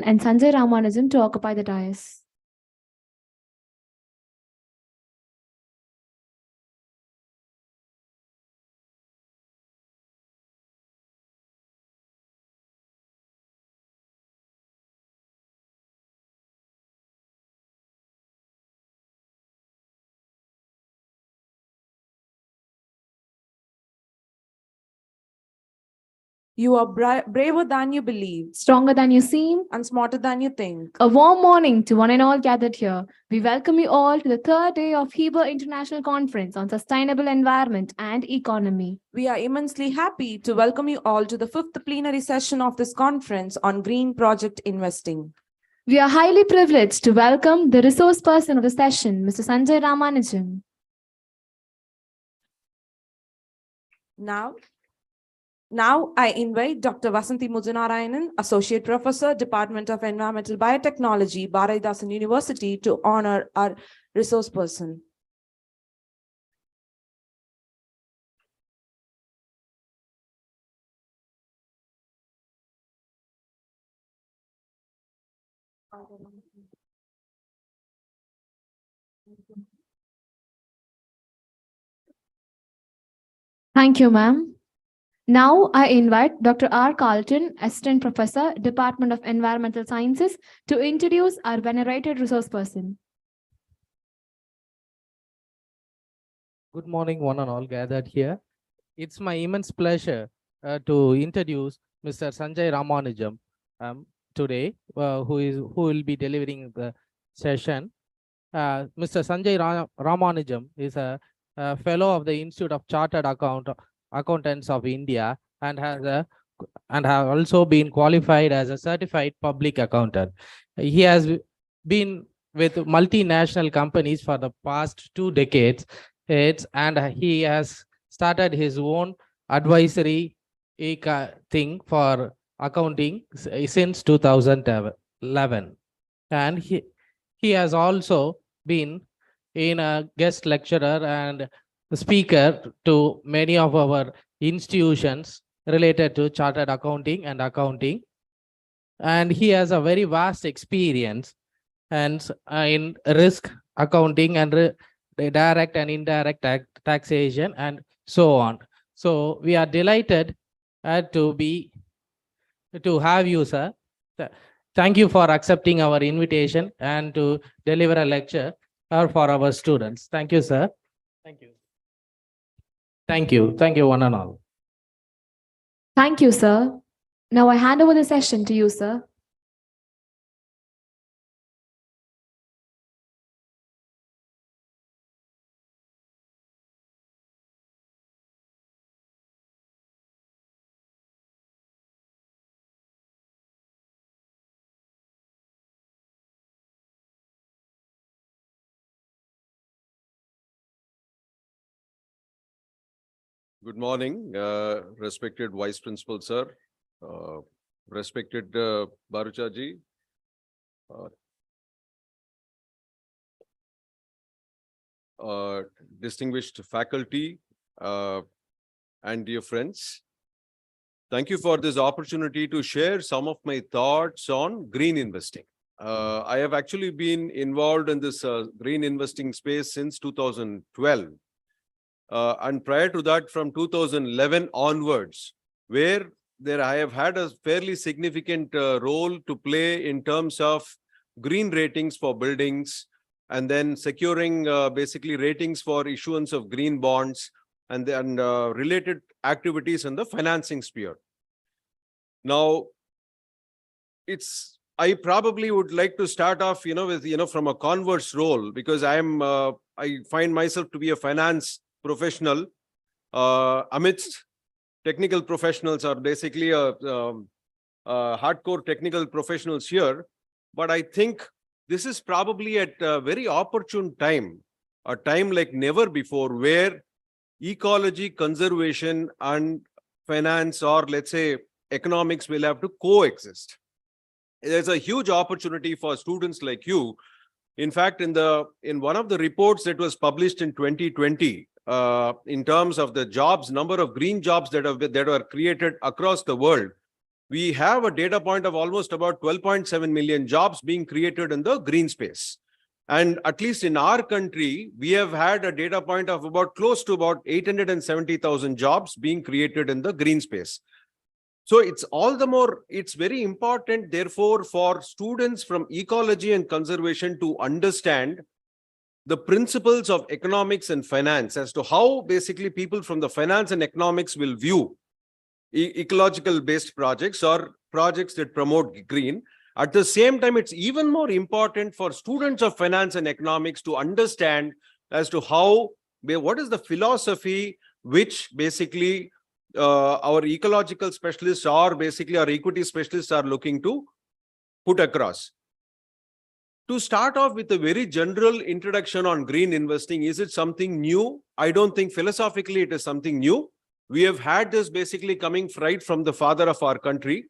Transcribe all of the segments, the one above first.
and Sanjay Ramanujan to occupy the dais. You are braver than you believe, Stronger than you seem, and smarter than you think. a warm morning to one and all gathered here. We welcome you all to the third day of Heber International Conference on Sustainable Environment and Economy. We are immensely happy to welcome you all to the fifth plenary session of this conference on green project investing. We are highly privileged to welcome the resource person of the session, Mr. Sanjay Ramanujan. Now I invite Dr. Vasanthi Mujunarayanan, Associate Professor, Department of Environmental Biotechnology, Bharathidasan University, to honor our resource person. Thank you, ma'am. Now I invite Dr. R. Carlton, Assistant Professor, Department of Environmental Sciences, to introduce our venerated resource person. Good morning, one and all gathered here. It's my immense pleasure to introduce Mr. Sanjay Ramanujan today, who will be delivering the session. Mr. Sanjay Ramanujan is a fellow of the Institute of Chartered Accountants of India and have also been qualified as a certified public accountant. He has been with multinational companies for the past 2 decades, and he has started his own advisory thing for accounting since 2011. And he has also been a guest lecturer and speaker to many of our institutions related to chartered accounting and accounting. And he has a very vast experience and in risk accounting and direct and indirect taxation and so on. So we are delighted to have you, sir. Thank you for accepting our invitation and to deliver a lecture for our students. Thank you, sir. Thank you. Thank you. Thank you, one and all. Thank you, sir. Now I hand over the session to you, sir. Good morning, respected Vice Principal, sir, respected Bharuchaji, distinguished faculty, and dear friends. Thank you for this opportunity to share some of my thoughts on green investing. I have actually been involved in this green investing space since 2012. And prior to that, from 2011 onwards, where I have had a fairly significant role to play in terms of green ratings for buildings, and then securing basically ratings for issuance of green bonds, and then related activities in the financing sphere. Now, I probably would like to start off, with, from a converse role, because I find myself to be a finance professional amidst technical professionals, are basically hardcore technical professionals here. But I think this is probably at a very opportune time, a time like never before, where ecology, conservation, and finance, or let's say economics, will have to coexist. There's a huge opportunity for students like you. In fact, in one of the reports that was published in 2020, in terms of the jobs, number of green jobs that were created across the world, we have a data point of almost about 12.7 million jobs being created in the green space. And at least in our country, we have had a data point of about close to about 870,000 jobs being created in the green space. So it's all the more, it's very important, therefore, for students from ecology and conservation to understand the principles of economics and finance as to how basically people from the finance and economics will view ecological based projects or projects that promote green. At the same time, it's even more important for students of finance and economics to understand as to how, what is the philosophy which basically our ecological specialists or basically our equity specialists are looking to put across. To start off with a very general introduction on green investing, is it something new? I don't think philosophically it is something new. We have had this basically coming right from the father of our country,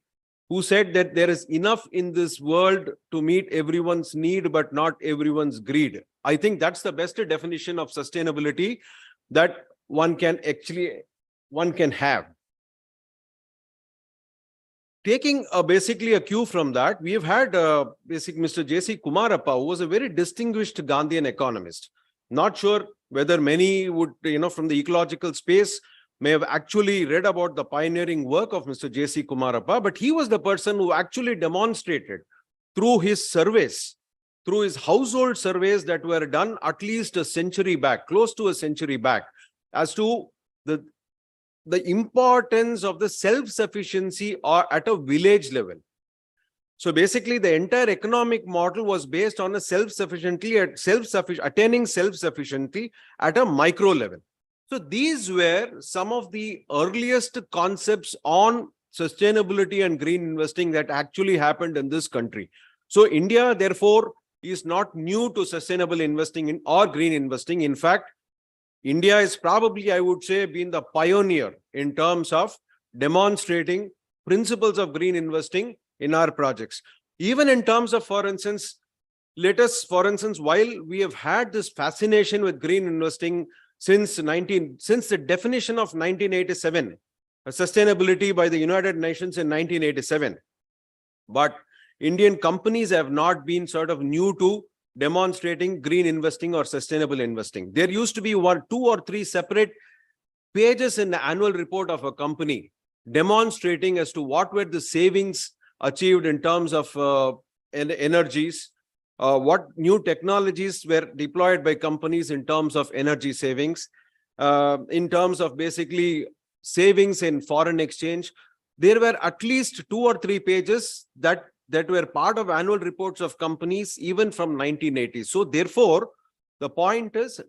who said that there is enough in this world to meet everyone's need, but not everyone's greed. I think that's the best definition of sustainability that one can have. Taking basically a cue from that, we have had Mr. J.C. Kumarappa, who was a very distinguished Gandhian economist. Not sure whether many would, from the ecological space, may have actually read about the pioneering work of Mr. J.C. Kumarappa, but he was the person who actually demonstrated through his surveys, through his household surveys that were done at least a century back, close to a century back, as to the importance of the self-sufficiency or at a village level. So basically, the entire economic model was based on a attaining self-sufficiency at a micro level. So these were some of the earliest concepts on sustainability and green investing that actually happened in this country. So India, therefore, is not new to sustainable investing or green investing. In fact, India is probably, I would say, been the pioneer in terms of demonstrating principles of green investing in our projects. Even in terms of, for instance, while we have had this fascination with green investing since the definition of 1987, sustainability by the United Nations in 1987. But Indian companies have not been sort of new to demonstrating green investing or sustainable investing. There used to be 1, 2 or 3 separate pages in the annual report of a company demonstrating as to what were the savings achieved in terms of energies, what new technologies were deployed by companies in terms of energy savings, in terms of basically savings in foreign exchange. There were at least 2 or 3 pages that were part of annual reports of companies even from 1980. So therefore, the point is,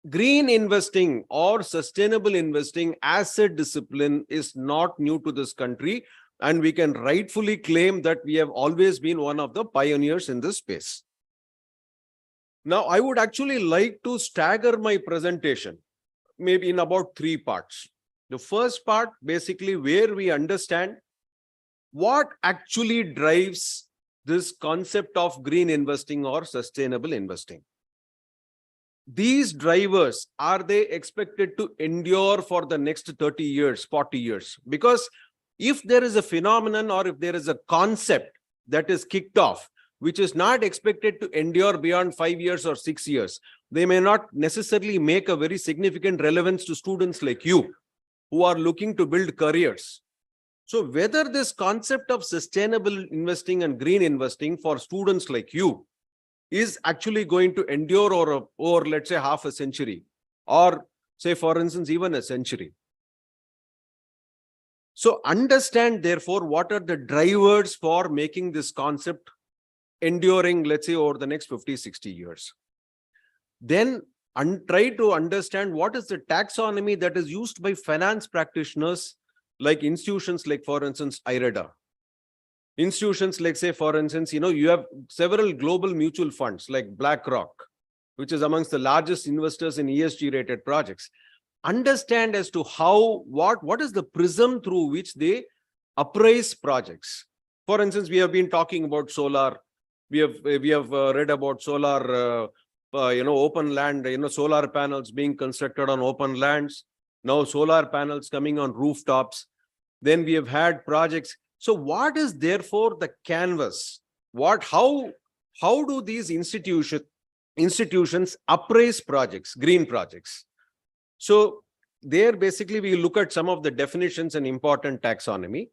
green investing or sustainable investing as a discipline is not new to this country. And we can rightfully claim that we have always been one of the pioneers in this space. Now, I would actually like to stagger my presentation, maybe in about 3 parts. The first part, basically, where we understand what actually drives this concept of green investing or sustainable investing. These drivers, are they expected to endure for the next 30 years, 40 years? Because if there is a phenomenon or if there is a concept that is kicked off, which is not expected to endure beyond 5 years or 6 years, they may not necessarily make a very significant relevance to students like you who are looking to build careers. So whether this concept of sustainable investing and green investing for students like you is actually going to endure over let's say half a century, or say, for instance, even a century. So understand, therefore, what are the drivers for making this concept enduring, let's say, over the next 50, 60 years. Then try to understand what is the taxonomy that is used by finance practitioners, like institutions like, for instance, IREDA. Institutions like, say, for instance, you have several global mutual funds like BlackRock, which is amongst the largest investors in ESG rated projects. Understand as to what is the prism through which they appraise projects. For instance, we have been talking about solar. We have read about solar, open land, solar panels being constructed on open lands. Now solar panels coming on rooftops. Then we have had projects. So what is therefore the canvas? How do these institutions appraise projects, green projects? So there basically we look at some of the definitions and important taxonomy.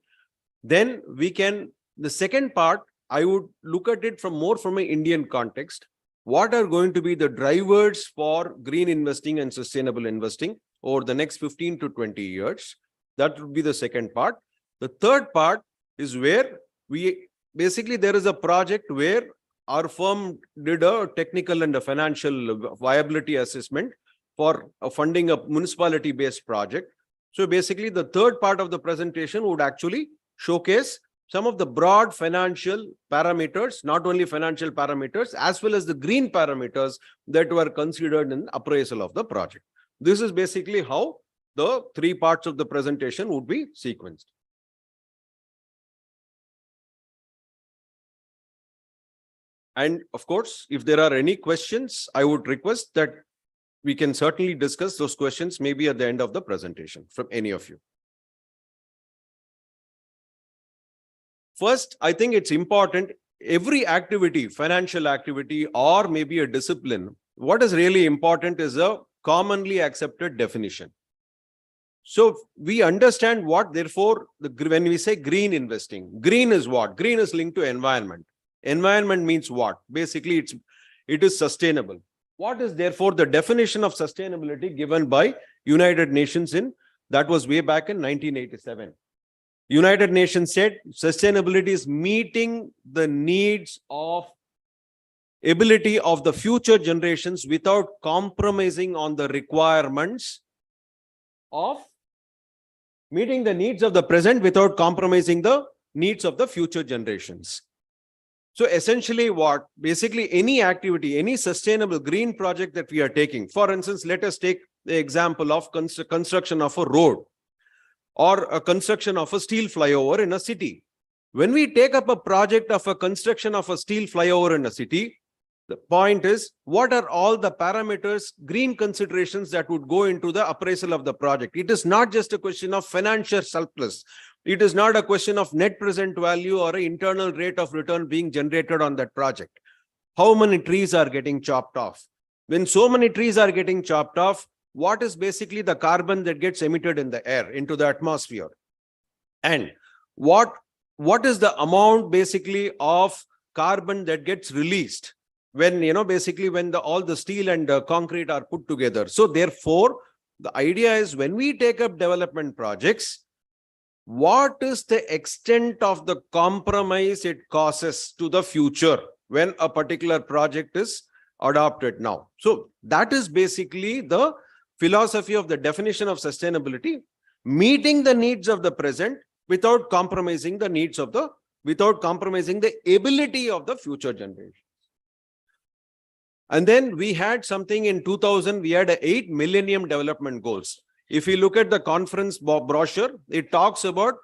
Then the second part, I would look at it from an Indian context. What are going to be the drivers for green investing and sustainable investing over the next 15 to 20 years? That would be the second part. The third part is where there is a project where our firm did a technical and a financial viability assessment for funding a municipality-based project. So basically, the third part of the presentation would actually showcase some of the broad financial parameters, not only financial parameters, as well as the green parameters that were considered in appraisal of the project. This is basically how the three parts of the presentation would be sequenced. And of course, if there are any questions, I would request that we can certainly discuss those questions maybe at the end of the presentation from any of you. First, I think it's important, every activity, financial activity, or maybe a discipline, what is really important is a commonly accepted definition. So we understand what, therefore, when we say green investing, green is what? Green is linked to environment. Environment means what? Basically, it is sustainable. What is therefore the definition of sustainability given by United Nations that was way back in 1987. United Nations said sustainability is meeting the needs of ability of the future generations without compromising on the requirements of meeting the needs of the present without compromising the needs of the future generations. So essentially what, basically any activity, any sustainable green project that we are taking, for instance, let us take the example of construction of a road or a construction of a steel flyover in a city. When we take up a project of a construction of a steel flyover in a city, the point is, what are all the parameters, green considerations that would go into the appraisal of the project? It is not just a question of financial surplus. It is not a question of net present value or an internal rate of return being generated on that project. How many trees are getting chopped off? When so many trees are getting chopped off, what is basically the carbon that gets emitted in the air, into the atmosphere? And what is the amount basically of carbon that gets released when, when all the steel and concrete are put together? So therefore, the idea is when we take up development projects, what is the extent of the compromise it causes to the future when a particular project is adopted now? So that is basically the philosophy of the definition of sustainability, meeting the needs of the present without compromising the ability of the future generations. And then we had something in 2000, we had 8 Millennium Development Goals. If you look at the conference brochure, it talks about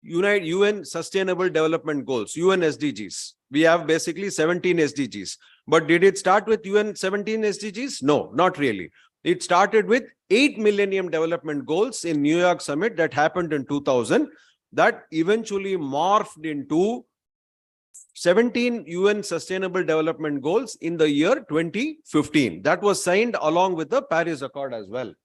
UN Sustainable Development Goals, UN SDGs. We have basically 17 SDGs. But did it start with UN 17 SDGs? No, not really. It started with 8 Millennium Development Goals in New York Summit that happened in 2000, that eventually morphed into 17 UN Sustainable Development Goals in the year 2015. That was signed along with the Paris Accord as well.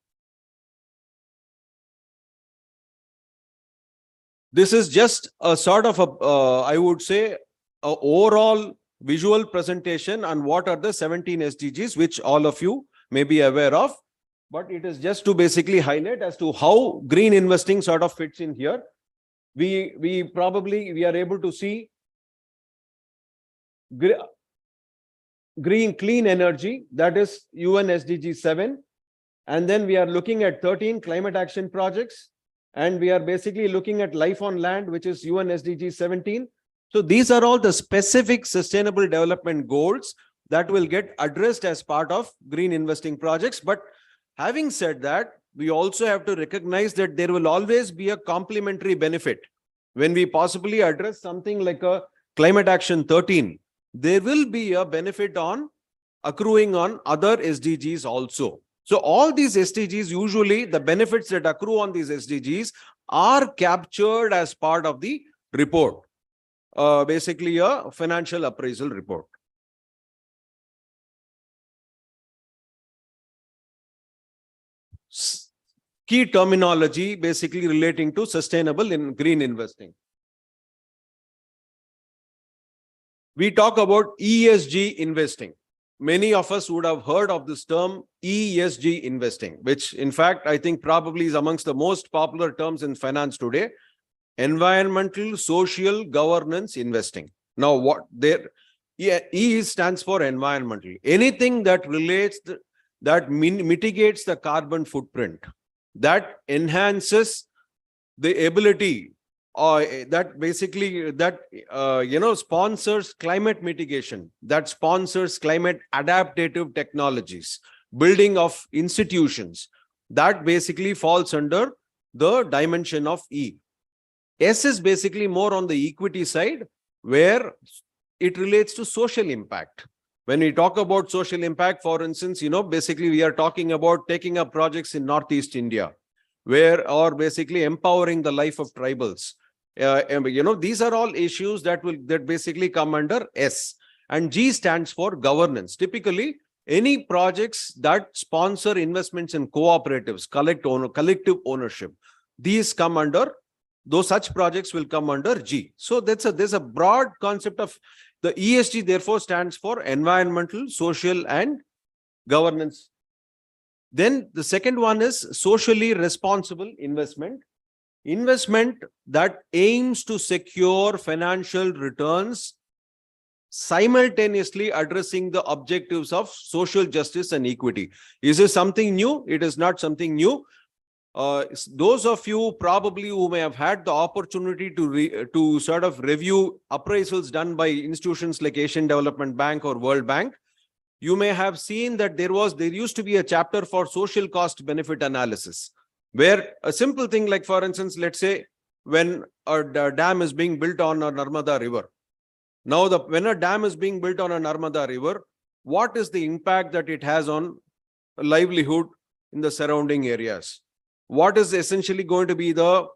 This is just a sort of I would say, an overall visual presentation on what are the 17 SDGs, which all of you may be aware of. But it is just to basically highlight as to how green investing sort of fits in here. We are able to see green clean energy, that is UN SDG 7. And then we are looking at 13 climate action projects. And we are basically looking at life on land, which is UN SDG 17. So these are all the specific sustainable development goals that will get addressed as part of green investing projects. But having said that, we also have to recognize that there will always be a complementary benefit. When we possibly address something like a climate action 13, there will be a benefit on accruing on other SDGs also. So all these SDGs, usually the benefits that accrue on these SDGs are captured as part of the report, basically a financial appraisal report. Key terminology basically relating to sustainable in green investing. We talk about ESG investing. Many of us would have heard of this term ESG investing, which in fact, I think probably is amongst the most popular terms in finance today. Environmental, social, governance investing. Now, what there, E stands for environmental. Anything that relates, that mitigates the carbon footprint, that enhances the ability, that basically that sponsors climate mitigation, that sponsors climate adaptive technologies, building of institutions, that basically falls under the dimension of E. S is basically more on the equity side, where it relates to social impact. When we talk about social impact, for instance, basically we are talking about taking up projects in Northeast India, or basically empowering the life of tribals. These are all issues that basically come under S. And G stands for governance. Typically, any projects that sponsor investments in cooperatives, collective ownership, these come under, those such projects will come under G. So there's a broad concept of the ESG, therefore stands for environmental, social, and governance. Then the second one is socially responsible investment. Investment that aims to secure financial returns, simultaneously addressing the objectives of social justice and equity. Is this something new? It is not something new. Those of you probably who may have had the opportunity to sort of review appraisals done by institutions like Asian Development Bank or World Bank, you may have seen that there used to be a chapter for social cost benefit analysis, where a simple thing like, for instance, let's say when a dam is being built on a Narmada river. Now, when a dam is being built on a Narmada river, what is the impact that it has on livelihood in the surrounding areas? What is essentially going to be the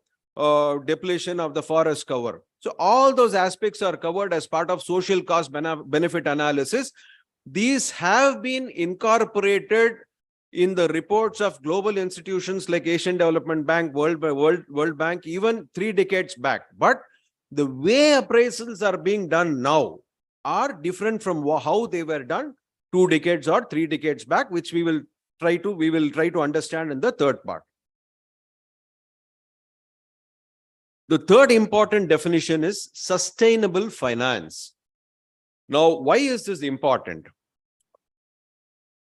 depletion of the forest cover? So all those aspects are covered as part of social cost benefit analysis. These have been incorporated in the reports of global institutions like Asian Development Bank, World Bank, even 3 decades back. But the way appraisals are being done now are different from how they were done 2 decades or 3 decades back, which we will try to understand in the third part. The third important definition is sustainable finance. Now, why is this important?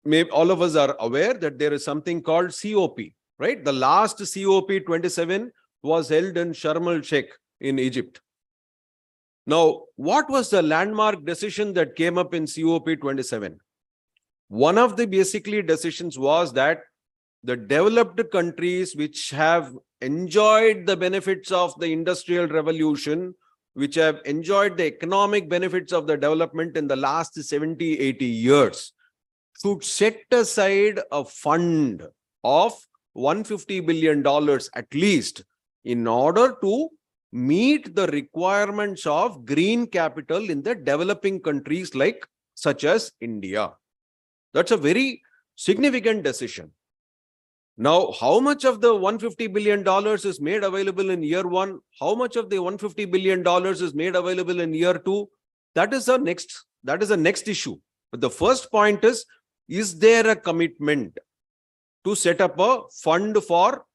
Maybe all of us are aware that there is something called COP, right? The last COP 27 was held in Sharm el-Sheikh in Egypt. Now, what was the landmark decision that came up in COP 27? One of the basically decisions was that the developed countries which have enjoyed the benefits of the Industrial Revolution, which have enjoyed the economic benefits of the development in the last 70, 80 years, should set aside a fund of $150 billion at least in order to meet the requirements of green capital in the developing countries such as India. That's a very significant decision. Now, how much of the $150 billion is made available in year 1? How much of the $150 billion is made available in year 2? That is the next issue. But the first point is there a commitment to set up a fund for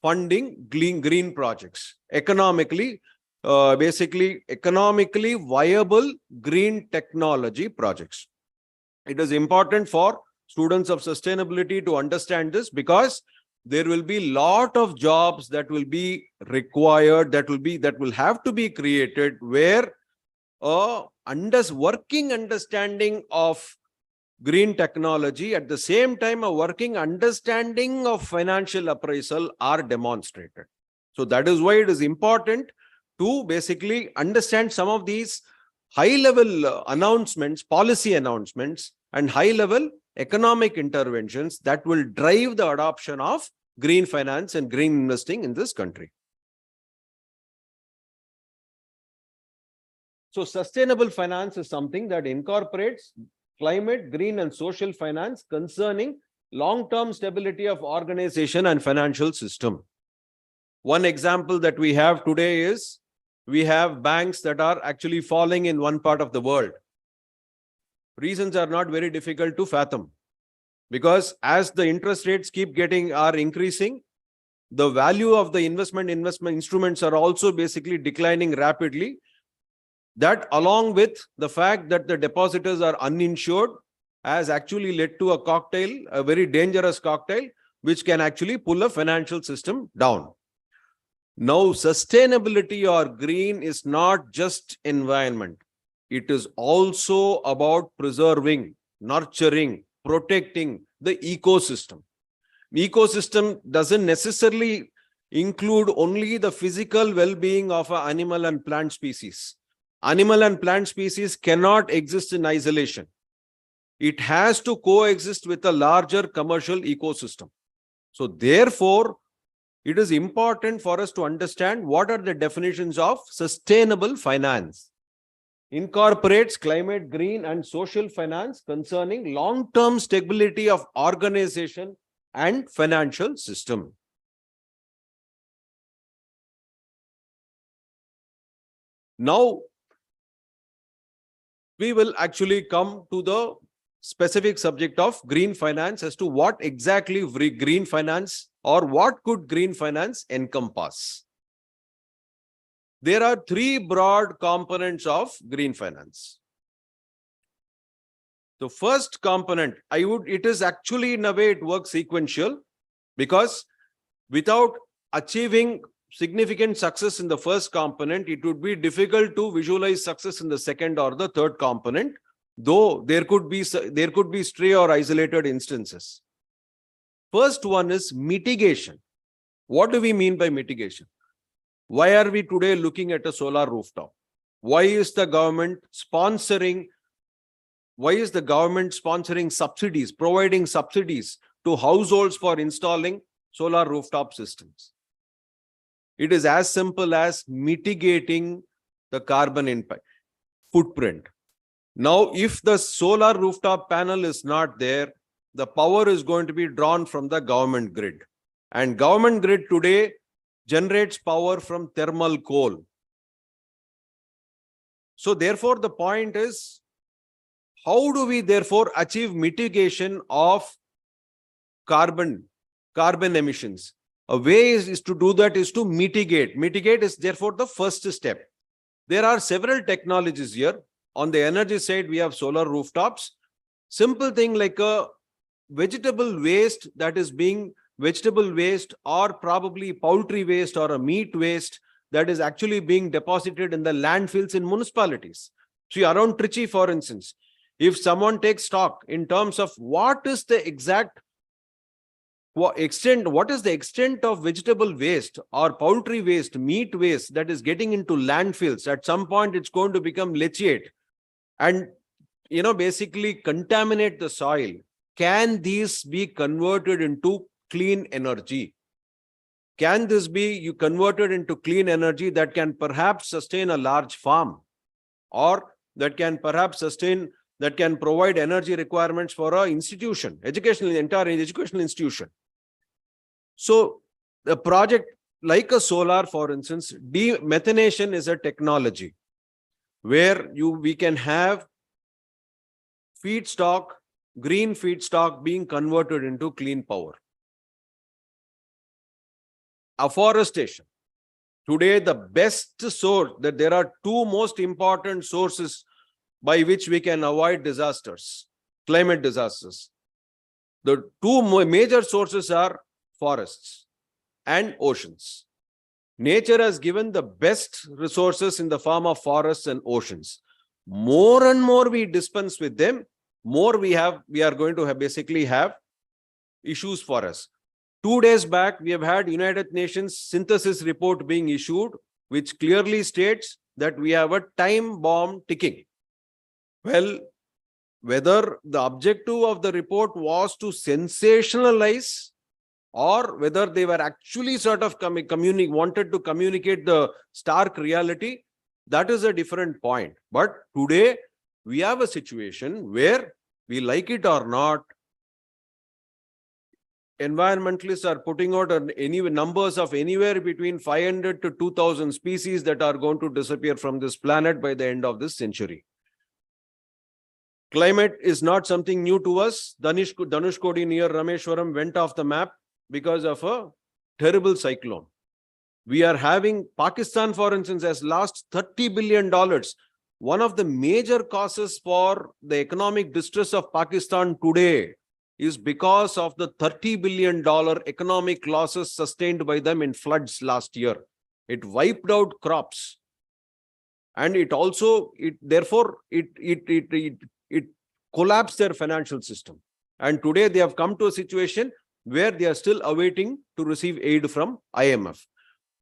funding green projects, economically viable green technology projects? It is important for students of sustainability to understand this, because there will be a lot of jobs that will be required, that will have to be created, where working understanding of green technology, at the same time a working understanding of financial appraisal are demonstrated. So that is why it is important to basically understand some of these high-level announcements, policy announcements, and high-level economic interventions that will drive the adoption of green finance and green investing in this country. So sustainable finance is something that incorporates climate, green and social finance concerning long-term stability of organization and financial system. One example that we have today is we have banks that are actually falling in one part of the world. Reasons are not very difficult to fathom, because as the interest rates are increasing, the value of the investment instruments are also basically declining rapidly. That, along with the fact that the depositors are uninsured, has actually led to a cocktail, a very dangerous cocktail, which can actually pull a financial system down. Now, sustainability or green is not just environment. It is also about preserving, nurturing, protecting the ecosystem. Ecosystem doesn't necessarily include only the physical well-being of an animal and plant species. Animal and plant species cannot exist in isolation. It has to coexist with a larger commercial ecosystem. So therefore, it is important for us to understand what are the definitions of sustainable finance. Incorporates climate, green and social finance concerning long-term stability of organization and financial system. Now, we will actually come to the specific subject of green finance as to what exactly green finance or what could green finance encompass. There are three broad components of green finance. The first component, it is actually in a way it works sequential, because without achieving significant success in the first component, it would be difficult to visualize success in the second or the third component, though there could be stray or isolated instances. First one is mitigation. What do we mean by mitigation? Why are we today looking at a solar rooftop? Why is the government sponsoring subsidies, providing subsidies to households for installing solar rooftop systems? It is as simple as mitigating the carbon impact footprint. Now, if the solar rooftop panel is not there, the power is going to be drawn from the government grid. And government grid today generates power from thermal coal. So therefore, the point is, how do we therefore achieve mitigation of carbon emissions? A way is to do that is to mitigate. Mitigate is therefore the first step. There are several technologies here. On the energy side, we have solar rooftops. Simple thing like a vegetable waste or probably poultry waste or a meat waste that is actually being deposited in the landfills in municipalities. See, around Trichy, for instance, if someone takes stock in terms of what is the extent of vegetable waste or poultry waste, meat waste that is getting into landfills, at some point it's going to become leachate and basically contaminate the soil. Can these be converted into clean energy? Can this be converted into clean energy that can perhaps sustain a large farm, or that can provide energy requirements for an institution, entire educational institution? So the project like a solar, for instance, demethanation is a technology where we can have feedstock, green feedstock being converted into clean power. Afforestation. Today, the best source, that there are two most important sources by which we can avoid disasters, climate disasters. The two major sources are forests and oceans. Nature has given the best resources in the form of forests and oceans. More and more we dispense with them, more we are going to basically have issues for us. 2 days back, we have had United Nations synthesis report being issued, which clearly states that we have a time bomb ticking. Well, whether the objective of the report was to sensationalize or whether they were actually sort of wanted to communicate the stark reality, that is a different point. But today we have a situation where, we like it or not, environmentalists are putting out any numbers of anywhere between 500 to 2000 species that are going to disappear from this planet by the end of this century. Climate is not something new to us. Dhanushkodi near Rameshwaram went off the map because of a terrible cyclone. We are having Pakistan, for instance, has lost $30 billion. One of the major causes for the economic distress of Pakistan today is because of the $30 billion economic losses sustained by them in floods last year. It wiped out crops. And it also, therefore, it collapsed their financial system. And today they have come to a situation where they are still awaiting to receive aid from IMF.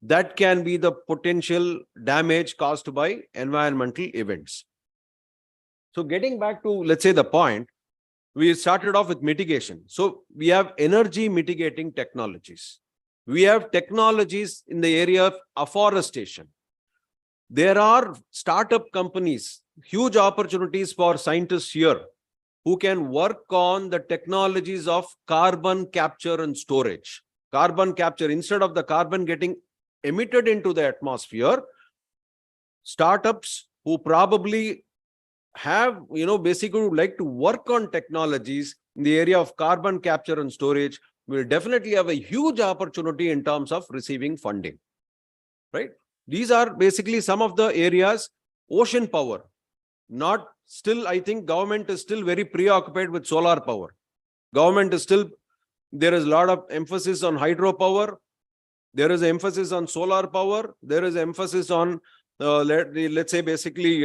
That can be the potential damage caused by environmental events. So getting back to, let's say, the point, we started off with mitigation. So we have energy mitigating technologies. We have technologies in the area of afforestation. There are startup companies, huge opportunities for scientists here who can work on the technologies of carbon capture and storage. Carbon capture, instead of the carbon getting emitted into the atmosphere, startups who probably have, basically would like to work on technologies in the area of carbon capture and storage will definitely have a huge opportunity in terms of receiving funding, right? These are basically some of the areas. Ocean power, not still, I think government is still very preoccupied with solar power. Government is still, there is a lot of emphasis on hydropower. There is emphasis on solar power. There is emphasis on, let's say, basically,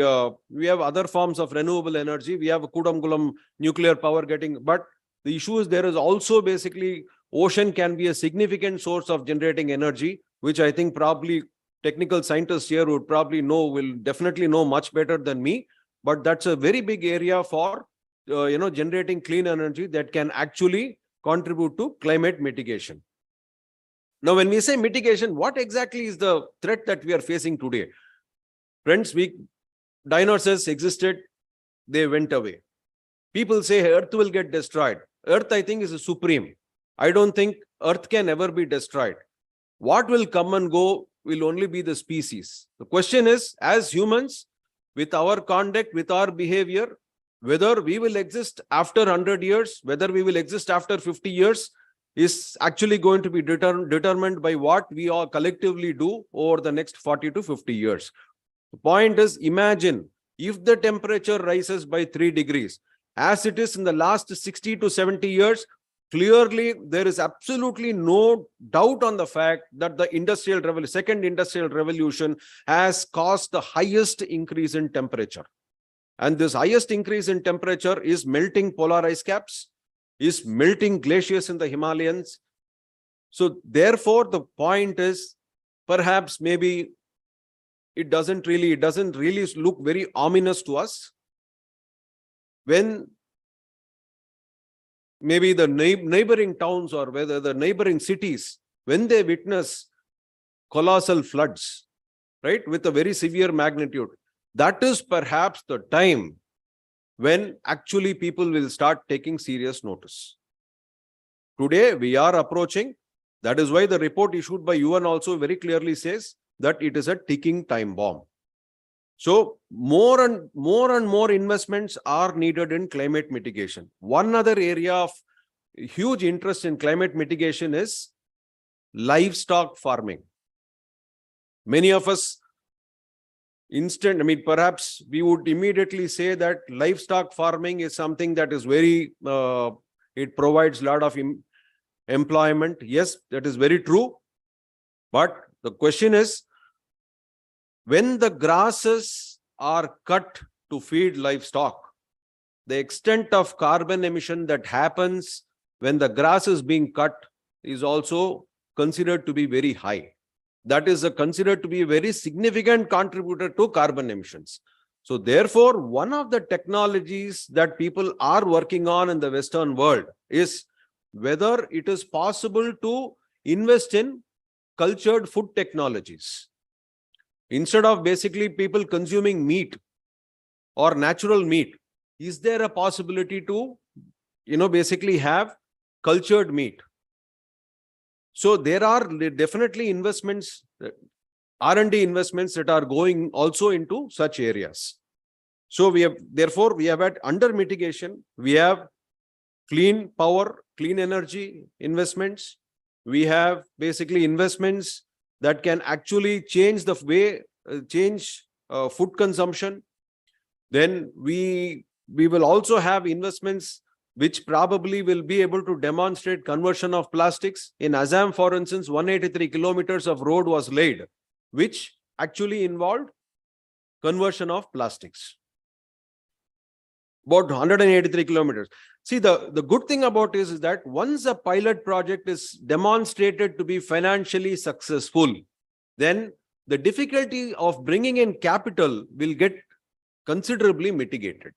we have other forms of renewable energy. We have Kudamkulam nuclear power getting, but the issue is there is also basically ocean can be a significant source of generating energy, which I think probably technical scientists here would probably know, will definitely know much better than me. But that's a very big area for, generating clean energy that can actually contribute to climate mitigation. Now, when we say mitigation, what exactly is the threat that we are facing today? Friends, dinosaurs existed, they went away. People say Earth will get destroyed. Earth, I think, is supreme. I don't think Earth can ever be destroyed. What will come and go will only be the species. The question is, as humans, with our conduct, with our behavior, whether we will exist after 100 years, whether we will exist after 50 years, is actually going to be determined by what we all collectively do over the next 40 to 50 years. The point is, imagine if the temperature rises by 3 degrees, as it is in the last 60 to 70 years, clearly there is absolutely no doubt on the fact that the second industrial revolution has caused the highest increase in temperature. And this highest increase in temperature is melting polar ice caps, is melting glaciers in the Himalayas. So therefore, the point is, perhaps maybe it doesn't really look very ominous to us when maybe the neighboring towns or whether the neighboring cities, when they witness colossal floods, right, with a very severe magnitude, that is perhaps the time when actually people will start taking serious notice. Today, we are approaching. That is why the report issued by UN also very clearly says that it is a ticking time bomb. So more and more investments are needed in climate mitigation. One other area of huge interest in climate mitigation is livestock farming. Many of us perhaps we would immediately say that livestock farming is something that is very, it provides a lot of employment. Yes, that is very true. But the question is, when the grasses are cut to feed livestock, the extent of carbon emission that happens when the grass is being cut is also considered to be very high. That is considered to be a very significant contributor to carbon emissions. So therefore, one of the technologies that people are working on in the Western world is whether it is possible to invest in cultured food technologies. Instead of basically people consuming meat or natural meat, is there a possibility to, basically have cultured meat? So there are definitely investments, R&D investments that are going also into such areas. So we have had under mitigation, we have clean power, clean energy investments. We have basically investments that can actually change the way, food consumption. Then we will also have investments which probably will be able to demonstrate conversion of plastics. In Assam, for instance, 183 kilometers of road was laid, which actually involved conversion of plastics. About 183 kilometers. See, the good thing about is that once a pilot project is demonstrated to be financially successful, then the difficulty of bringing in capital will get considerably mitigated.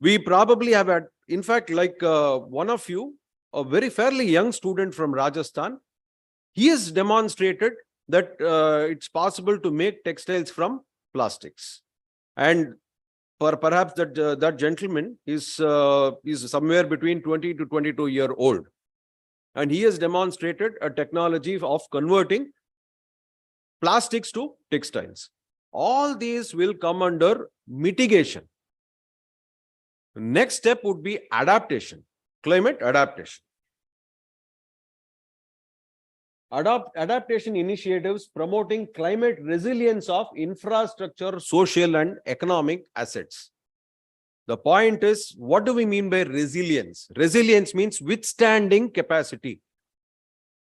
We probably have had, in fact, like one of you, a very fairly young student from Rajasthan, he has demonstrated that it's possible to make textiles from plastics. And perhaps that gentleman is somewhere between 20 to 22-year-old. And he has demonstrated a technology of converting plastics to textiles. All these will come under mitigation. Next step would be adaptation, climate adaptation. Adaptation initiatives promoting climate resilience of infrastructure, social and economic assets. The point is, what do we mean by resilience? Resilience means withstanding capacity.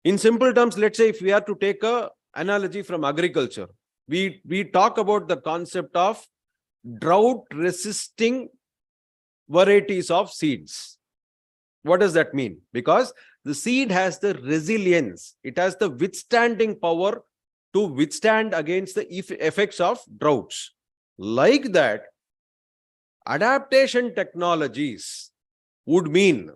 In simple terms, let's say if we are to take an analogy from agriculture, we talk about the concept of drought resisting varieties of seeds. What does that mean? Because the seed has the resilience. It has the withstanding power to withstand against the effects of droughts. Like that, adaptation technologies would mean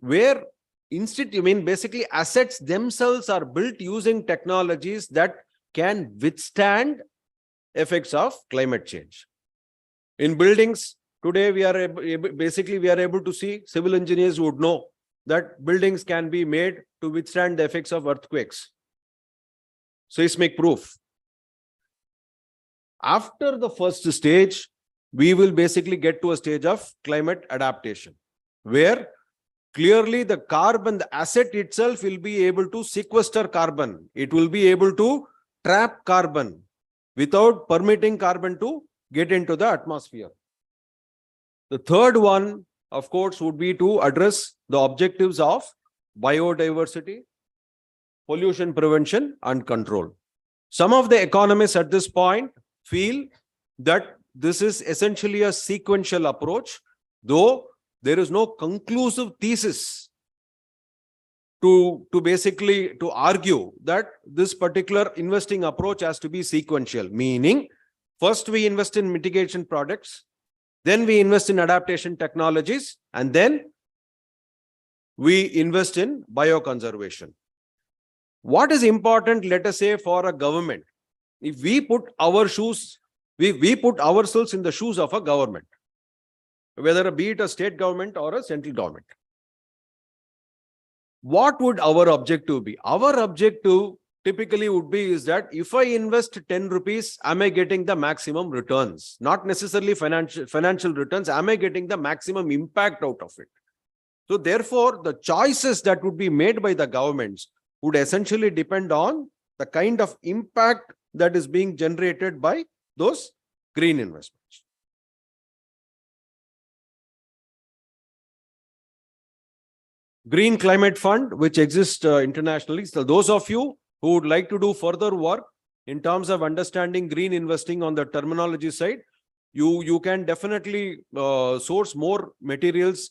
where basically assets themselves are built using technologies that can withstand effects of climate change. In buildings, today we are able to see, civil engineers would know that buildings can be made to withstand the effects of earthquakes. Seismic proof. After the first stage, we will basically get to a stage of climate adaptation, where clearly the asset itself will be able to sequester carbon. It will be able to trap carbon without permitting carbon to get into the atmosphere. The third one, of course, would be to address the objectives of biodiversity, pollution prevention and control. Some of the economists at this point feel that this is essentially a sequential approach, though there is no conclusive thesis to argue that this particular investing approach has to be sequential, meaning first we invest in mitigation products, then we invest in adaptation technologies, and then we invest in bioconservation. What is important, let us say, for a government? If we put our shoes, we put ourselves in the shoes of a government, whether be it a state government or a central government. What would our objective be? Our objective typically would be is that if I invest 10 rupees, am I getting the maximum returns? Not necessarily financial returns. Am I getting the maximum impact out of it? So therefore, the choices that would be made by the governments would essentially depend on the kind of impact that is being generated by those green investments. Green Climate Fund, which exists internationally. So those of you who would like to do further work in terms of understanding green investing on the terminology side, you can definitely source more materials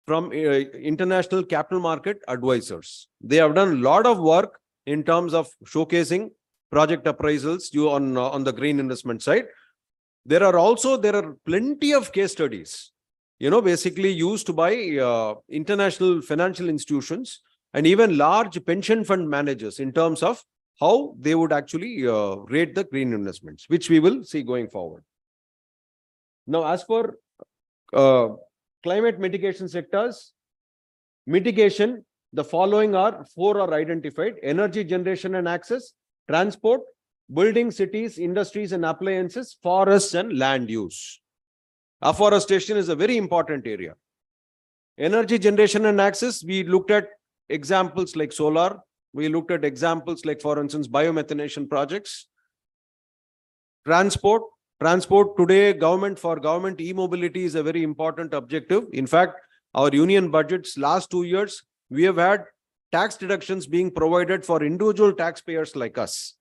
from international capital market advisors. They have done a lot of work in terms of showcasing project appraisals on the green investment side. There are plenty of case studies, basically used by international financial institutions and even large pension fund managers in terms of how they would actually rate the green investments, which we will see going forward. Now, as for climate mitigation sectors, mitigation, the following four are identified: energy generation and access, transport, building, cities, industries and appliances, forests and land use. Afforestation is a very important area. Energy generation and access, we looked at examples like solar. We looked at examples like, for instance, biomethanation projects. Transport today, for government, e-mobility is a very important objective. In fact, our union budgets last 2 years, we have had tax deductions being provided for individual taxpayers like us.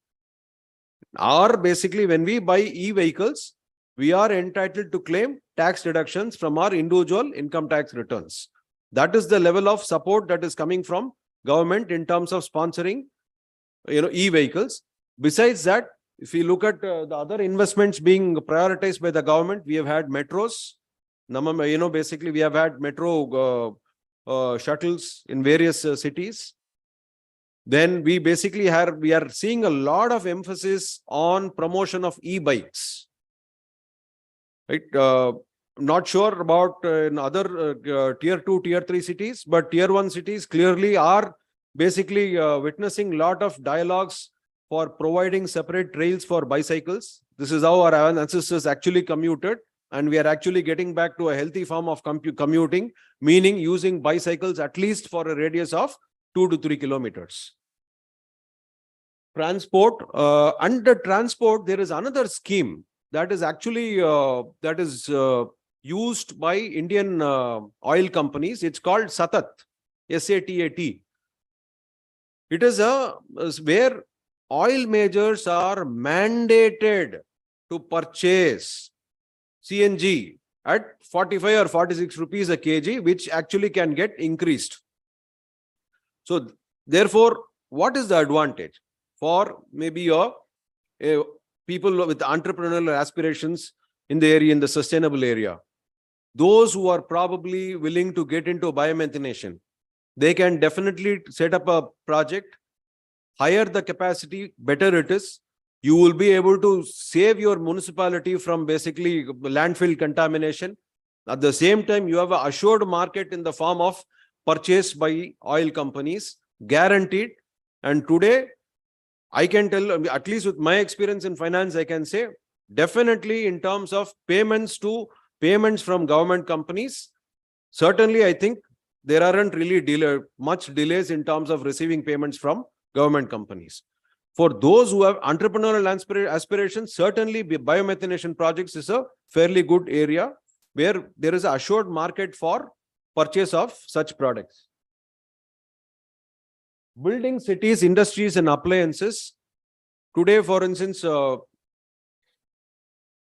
Or basically, when we buy e-vehicles, we are entitled to claim tax deductions from our individual income tax returns. That is the level of support that is coming from government in terms of sponsoring, e-vehicles. Besides that, if you look at the other investments being prioritized by the government, we have had metros. Basically, we have had metro shuttles in various cities. Then we are seeing a lot of emphasis on promotion of e-bikes. Right? Not sure about in other tier 2, tier 3 cities, but tier 1 cities clearly are basically witnessing a lot of dialogues for providing separate trails for bicycles. This is how our ancestors actually commuted, and we are actually getting back to a healthy form of commuting, meaning using bicycles at least for a radius of 2 to 3 kilometers. Transport, under transport, there is another scheme that is actually used by Indian oil companies. It's called SATAT, S-A-T-A-T. It is where oil majors are mandated to purchase CNG at 45 or 46 rupees a kg, which actually can get increased. So therefore, what is the advantage for maybe people with entrepreneurial aspirations in the area, in the sustainable area? Those who are probably willing to get into biomethanation, they can definitely set up a project. Higher the capacity, better it is. You will be able to save your municipality from basically landfill contamination. At the same time, you have an assured market in the form of purchase by oil companies, guaranteed. And today, I can tell, at least with my experience in finance, I can say, definitely in terms of payments from government companies, certainly I think there aren't really much delays in terms of receiving payments from government companies. For those who have entrepreneurial aspirations, certainly biomethanation projects is a fairly good area where there is an assured market for purchase of such products. Building, cities, industries and appliances. Today, for instance,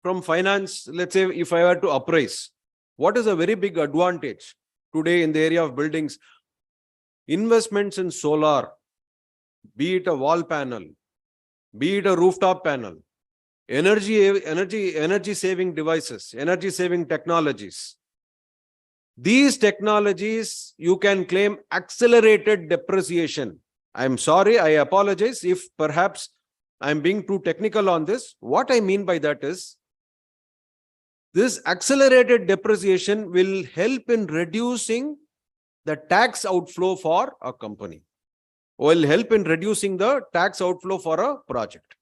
from finance, let's say if I were to appraise, what is a very big advantage today in the area of buildings? Investments in solar, be it a wall panel, be it a rooftop panel, energy saving devices, energy saving technologies. These technologies, you can claim accelerated depreciation. I'm sorry, I apologize if perhaps I'm being too technical on this. What I mean by that is, this accelerated depreciation will help in reducing the tax outflow for a company, will help in reducing the tax outflow for a project.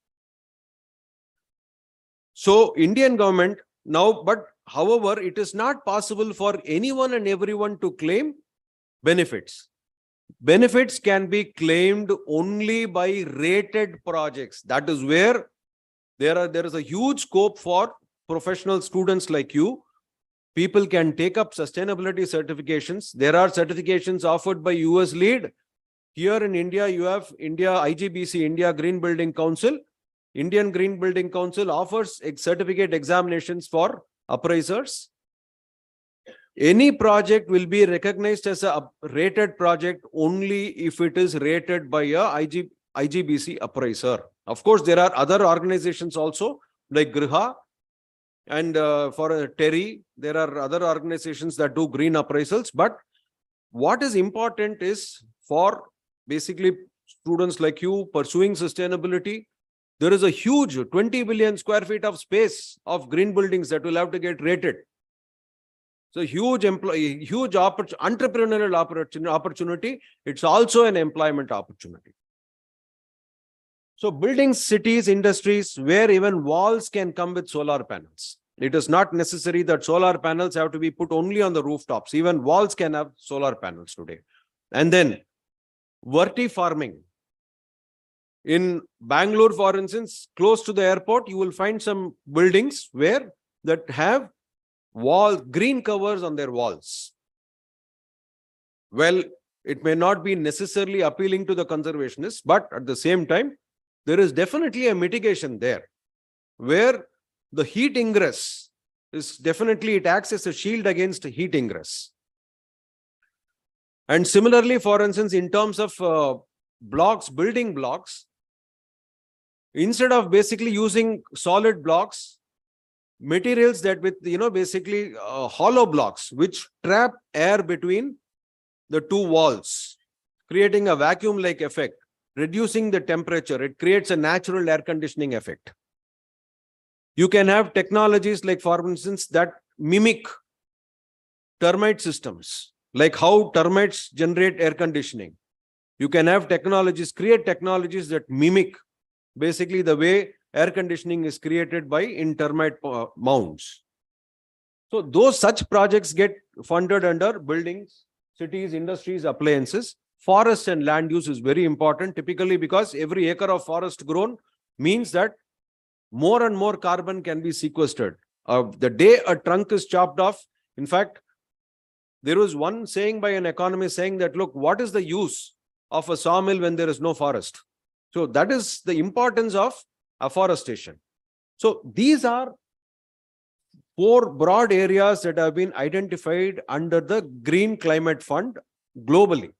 So Indian government now, but however, it is not possible for anyone and everyone to claim benefits. Benefits can be claimed only by rated projects. That is where there is a huge scope for professional students like you. People can take up sustainability certifications. There are certifications offered by US LEED. Here in India, you have India IGBC, India Green Building Council. Indian Green Building Council offers certificate examinations for appraisers. Any project will be recognized as a rated project only if it is rated by a IGBC appraiser. Of course, there are other organizations also like Griha, and for TERI, there are other organizations that do green appraisals. But what is important is for basically students like you pursuing sustainability. There is a huge 20 billion square feet of space of green buildings that will have to get rated. So huge entrepreneurial opportunity. It's also an employment opportunity. So building cities, industries where even walls can come with solar panels. It is not necessary that solar panels have to be put only on the rooftops. Even walls can have solar panels today. And then verti-farming. In Bangalore, for instance, close to the airport, you will find some buildings where that have green covers on their walls. Well, it may not be necessarily appealing to the conservationists, but at the same time, there is definitely a mitigation there where the heat ingress is definitely, it acts as a shield against heat ingress. And similarly, for instance, in terms of building blocks, instead of basically using solid blocks, materials that with, basically hollow blocks, which trap air between the two walls, creating a vacuum-like effect, reducing the temperature. It creates a natural air conditioning effect. You can have technologies like, for instance, that mimic termite systems, like how termites generate air conditioning. You can have technologies, create technologies that mimic basically the way air conditioning is created in termite mounds. So those such projects get funded under buildings, cities, industries, appliances. Forest and land use is very important, typically because every acre of forest grown means that more and more carbon can be sequestered. The day a trunk is chopped off, in fact, there was one saying by an economist saying that, look, what is the use of a sawmill when there is no forest? So that is the importance of afforestation. So these are 4 broad areas that have been identified under the Green Climate Fund globally.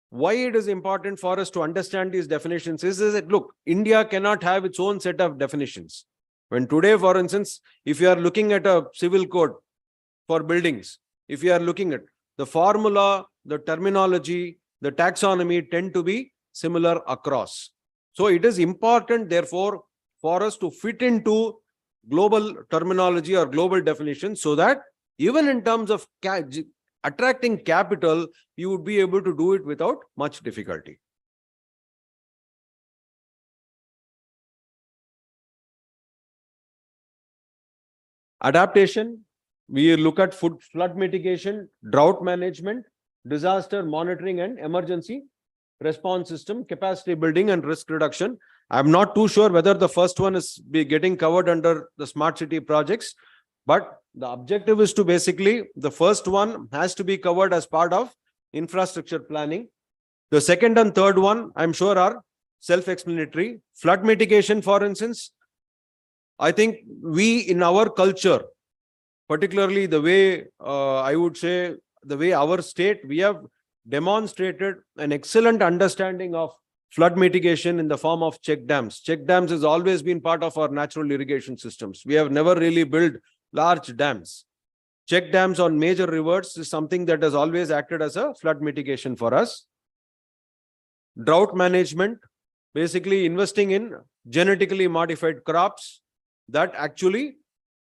Why it is important for us to understand these definitions is that, look, India cannot have its own set of definitions. When today, for instance, if you are looking at a civil code for buildings, if you are looking at the formula, the terminology, the taxonomy tend to be similar across. So it is important, therefore, for us to fit into global terminology or global definitions so that even in terms of attracting capital, you would be able to do it without much difficulty. Adaptation, we look at flood mitigation, drought management, disaster monitoring and emergency response system, capacity building and risk reduction. I'm not too sure whether the first one is getting covered under the smart city projects, but the objective is to basically, the first one has to be covered as part of infrastructure planning. The second and third one, I'm sure, are self-explanatory. Flood mitigation, for instance, I think we in our culture, particularly the way, I would say, the way our state, we have demonstrated an excellent understanding of flood mitigation in the form of check dams. Check dams has always been part of our natural irrigation systems. We have never really built large dams. Check dams on major rivers is something that has always acted as a flood mitigation for us. Drought management, basically investing in genetically modified crops that actually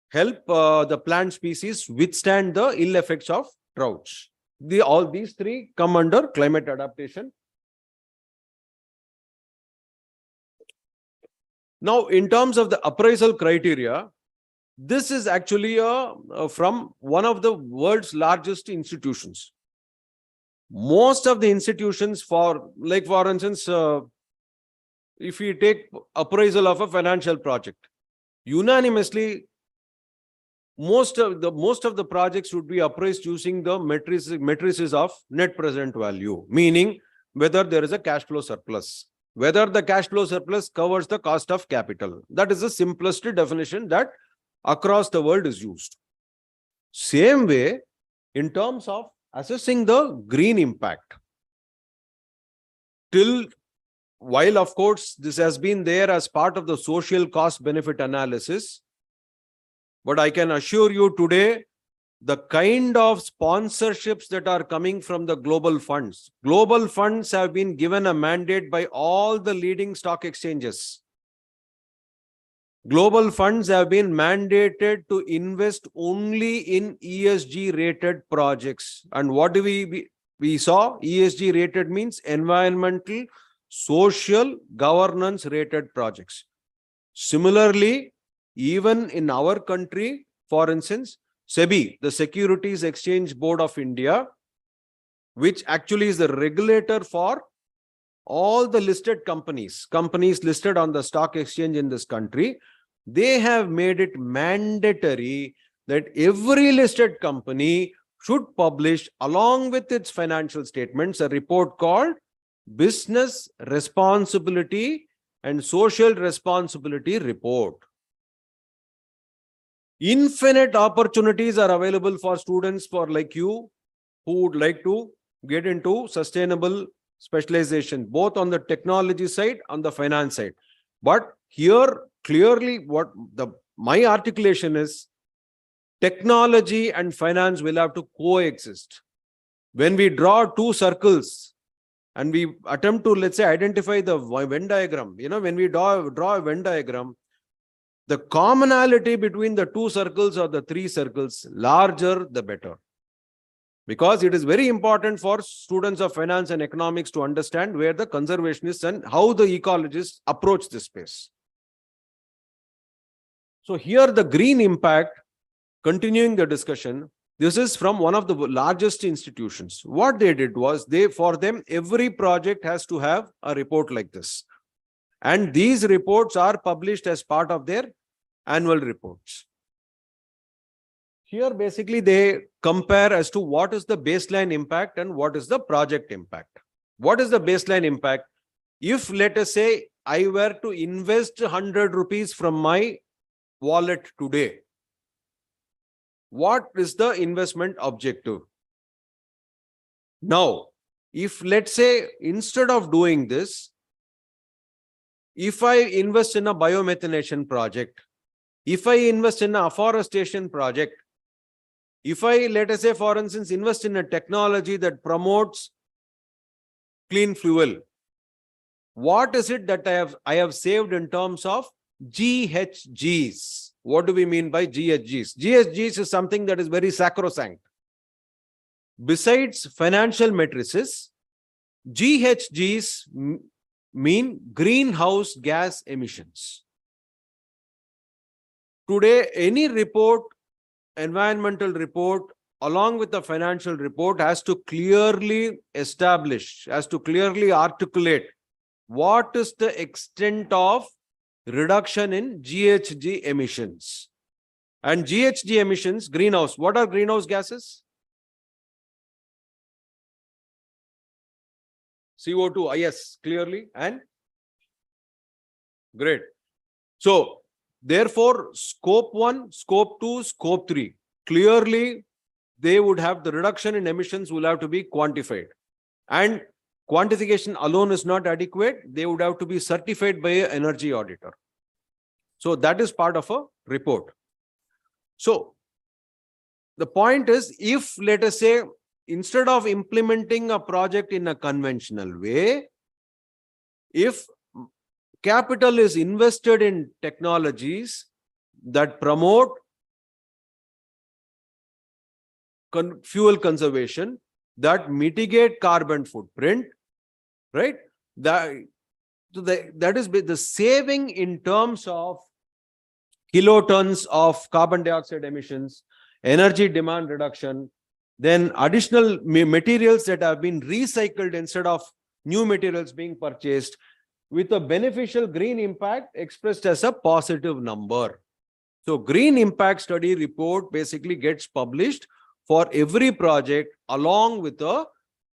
help the plant species withstand the ill effects of droughts. All these 3 come under climate adaptation. Now, in terms of the appraisal criteria, this is actually from one of the world's largest institutions. Most of the institutions, for instance, if we take appraisal of a financial project, unanimously, most of the projects would be appraised using the matrices of net present value, meaning whether there is a cash flow surplus, whether the cash flow surplus covers the cost of capital. That is the simplest definition that across the world is used. Same way, in terms of assessing the green impact, while of course this has been there as part of the social cost benefit analysis, but I can assure you today the kind of sponsorships that are coming from the global funds. Global funds have been given a mandate by all the leading stock exchanges. Global funds have been mandated to invest only in ESG rated projects. And what do we saw? ESG rated means environmental, social, governance rated projects. Similarly, even in our country, for instance, SEBI, the Securities Exchange Board of India, which actually is the regulator for all the listed companies listed on the stock exchange in this country, they have made it mandatory that every listed company should publish, along with its financial statements, a report called Business Responsibility and Social Responsibility Report. Infinite opportunities are available for students like you who would like to get into sustainable specialization, both on the technology side, on the finance side. But here, clearly, my articulation is, technology and finance will have to coexist. When we draw two circles and we attempt to, let's say, identify the Venn diagram, when we draw a Venn diagram, the commonality between the two circles or the three circles, larger the better. Because it is very important for students of finance and economics to understand where the conservationists and how the ecologists approach this space. So here the green impact, continuing the discussion, this is from one of the largest institutions. What they did was, for them, every project has to have a report like this. And these reports are published as part of their annual reports. Here, basically, they compare as to what is the baseline impact and what is the project impact. What is the baseline impact? If, let us say, I were to invest 100 rupees from my wallet today, what is the investment objective? Now, if, let's say, instead of doing this, if I invest in a biomethanation project, if I invest in a afforestation project, if I, let us say, for instance, invest in a technology that promotes clean fuel, what is it that I have saved in terms of GHGs? What do we mean by GHGs? GHGs is something that is very sacrosanct. Besides financial matrices, GHGs mean greenhouse gas emissions. Today, any report, environmental report, along with the financial report, has to clearly establish, has to clearly articulate what is the extent of reduction in GHG emissions. And GHG emissions, greenhouse, what are greenhouse gases? CO2, yes, clearly, and great. So, therefore, scope 1, scope 2, scope 3, clearly they would have the reduction in emissions will have to be quantified. And quantification alone is not adequate. They would have to be certified by an energy auditor. So that is part of a report. So the point is, if, let us say, instead of implementing a project in a conventional way, if capital is invested in technologies that promote fuel conservation, that mitigate carbon footprint, right? That is the saving in terms of kilotons of carbon dioxide emissions, energy demand reduction, then additional materials that have been recycled instead of new materials being purchased, with a beneficial green impact expressed as a positive number. So green impact study report basically gets published for every project along with a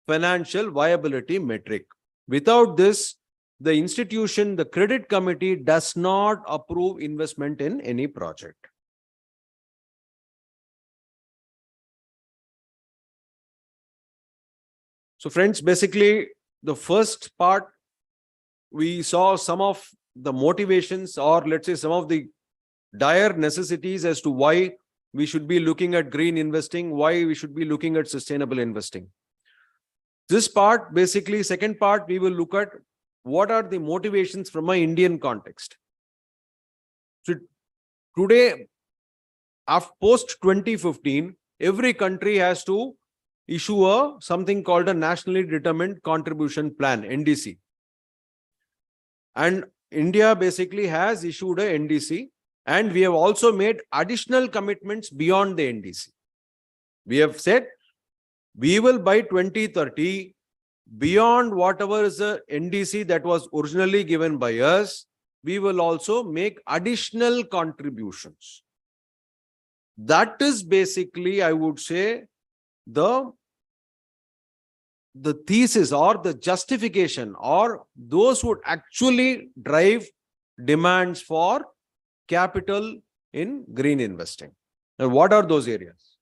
financial viability metric. Without this, the institution, the credit committee, does not approve investment in any project. So friends, basically the first part, we saw some of the motivations, or let's say some of the dire necessities as to why we should be looking at green investing, why we should be looking at sustainable investing. This part, basically, second part, we will look at what are the motivations from an Indian context. So today, after post 2015, every country has to issue something called a nationally determined contribution plan, NDC. And India basically has issued a NDC, and we have also made additional commitments beyond the NDC. We have said we will by 2030, beyond whatever is the NDC that was originally given by us, we will also make additional contributions. That is basically, I would say, the thesis or the justification, or those would actually drive demands for capital in green investing. And what are those areas?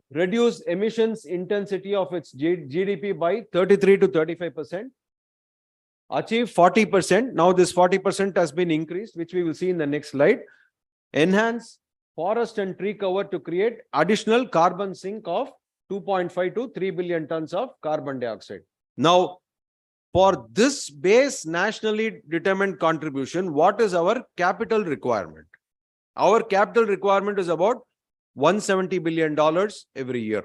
Reduce emissions intensity of its GDP by 33 to 35%. Achieve 40%. Now this 40% has been increased, which we will see in the next slide. Enhance forest and tree cover to create additional carbon sink of 2.5 to 3 billion tons of carbon dioxide. Now, for this base nationally determined contribution, what is our capital requirement? Our capital requirement is about $170 billion every year.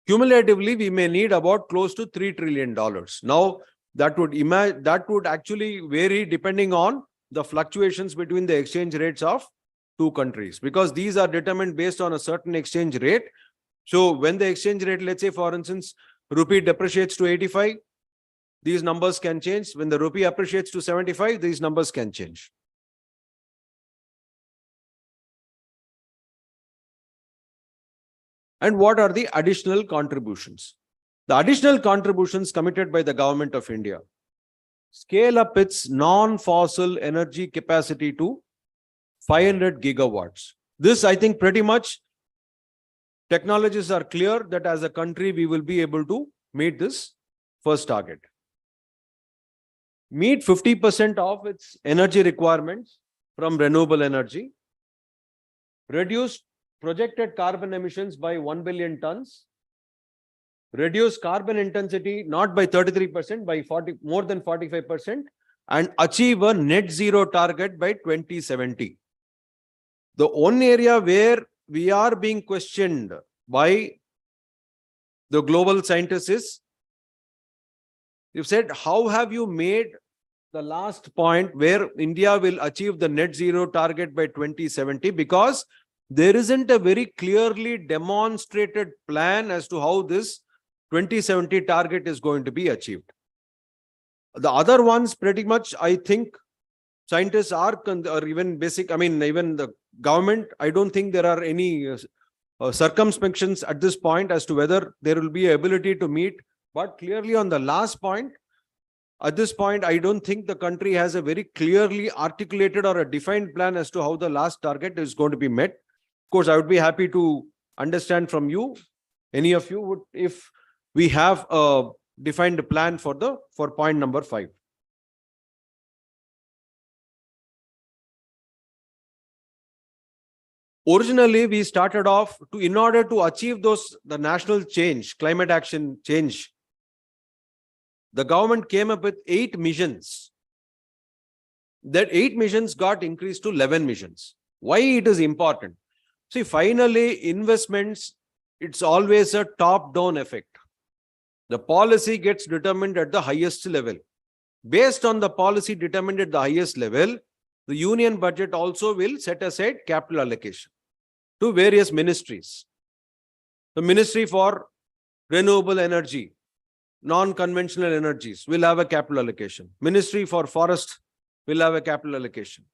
Cumulatively, we may need about close to $3 trillion. Now, that would actually vary depending on the fluctuations between the exchange rates of two countries, because these are determined based on a certain exchange rate. So when the exchange rate, let's say for instance, rupee depreciates to 85, these numbers can change. When the rupee appreciates to 75, these numbers can change. And what are the additional contributions? The additional contributions committed by the government of India: scale up its non-fossil energy capacity to 500 gigawatts. This, I think, pretty much technologies are clear that as a country, we will be able to meet this first target. Meet 50% of its energy requirements from renewable energy. Reduce projected carbon emissions by 1 billion tons. Reduce carbon intensity not by 33%, by more than 45%, and achieve a net zero target by 2070. The only area where we are being questioned by the global scientists is, you've said, how have you made the last point where India will achieve the net zero target by 2070? Because there isn't a very clearly demonstrated plan as to how this 2070 target is going to be achieved. The other ones, pretty much, I think scientists are, or even basic, I mean, even the government, I don't think there are any circumspections at this point as to whether there will be ability to meet. But clearly on the last point, at this point, I don't think the country has a very clearly articulated or a defined plan as to how the last target is going to be met. Of course, I would be happy to understand from you, any of you would, if we have a defined plan for point number 5. Originally, we started off in order to achieve the national change, climate action change. The government came up with 8 missions. That 8 missions got increased to 11 missions. Why it is important? See, finally, investments, it's always a top-down effect. The policy gets determined at the highest level. Based on the policy determined at the highest level, the union budget also will set aside capital allocation to various ministries. The Ministry for Renewable Energy, non-conventional energies will have a capital allocation. Ministry for Forest will have a capital allocation.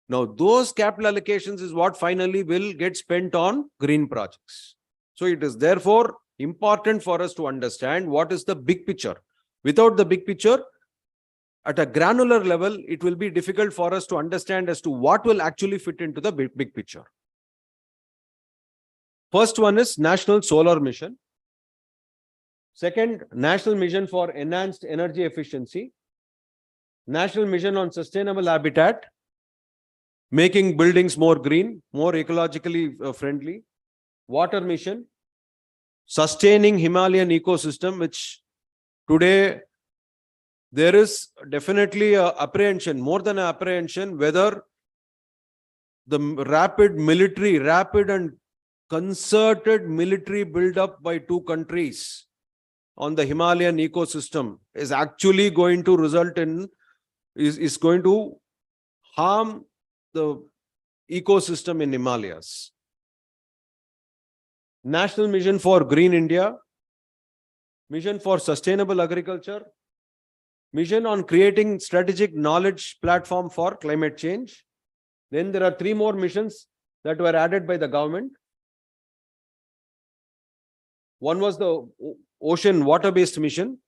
Now, those capital allocations is what finally will get spent on green projects. So it is therefore important for us to understand what is the big picture. Without the big picture, at a granular level, it will be difficult for us to understand as to what will actually fit into the big picture. First one is National Solar Mission. Second, National Mission for Enhanced Energy Efficiency. National Mission on Sustainable Habitat. making buildings more green, more ecologically friendly, water mission, sustaining Himalayan ecosystem, which today there is definitely a apprehension, more than an apprehension, whether the rapid and concerted military build-up by two countries on the Himalayan ecosystem is actually going to result in, is going to harm the ecosystem in Himalayas. National Mission for Green India, Mission for Sustainable Agriculture, Mission on creating strategic knowledge platform for climate change. Then there are 3 more missions that were added by the government. One was the ocean water-based mission.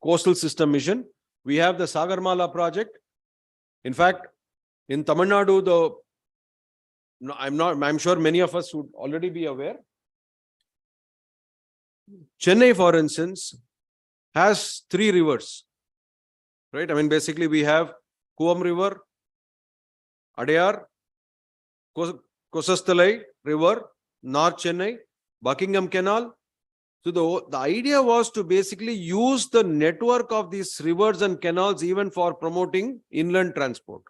Coastal System Mission. We have the Sagarmala project. In fact, in Tamil Nadu, I'm sure many of us would already be aware. Chennai, for instance, has 3 rivers, right? I mean, basically we have Kuam River, Adayar, Kosastalai River, North Chennai, Buckingham Canal. So the idea was to basically use the network of these rivers and canals even for promoting inland transport.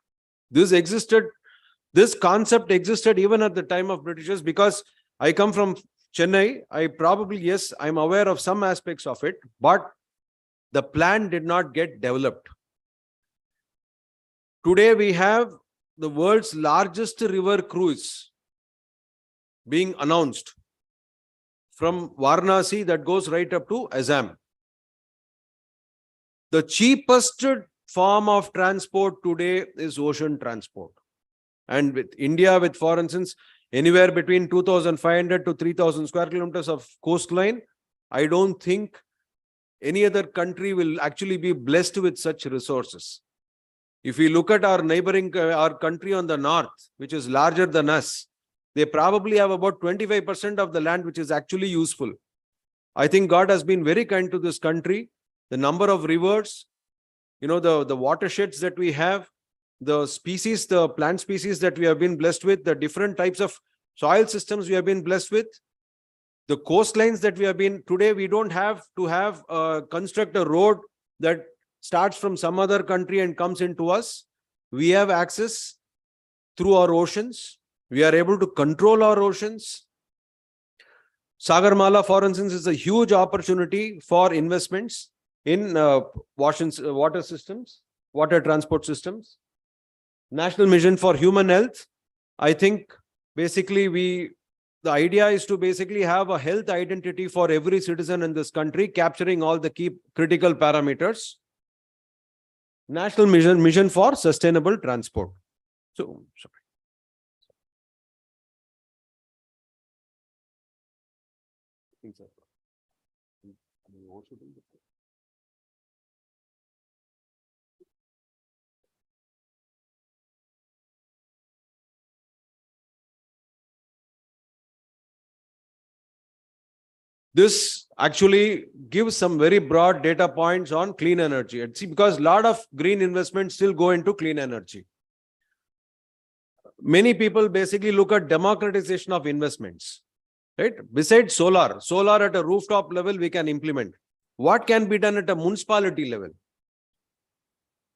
This concept existed even at the time of Britishers, because I come from Chennai. Yes, I'm aware of some aspects of it, but the plan did not get developed. Today we have the world's largest river cruise being announced from Varanasi that goes right up to Assam. The cheapest form of transport today is ocean transport. And with India, with, for instance, anywhere between 2,500 to 3,000 square kilometers of coastline, I don't think any other country will actually be blessed with such resources. If we look at our neighboring, our country on the north, which is larger than us, they probably have about 25% of the land which is actually useful. I think God has been very kind to this country. The number of rivers, the watersheds that we have, the species, the plant species that we have been blessed with, the different types of soil systems we have been blessed with, the coastlines that we have been, today we don't have to construct a road that starts from some other country and comes into us. We have access through our oceans. We are able to control our oceans. Sagarmala, for instance, is a huge opportunity for investments in water systems, water transport systems. National Mission for Human Health. I think basically the idea is to basically have a health identity for every citizen in this country, capturing all the key critical parameters. National Mission for Sustainable Transport. So, sorry. This actually gives some very broad data points on clean energy. See, because a lot of green investments still go into clean energy. Many people basically look at democratization of investments, right? Besides solar at a rooftop level, we can implement. What can be done at a municipality level?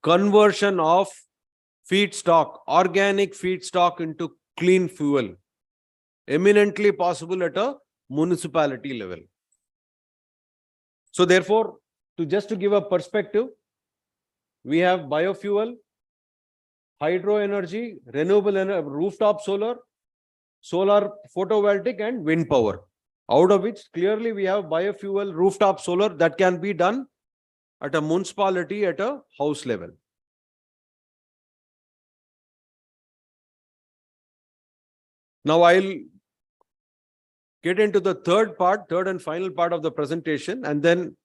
Conversion of feedstock, organic feedstock into clean fuel. Eminently possible at a municipality level. So therefore, just to give a perspective, we have biofuel, hydro energy, renewable energy, rooftop solar, solar photovoltaic and wind power. Out of which clearly we have biofuel, rooftop solar that can be done at a municipality at a house level. Now I'll get into the third and final part of the presentation, and then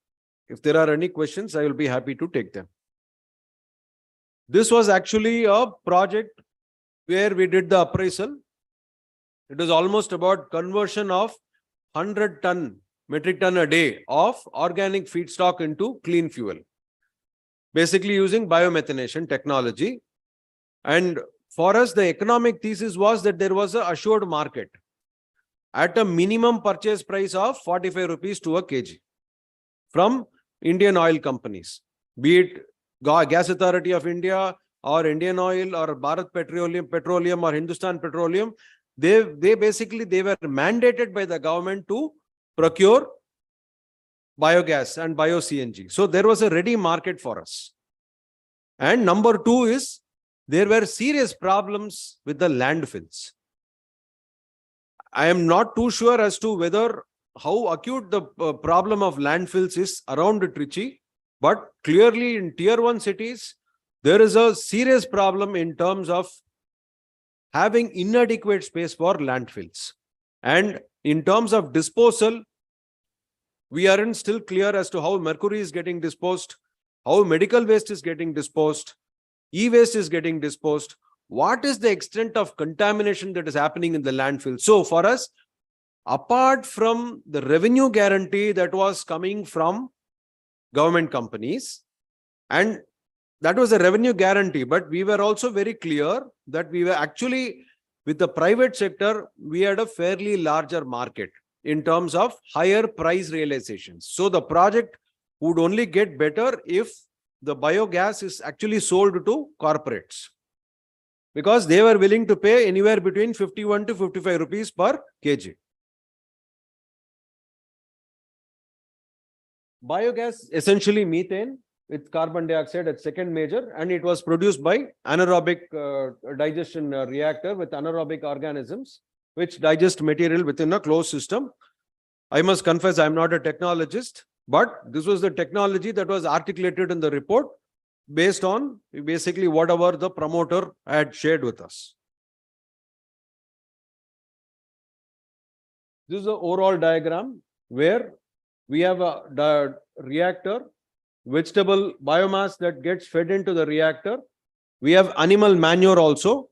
If there are any questions, I will be happy to take them. This was actually a project where we did the appraisal. It was almost about conversion of 100 metric ton a day of organic feedstock into clean fuel, basically using biomethanation technology. And for us, the economic thesis was that there was an assured market at a minimum purchase price of 45 rupees to a kg from Indian oil companies, be it Gas Authority of India or Indian Oil or Bharat Petroleum or Hindustan Petroleum. They were mandated by the government to procure biogas and bio-CNG. So there was a ready market for us. And number two is, there were serious problems with the landfills. I am not too sure as to how acute the problem of landfills is around Trichy, but clearly in tier 1 cities, there is a serious problem in terms of having inadequate space for landfills. And in terms of disposal, we aren't still clear as to how mercury is getting disposed, how medical waste is getting disposed, e-waste is getting disposed. What is the extent of contamination that is happening in the landfill? So for us, apart from the revenue guarantee that was coming from government companies, and that was a revenue guarantee, but we were also very clear that we were actually, with the private sector, we had a fairly larger market in terms of higher price realizations. So the project would only get better if the biogas is actually sold to corporates, because they were willing to pay anywhere between 51 to 55 rupees per kg. Biogas, essentially methane with carbon dioxide at second major, and it was produced by anaerobic digestion reactor with anaerobic organisms, which digest material within a closed system. I must confess, I am not a technologist, but this was the technology that was articulated in the report based on basically whatever the promoter had shared with us. This is the overall diagram where we have the reactor, vegetable biomass that gets fed into the reactor. We have animal manure also.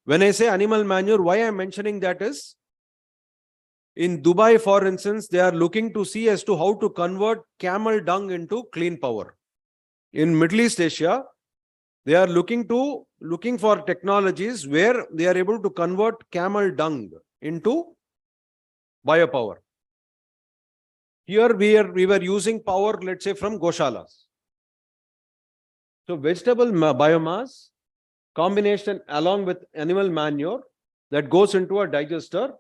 When I say animal manure, why I'm mentioning that is, in Dubai, for instance, they are looking to see as to how to convert camel dung into clean power. In Middle East Asia, they are looking for technologies where they are able to convert camel dung into biopower. Here we were using power, let's say, from Goshalas. So vegetable biomass combination along with animal manure that goes into a digester,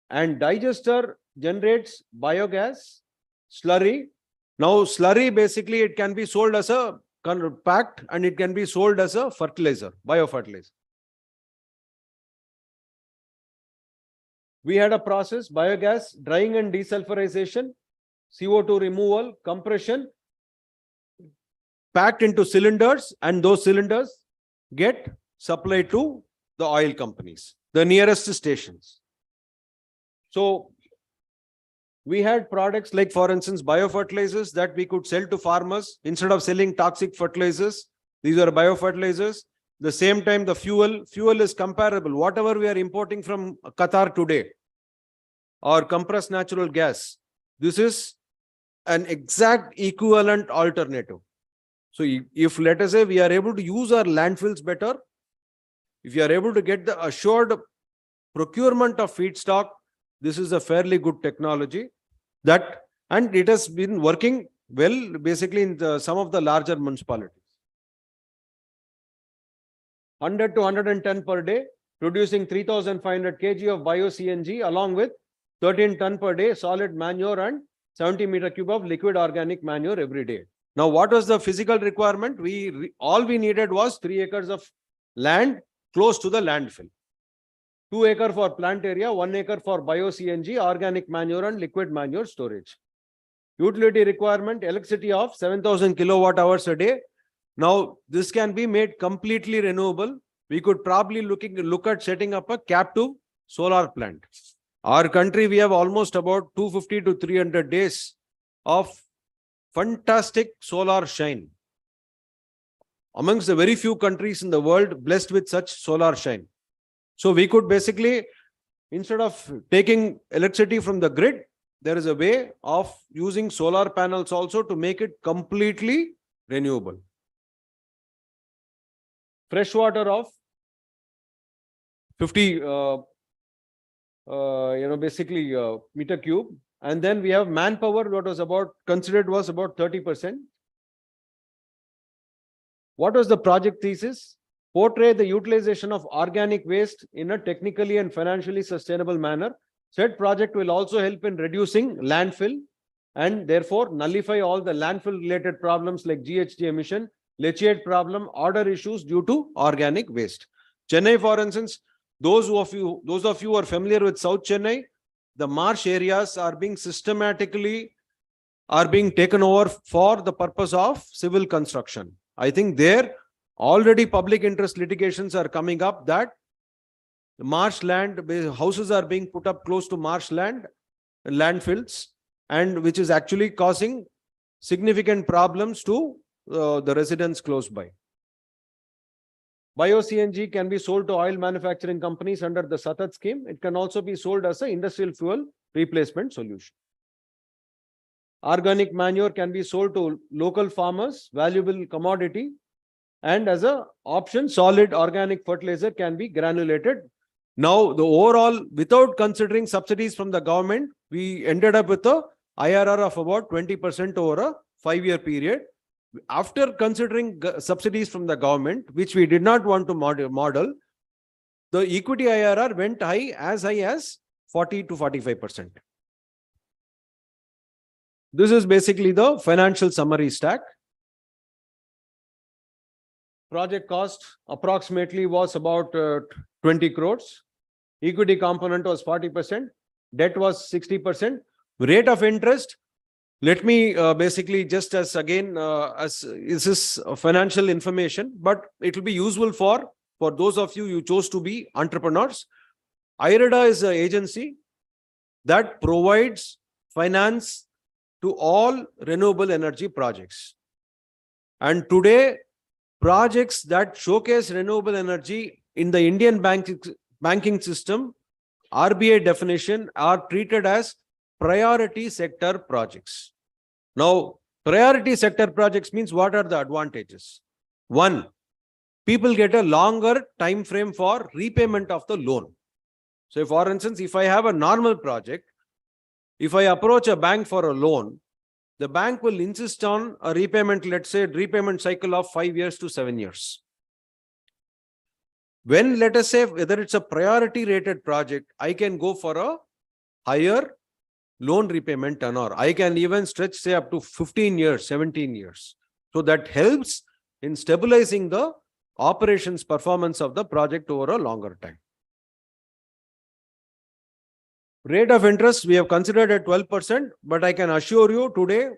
and digester generates biogas, slurry. Now slurry, basically it can be sold as a packed, and it can be sold as a fertilizer, biofertilizer. We had a process, biogas, drying and desulfurization, CO2 removal, compression, packed into cylinders, and those cylinders get supplied to the oil companies, the nearest stations. So we had products like, for instance, biofertilizers that we could sell to farmers instead of selling toxic fertilizers. These are biofertilizers. The same time, the fuel is comparable. Whatever we are importing from Qatar today, or compressed natural gas, this is an exact equivalent alternative. So if let us say we are able to use our landfills better, if you are able to get the assured procurement of feedstock, this is a fairly good technology that, and it has been working well, basically in some of the larger municipalities. 100 to 110 per day, producing 3,500 kg of bio-CNG along with 13 ton per day solid manure and 70 meter cube of liquid organic manure every day. Now, what was the physical requirement? All we needed was 3 acres of land close to the landfill. 2 acre for plant area, 1 acre for bio-CNG, organic manure and liquid manure storage. Utility requirement, electricity of 7,000 kilowatt hours a day. Now, this can be made completely renewable. We could probably look at setting up a captive solar plant. Our country, we have almost about 250 to 300 days of fantastic solar shine. Amongst the very few countries in the world blessed with such solar shine. So we could basically, instead of taking electricity from the grid, there is a way of using solar panels also to make it completely renewable. Fresh water of 50, basically meter cube. And then we have manpower, what was about considered was about 30%. What was the project thesis? Portray the utilization of organic waste in a technically and financially sustainable manner. Said project will also help in reducing landfill and therefore nullify all the landfill related problems like GHG emission, leachate problem, order issues due to organic waste. Chennai, for instance, those of you who are familiar with South Chennai, the marsh areas are being systematically taken over for the purpose of civil construction. I think there already public interest litigations are coming up that the marshland houses are being put up close to marshland, landfills, and which is actually causing significant problems to the residents close by. Bio-CNG can be sold to oil manufacturing companies under the SATAT scheme. It can also be sold as an industrial fuel replacement solution. Organic manure can be sold to local farmers, valuable commodity, and as an option, solid organic fertilizer can be granulated. Now, the overall, without considering subsidies from the government, we ended up with a IRR of about 20% over a 5-year period. After considering subsidies from the government, which we did not want to model, the equity IRR went high as 40 to 45%. This is basically the financial summary stack. Project cost approximately was about 20 crores. Equity component was 40%. Debt was 60%. Rate of interest, let me basically just as again, as this is financial information, but it will be useful for those of you who chose to be entrepreneurs. IREDA is an agency that provides finance to all renewable energy projects. And today, projects that showcase renewable energy in the Indian banking system, RBI definition, are treated as priority sector projects. Now, priority sector projects means what are the advantages? One, people get a longer time frame for repayment of the loan. So, for instance, if I have a normal project, if I approach a bank for a loan, the bank will insist on a repayment, let's say, repayment cycle of 5 years to 7 years. When, let us say, whether it's a priority rated project, I can go for a higher loan repayment tenor. I can even stretch, say, up to 15 years, 17 years. So that helps in stabilizing the operations performance of the project over a longer time. Rate of interest we have considered at 12%, but I can assure you today,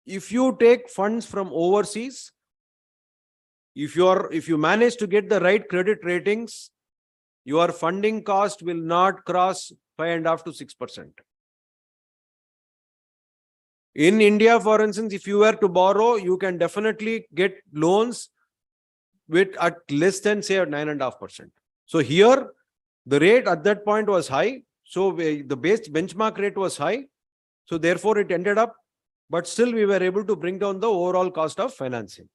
if you take funds from overseas, if you manage to get the right credit ratings, your funding cost will not cross 5.5 to 6%. In India, for instance, if you were to borrow, you can definitely get loans with at less than, say, 9.5%. So here, the rate at that point was high. So the base benchmark rate was high. So therefore it ended up, but still we were able to bring down the overall cost of financing.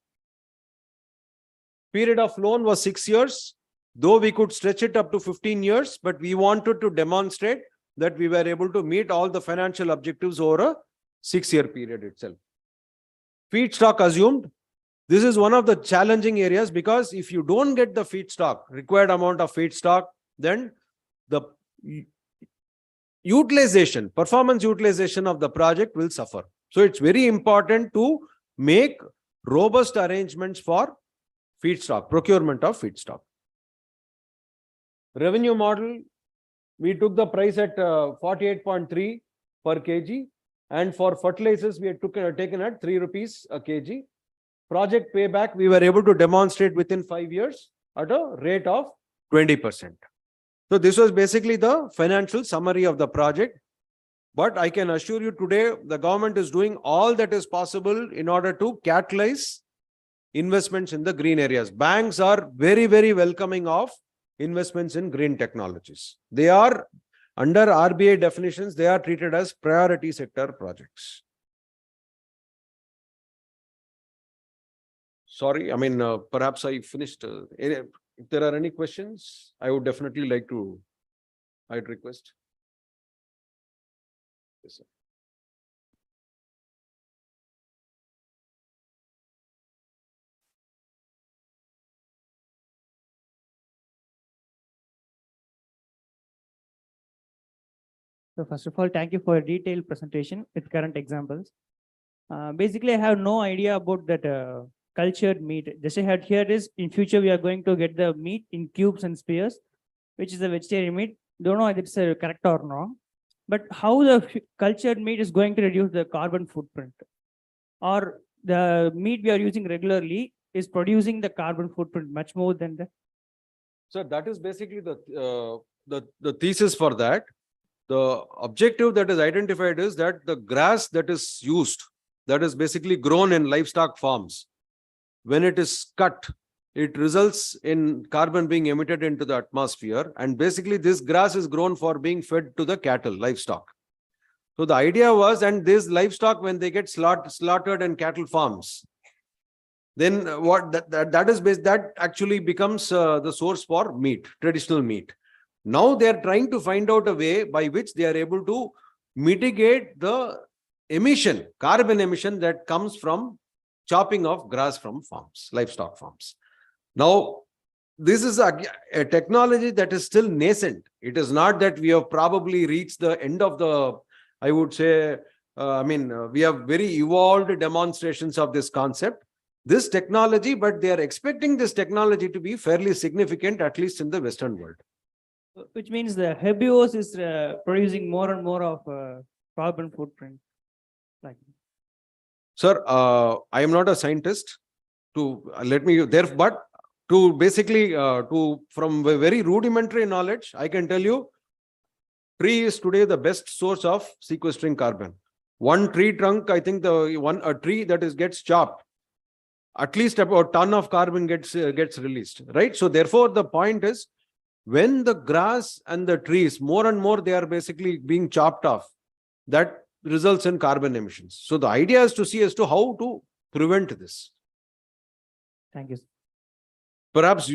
Period of loan was 6 years, though we could stretch it up to 15 years, but we wanted to demonstrate that we were able to meet all the financial objectives over a 6-year period itself. Feedstock assumed. This is one of the challenging areas because if you don't get the feedstock, required amount of feedstock, then the performance utilization of the project will suffer. So it's very important to make robust arrangements for feedstock, procurement of feedstock. Revenue model, we took the price at 48.3 per kg, and for fertilizers we had taken at 3 rupees a kg. Project payback we were able to demonstrate within 5 years at a rate of 20%. So this was basically the financial summary of the project. But I can assure you today, the government is doing all that is possible in order to catalyze investments in the green areas. Banks are very, very welcoming of investments in green technologies. They are, under RBI definitions, they are treated as priority sector projects. Sorry, I mean, perhaps I finished. If there are any questions, I would definitely like to, I'd request. Yes, sir. So first of all, thank you for a detailed presentation with current examples. Basically, I have no idea about that cultured meat. Just I had here is in future we are going to get the meat in cubes and spears, which is a vegetarian meat. Don't know if it's correct or wrong, but how the cultured meat is going to reduce the carbon footprint, or the meat we are using regularly is producing the carbon footprint much more than the. So that is basically the thesis for that. The objective that is identified is that the grass that is used, that is basically grown in livestock farms, when it is cut, it results in carbon being emitted into the atmosphere. And basically this grass is grown for being fed to the cattle, livestock. So the idea was, and these livestock, when they get slaughtered in cattle farms, then what that is based, that actually becomes the source for meat, traditional meat. Now they are trying to find out a way by which they are able to mitigate the emission, carbon emission that comes from chopping of grass from farms, livestock farms. Now, this is a technology that is still nascent. It is not that we have probably reached the end of the, I would say, we have very evolved demonstrations of this concept, this technology, but they are expecting this technology to be fairly significant, at least in the Western world. Which means the herbivores is producing more and more of carbon footprint. Like, sir, I am not a scientist to let me there, but to basically from very rudimentary knowledge, I can tell you, tree is today the best source of sequestering carbon. One tree trunk, I think a tree that gets chopped, at least about a ton of carbon gets released, right? So therefore, the point is, when the grass and the trees, more and more, they are basically being chopped off, that results in carbon emissions. So the idea is to see as to how to prevent this. thank you. Perhaps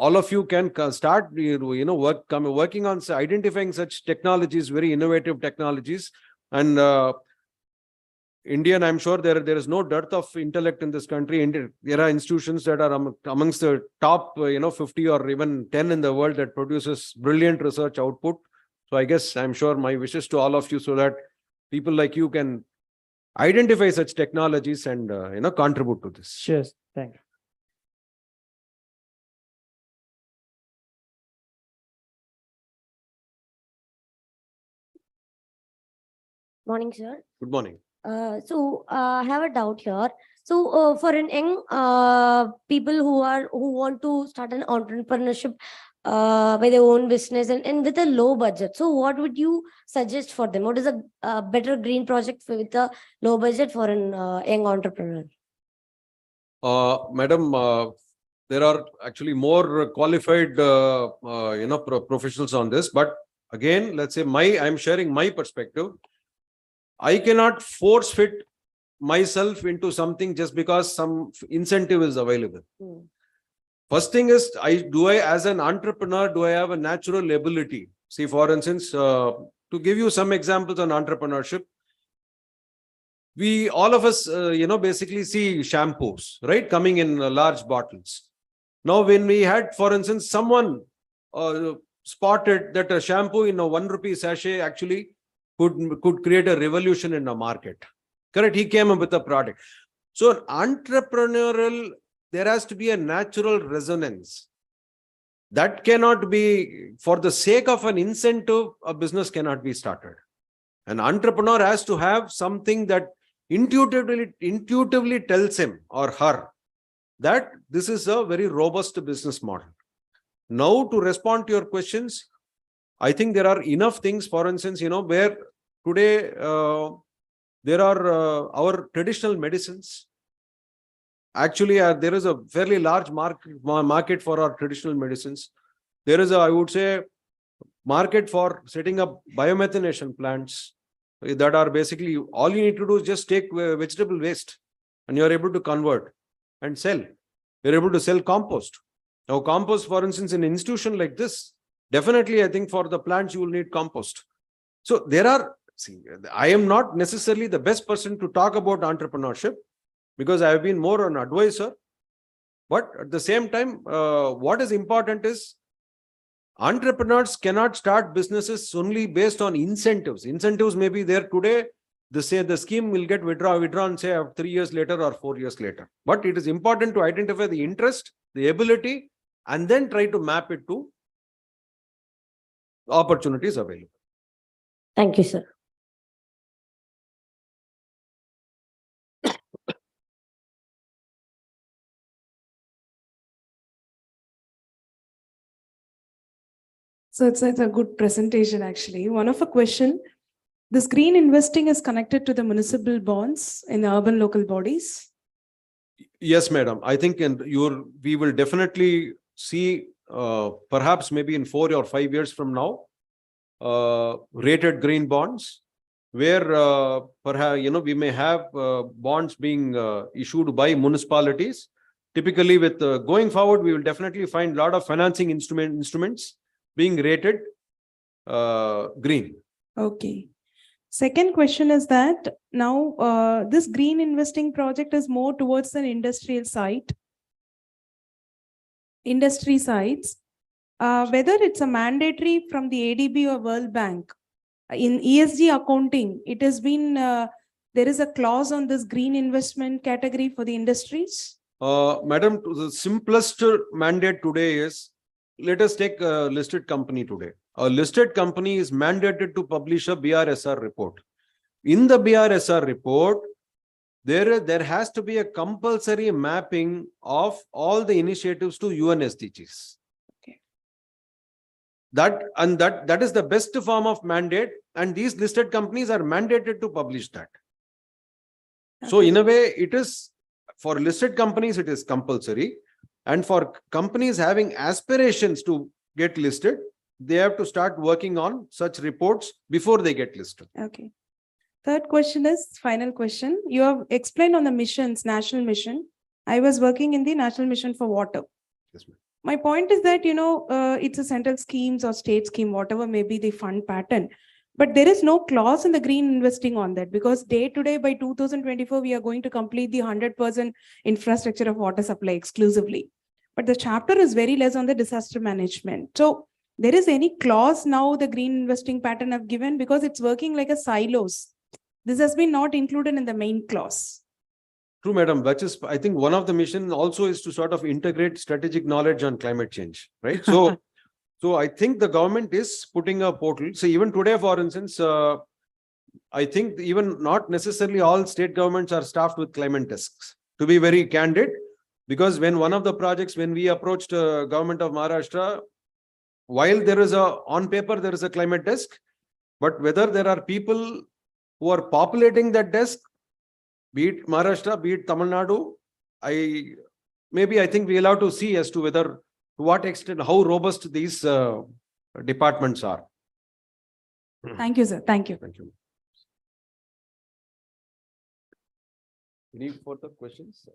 all of you can start, working on identifying such technologies, very innovative technologies. And Indian, I'm sure there is no dearth of intellect in this country. There are institutions that are amongst the top 50 or even 10 in the world that produces brilliant research output. So I guess I'm sure my wishes to all of you, so that people like you can identify such technologies and contribute to this. Sure, thank you. Morning, sir. Good morning. I have a doubt here. For an young people who want to start an entrepreneurship by their own business and with a low budget, so what would you suggest for them? What is a better green project with a low budget for an young entrepreneur? Madam, there are actually more qualified, professionals on this. But again, let's say I'm sharing my perspective. I cannot force fit myself into something just because some incentive is available. First thing is, as an entrepreneur, do I have a natural ability? See, for instance, to give you some examples on entrepreneurship, all of us, basically see shampoos, right, coming in large bottles. Now, when we had, for instance, someone spotted that a shampoo in a 1 rupee sachet actually could create a revolution in the market. Correct? He came up with a product. So entrepreneurial, there has to be a natural resonance. That cannot be, for the sake of an incentive, a business cannot be started. An entrepreneur has to have something that intuitively tells him or her that this is a very robust business model. Now, to respond to your questions, I think there are enough things, for instance, where today there are our traditional medicines. Actually, there is a fairly large market for our traditional medicines. There is I would say, market for setting up biomethanation plants that are basically all you need to do is just take vegetable waste and you're able to convert and sell. You're able to sell compost. Now, compost, for instance, in an institution like this, definitely, I think for the plants, you will need compost. So there are, I am not necessarily the best person to talk about entrepreneurship because I have been more an advisor. But at the same time, what is important is entrepreneurs cannot start businesses only based on incentives. Incentives may be there today. They say the scheme will get withdrawn, say 3 years later or 4 years later. But it is important to identify the interest, the ability, and then try to map it to opportunities available. Thank you, sir. So it's a good presentation, actually. One of a question, this green investing is connected to the municipal bonds in the urban local bodies. Yes, madam. I think we will definitely see perhaps maybe in 4 or 5 years from now, rated green bonds, where perhaps we may have bonds being issued by municipalities. Typically, with going forward, we will definitely find a lot of financing instruments being rated green. Okay. Second question is that now this green investing project is more towards an industrial site, industry sites. Whether it's a mandatory from the ADB or World Bank, in ESG accounting, it has been, there is a clause on this green investment category for the industries? Madam, the simplest mandate today is, let us take a listed company today. A listed company is mandated to publish a BRSR report. In the BRSR report, there has to be a compulsory mapping of all the initiatives to UN SDGs. Okay. That is the best form of mandate, and these listed companies are mandated to publish that. So in a way, it is for listed companies, it is compulsory. And for companies having aspirations to get listed, they have to start working on such reports before they get listed. Okay. Third question is, final question. You have explained on the missions, national mission. I was working in the National Mission for Water. Yes, ma'am. My point is that, it's a central schemes or state scheme, whatever may be the fund pattern. But there is no clause in the green investing on that, because day to day by 2024, we are going to complete the 100% infrastructure of water supply exclusively. But the chapter is very less on the disaster management. So there is any clause now the green investing pattern have given, because it's working like a silos. This has been not included in the main clause. True, madam. Which is, I think one of the mission also is to sort of integrate strategic knowledge on climate change, right? So, so I think the government is putting a portal. So even today, for instance, I think even not necessarily all state governments are staffed with climate desks, to be very candid, because when one of the projects, when we approached government of Maharashtra, while there is on paper, there is a climate desk, but whether there are people who are populating that desk, be it Maharashtra, be it Tamil Nadu, I think we'll have to see as to whether, to what extent, how robust these departments are. Thank you, sir. Thank you. Thank you. Any further questions?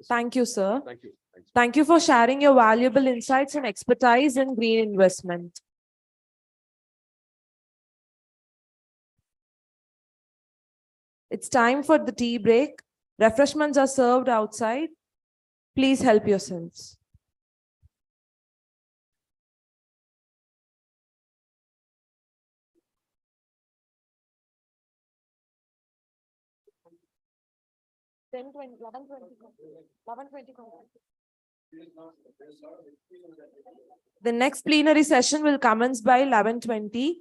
Thank you, sir. Thank you. Thanks. Thank you for sharing your valuable insights and expertise in green investment. It's time for the tea break. Refreshments are served outside. Please help yourselves. The next plenary session will commence by 11:20.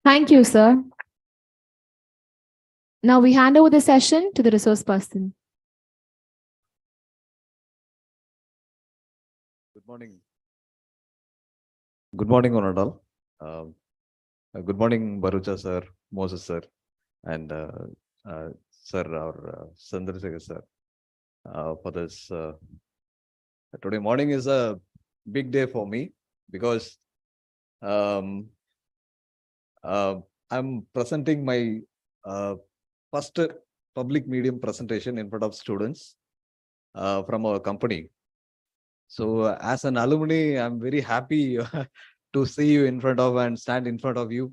Thank you, sir. Now we hand over the session to the resource person. Good morning. Good morning, Onadal. Good morning, Barucha sir, Moses sir, and sir, our Chandrasekhar sir, for this. Today morning is a big day for me because um, I'm presenting my first public medium presentation in front of students from our company. So as an alumni, I'm very happy to see you in front of and stand in front of you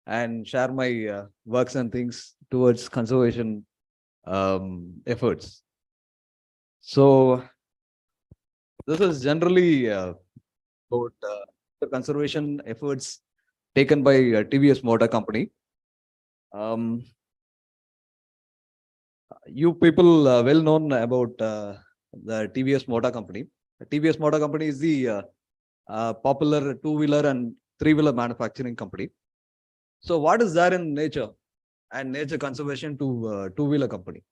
and share my works and things towards conservation efforts. So this is generally about the conservation efforts taken by TVS Motor Company. You people well known about the TVS Motor Company. TVS Motor Company is the popular two-wheeler and three-wheeler manufacturing company. So what is there in nature and nature conservation to two-wheeler company?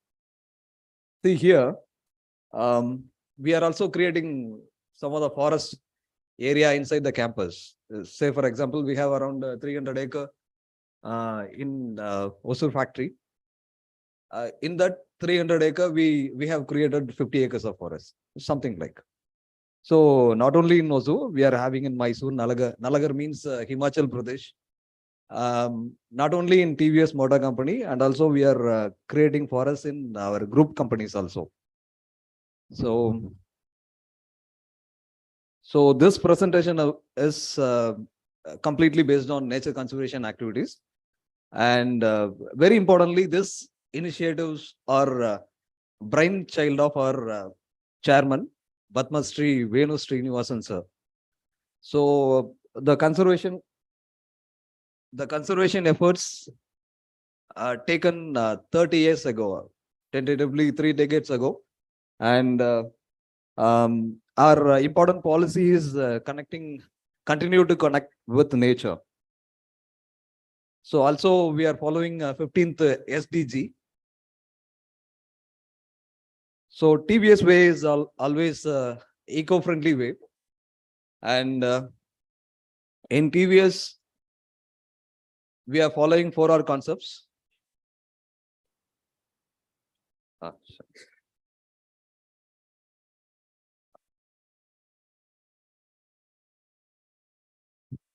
See here, we are also creating some of the forest area inside the campus. Say for example, we have around 300 acre in Osur factory. In that 300 acre, we have created 50 acres of forest, something like. So not only in Osur, we are having in Mysore, Nalagarh. Nalagarh means Himachal Pradesh. Not only in TVS Motor Company, and also we are creating forests in our group companies also. So this presentation is completely based on nature conservation activities. And very importantly, this initiatives are brainchild of our chairman, Padma Shri Venu Srinivasan sir. So the conservation efforts taken 30 years ago, tentatively 3 decades ago. And our important policy is continue to connect with nature. So also we are following 15th SDG. So TVS way is always eco-friendly way. And in TVS, we are following 4R concepts.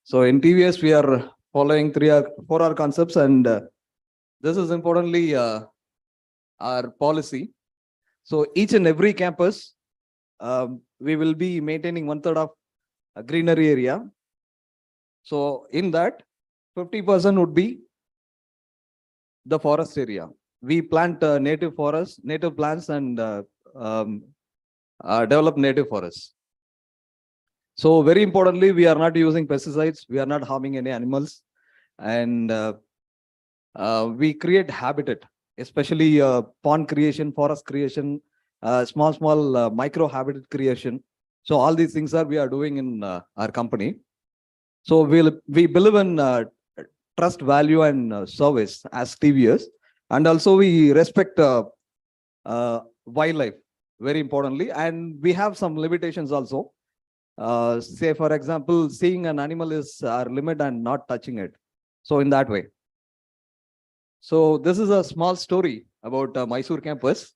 So in TVS, we are following 4R concepts, and this is importantly our policy. So each and every campus, we will be maintaining 1/3 of a greenery area. So in that, 50% would be the forest area. We plant native forests, native plants, and develop native forests. So very importantly, we are not using pesticides. We are not harming any animals, and we create habitat, especially pond creation, forest creation, small micro habitat creation. So all these things we are doing in our company. So we believe in trust, value, and service as TVS, and also we respect wildlife very importantly, and we have some limitations also. Say for example, seeing an animal is our limit and not touching it. So in that way. So this is a small story about Mysore campus.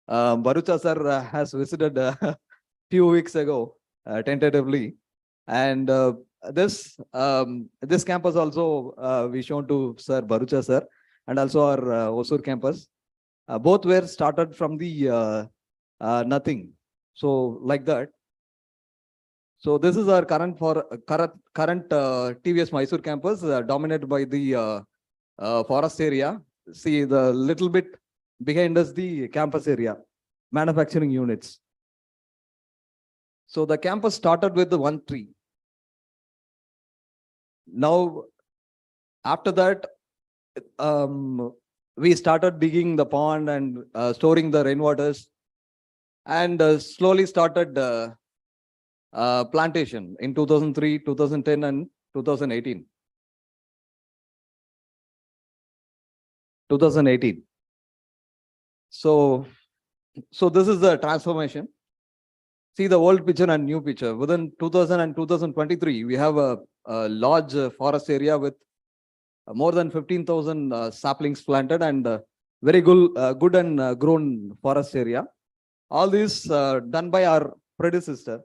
Barucha sir has visited a few weeks ago tentatively, and this campus also we shown to Sir Barucha sir, and also our Osur campus. Both were started from the nothing. So like that. So this is our current TVS Mysore campus, dominated by the forest area. See the little bit behind us, the campus area, manufacturing units. So the campus started with the one tree. Now, after that, we started digging the pond and storing the rainwaters, and slowly started plantation in 2003, 2010, and 2018. 2018. So this is the transformation. See the old picture and new picture. Within 2000 and 2023, we have a large forest area with more than 15,000 saplings planted and very good and grown forest area. All this done by our predecessor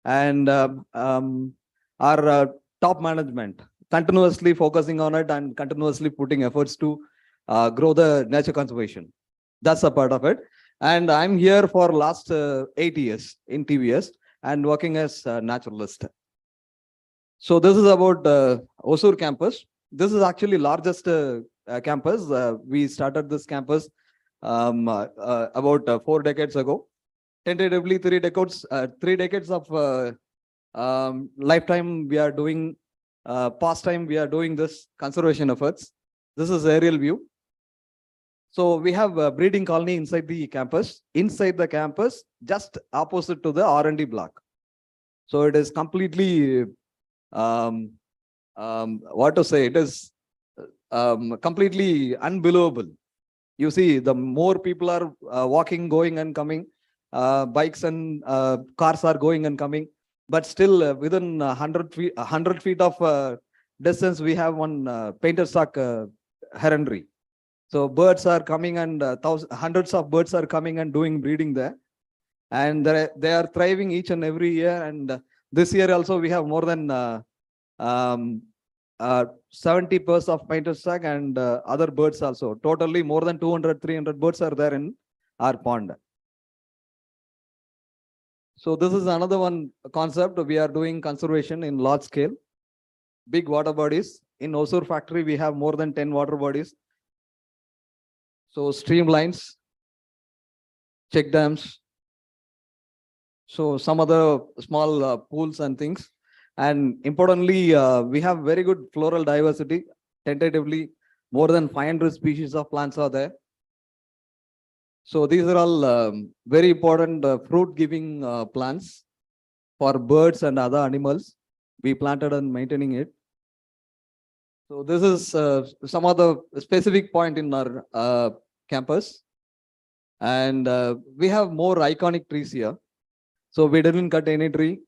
and our top management, continuously focusing on it and continuously putting efforts to grow the nature conservation. That's a part of it. And I'm here for last 8 years in TVS and working as a naturalist. So this is about Hosur campus. This is actually largest campus. We started this campus about 4 decades ago. Tentatively 3 decades of lifetime we are doing, pastime we are doing this conservation efforts. This is aerial view. So we have a breeding colony inside the campus. Inside the campus, just opposite to the R&D block. So it is completely, what to say, it is completely unbelievable. You see, the more people are walking, going and coming, bikes and cars are going and coming, but still within 100 feet of distance, we have one painter stock heronry. So birds are coming and hundreds of birds are coming and doing breeding there. And they are thriving each and every year. And this year also we have more than 70 pairs of painter stock and other birds also. Totally more than 200-300 birds are there in our pond. So this is another one concept. We are doing conservation in large scale. Big water bodies. In Hosur factory, we have more than 10 water bodies. So streamlines, check dams. So some other small pools and things. And importantly, we have very good floral diversity. Tentatively, more than 500 species of plants are there. So these are all very important fruit-giving plants for birds and other animals. We planted and maintaining it. So this is some other specific point in our campus. And we have more iconic trees here. So we didn't cut any tree.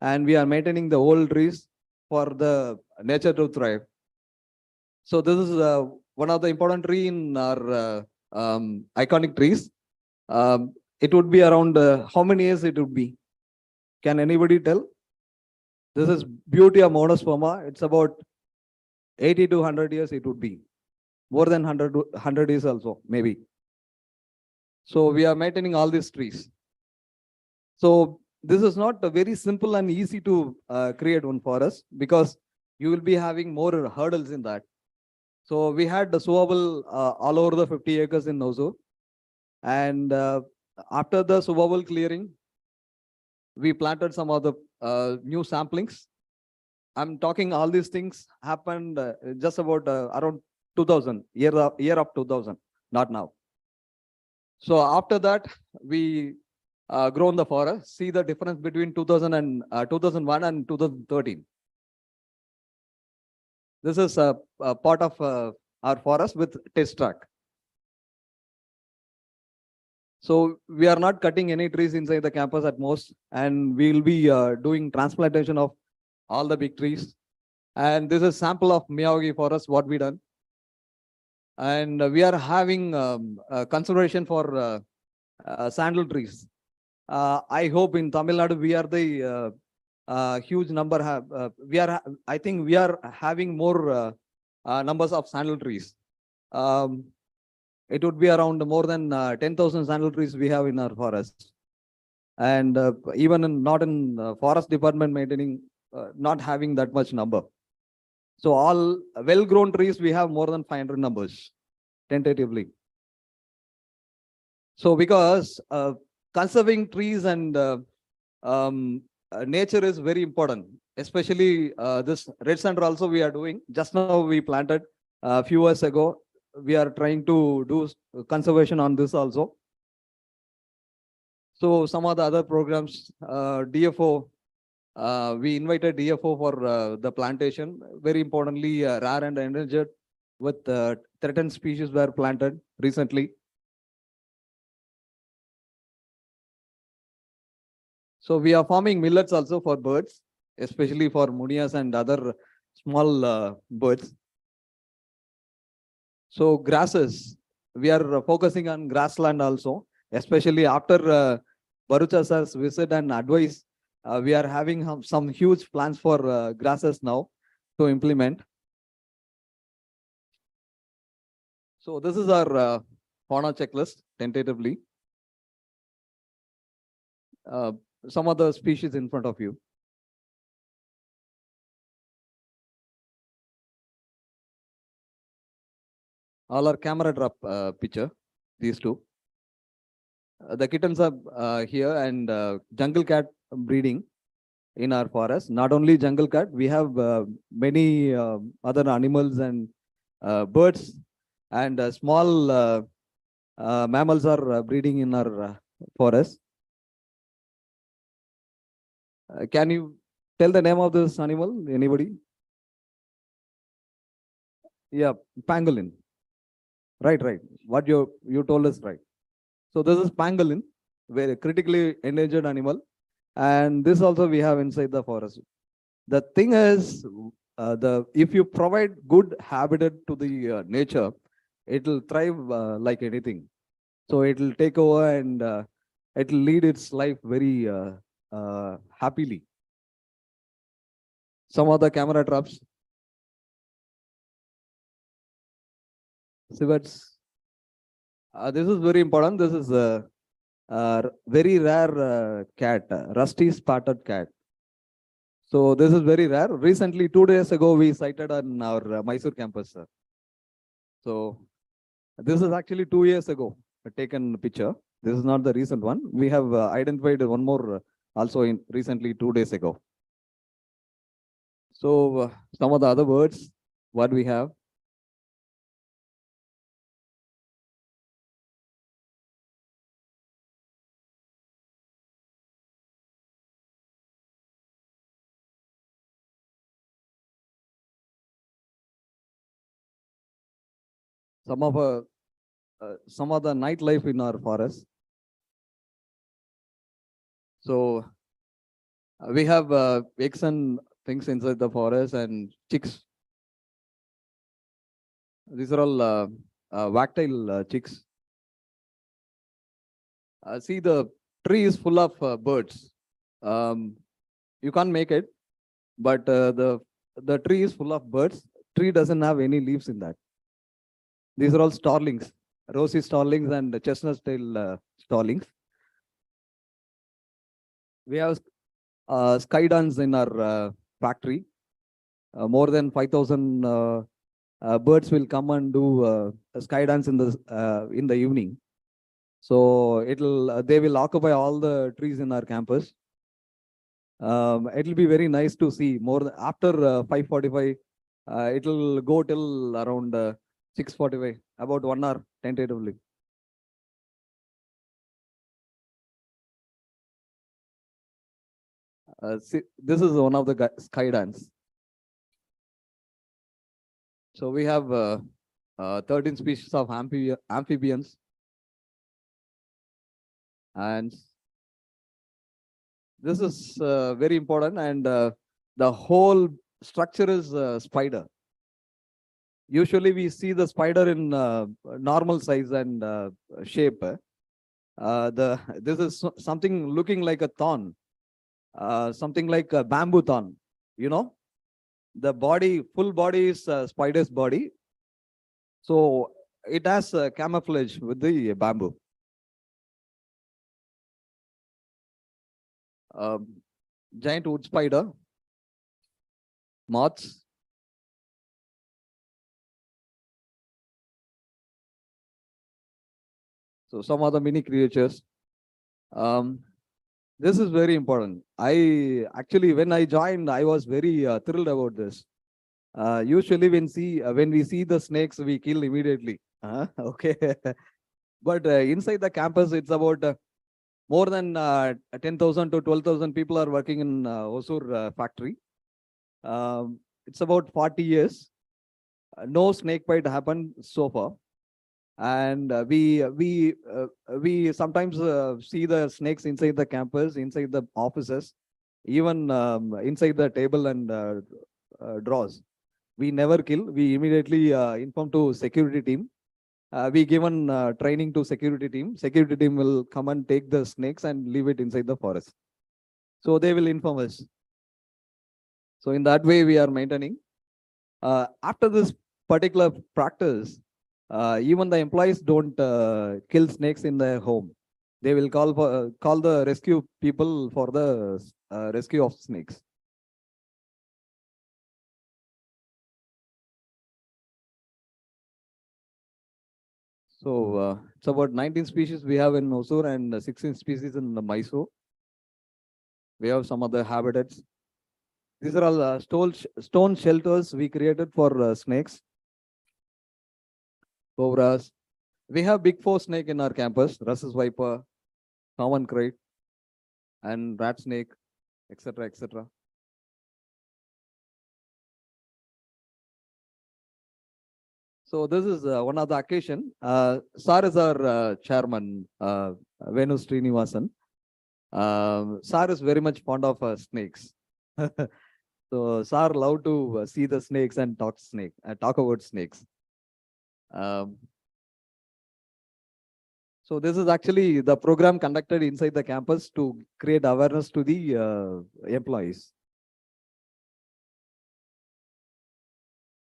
And we are maintaining the old trees for the nature to thrive. So this is one of the important tree in our iconic trees. It would be around how many years it would be? Can anybody tell? This is Butea monosperma. It's about 80 to 100 years it would be. More than 100 years also, maybe. So we are maintaining all these trees. So this is not very simple and easy to create one forest because you will be having more hurdles in that. So we had the suitable all over the 50 acres in Hosur. And after the suitable clearing, we planted some of the new samplings. I'm talking all these things happened just about around 2000, year of 2000, not now. So after that, we grown the forest. See the difference between 2000 and 2001 and 2013. This is a part of our forest with test track. So we are not cutting any trees inside the campus at most, and we will be doing transplantation of all the big trees. And this is sample of Miyawaki forest, what we done. And we are having conservation for sandal trees. I hope in Tamil Nadu we are the huge number. I think we are having more numbers of sandal trees. It would be around more than 10,000 sandal trees we have in our forest. And even not in forest department maintaining, not having that much number. So all well-grown trees, we have more than 500 numbers, tentatively. So because conserving trees and nature is very important, especially this red center also we are doing. Just now we planted a few years ago. We are trying to do conservation on this also. So some of the other programs, DFO, we invited DFO for the plantation. Very importantly, rare and endangered with threatened species were planted recently. So we are farming millets also for birds, especially for munias and other small birds. So grasses, we are focusing on grassland also, especially after Barucha sir's visit and advice. We are having some huge plans for grasses now to implement. So this is our fauna checklist tentatively. Some of the species in front of you. All are camera drop picture, these two. The kittens are here, and jungle cat breeding in our forest. Not only jungle cat, we have many other animals and birds, and small mammals are breeding in our forest. Can you tell the name of this animal? Anybody? Yeah, pangolin. Right. What you told us, right? So this is pangolin, very critically endangered animal, and this also we have inside the forest. The thing is, if you provide good habitat to the nature, it will thrive like anything. So it will take over, and it will lead its life very happily. Some of the camera traps. Civets. This is very important. This is a very rare cat, rusty spotted cat. So this is very rare. Recently, 2 days ago, we sighted on our Mysore campus. So this is actually 2 years ago taken picture. This is not the recent one. We have identified one more also in recently 2 days ago. So some of the other birds, what we have. Some of the nightlife in our forest. So we have eggs and things inside the forest and chicks. These are all wagtail chicks. See, the tree is full of birds. You can't make it, but the tree is full of birds. Tree doesn't have any leaves in that. These are all starlings, rosy starlings and chestnut tail starlings. We have skydance in our factory. More than 5,000 birds will come and do skydance in the evening. So they will occupy all the trees in our campus. It will be very nice to see more after 5:45. It will go till around 6:45, about 1 hour tentatively. See, this is one of the skydance. So we have 13 species of amphibians. And this is very important, and the whole structure is spider. Usually we see the spider in normal size and shape. This is something looking like a thorn, something like a bamboo thorn, you know. The body, full body is spider's body. So it has camouflage with the bamboo. Giant wood spider, moths. So some other mini creatures. This is very important. When I joined, I was very thrilled about this. Usually when we see the snakes, we kill immediately. Okay. But inside the campus, it's about more than 10,000 to 12,000 people are working in Hosur factory. It's about 40 years. no snake bite happened so far. And we sometimes see the snakes inside the campus, inside the offices, even inside the table and drawers. We never kill. We immediately inform to security team. We given training to security team. Security team will come and take the snakes and leave it inside the forest. So they will inform us. So in that way we are maintaining. After this particular practice, even the employees don't kill snakes in their home. They will call the rescue people for the rescue of snakes. So it's about 19 species we have in Hosur and 16 species in Mysore. We have some other habitats. These are all stone shelters we created for snakes, cobras. We have big four snake in our campus: Rhesus viper, common krait, and rat snake, etc., etc. So this is one of the occasion. Sir is our chairman, Venu Srinivasan. Sir is very much fond of snakes. So Sir love to see the snakes and talk about snakes. So this is actually the program conducted inside the campus to create awareness to the employees.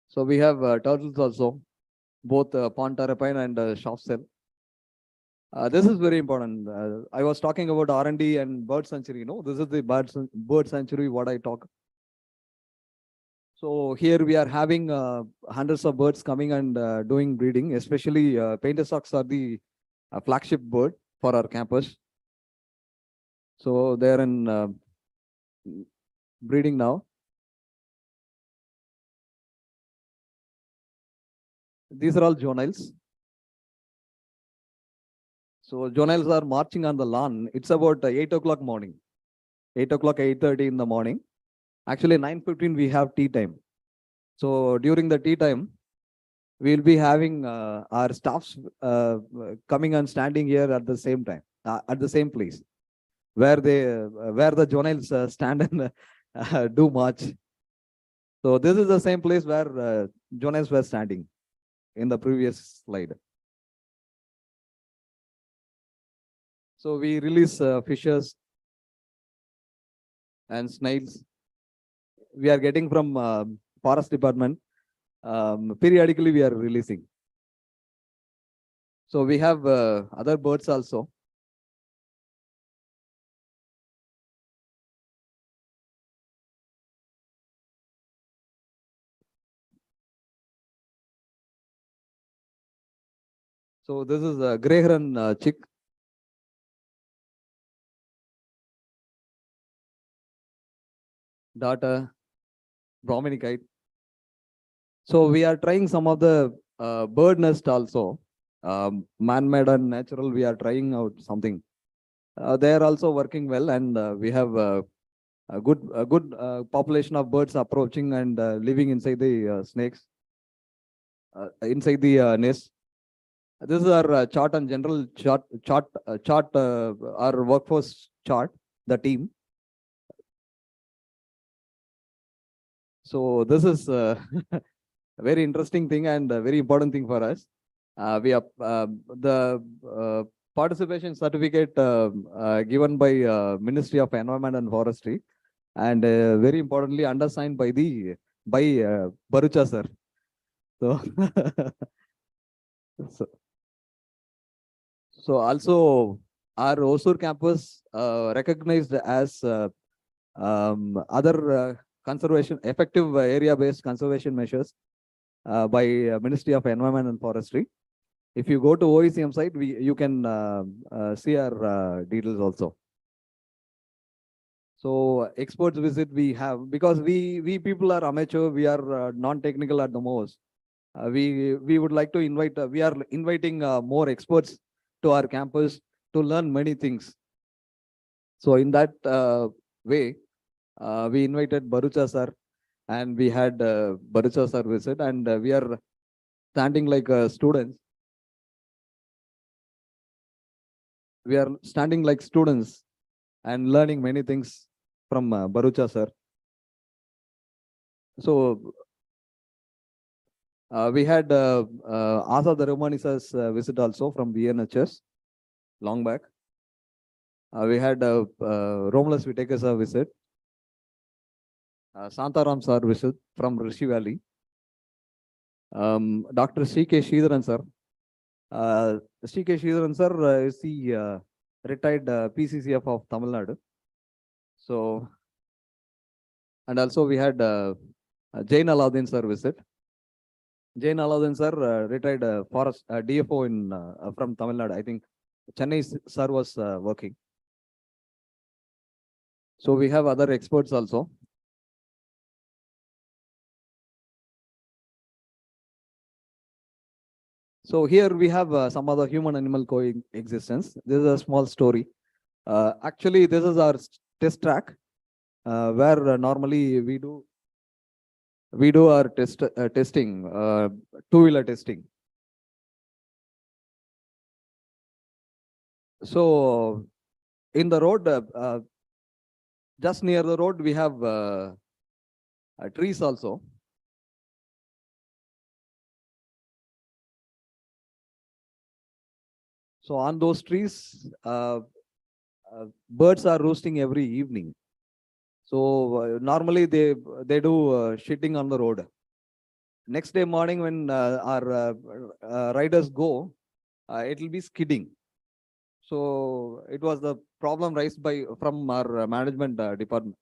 So we have turtles also, both pond terrapin and soft shell. This is very important. I was talking about R&D and bird sanctuary. This is the bird sanctuary what I talk. So here we are having hundreds of birds coming and doing breeding. Especially painted stocks are the flagship bird for our campus. So they are in breeding now. These are all juveniles. So juveniles are marching on the lawn. It's about 8 o'clock morning. 8 o'clock, 8:30 in the morning. Actually 9:15 we have tea time. So during the tea time, we'll be having our staffs coming and standing here at the same time, at the same place, where the juveniles stand and do march. So this is the same place where juveniles were standing in the previous slide. So we release fishes and snails. We are getting from forest department. Periodically we are releasing. So we have other birds also. So this is a grey heron chick. Daughter, Brahmini kite. So we are trying some of the bird nest also, man-made and natural. We are trying out something. They are also working well, and we have a good population of birds approaching and living inside the snakes, inside the nest. This is our chart and general chart, our workforce chart, the team. So this is a very interesting thing and a very important thing for us. We have the participation certificate given by Ministry of Environment and Forestry, and very importantly undersigned by Barucha sir. So also our Hosur campus recognized as other effective area-based conservation measures by Ministry of Environment and Forestry. If you go to OECM site, you can see our details also. So experts visit we have, because we people are amateur, we are non-technical at the most. We would like to invite, we are inviting more experts to our campus to learn many things. So in that way, we invited Barucha sir and we had Barucha sir visit, and we are standing like students. We are standing like students and learning many things from Barucha sir. So we had Asa Darumanisa's visit also from VNHS long back. We had Romulus Whitaker's visit. Santaram sir visit from Rishi Valley. Dr. C.K. Sridharan sir. C.K. Sridharan sir is the retired PCCF of Tamil Nadu. So, and also we had Jain Alauddin sir visit. Jain Alauddin sir, retired forest DFO in from Tamil Nadu. I think Chennai sir was working. So we have other experts also. So here we have some other human-animal coexistence. This is a small story. Actually, this is our test track where normally we do our testing, two-wheeler testing. So in the road, just near the road, we have trees also. So on those trees, birds are roosting every evening. So normally they do shitting on the road. Next day morning when our riders go, it will be skidding. So it was the problem raised from our management department,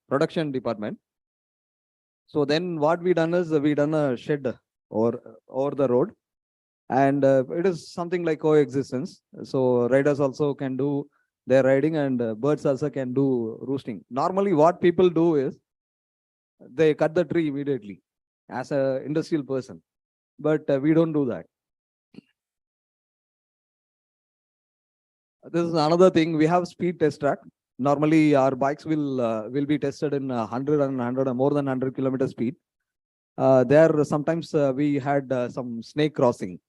production department. So then what we done is we done a shed over the road, and it is something like coexistence. So riders also can do their riding, and birds also can do roosting. Normally what people do is they cut the tree immediately as a industrial person, but we don't do that. This is another thing. We have speed test track. Normally our bikes will be tested in 100 and 100 or more than 100 kilometer speed. There sometimes we had some snake crossing,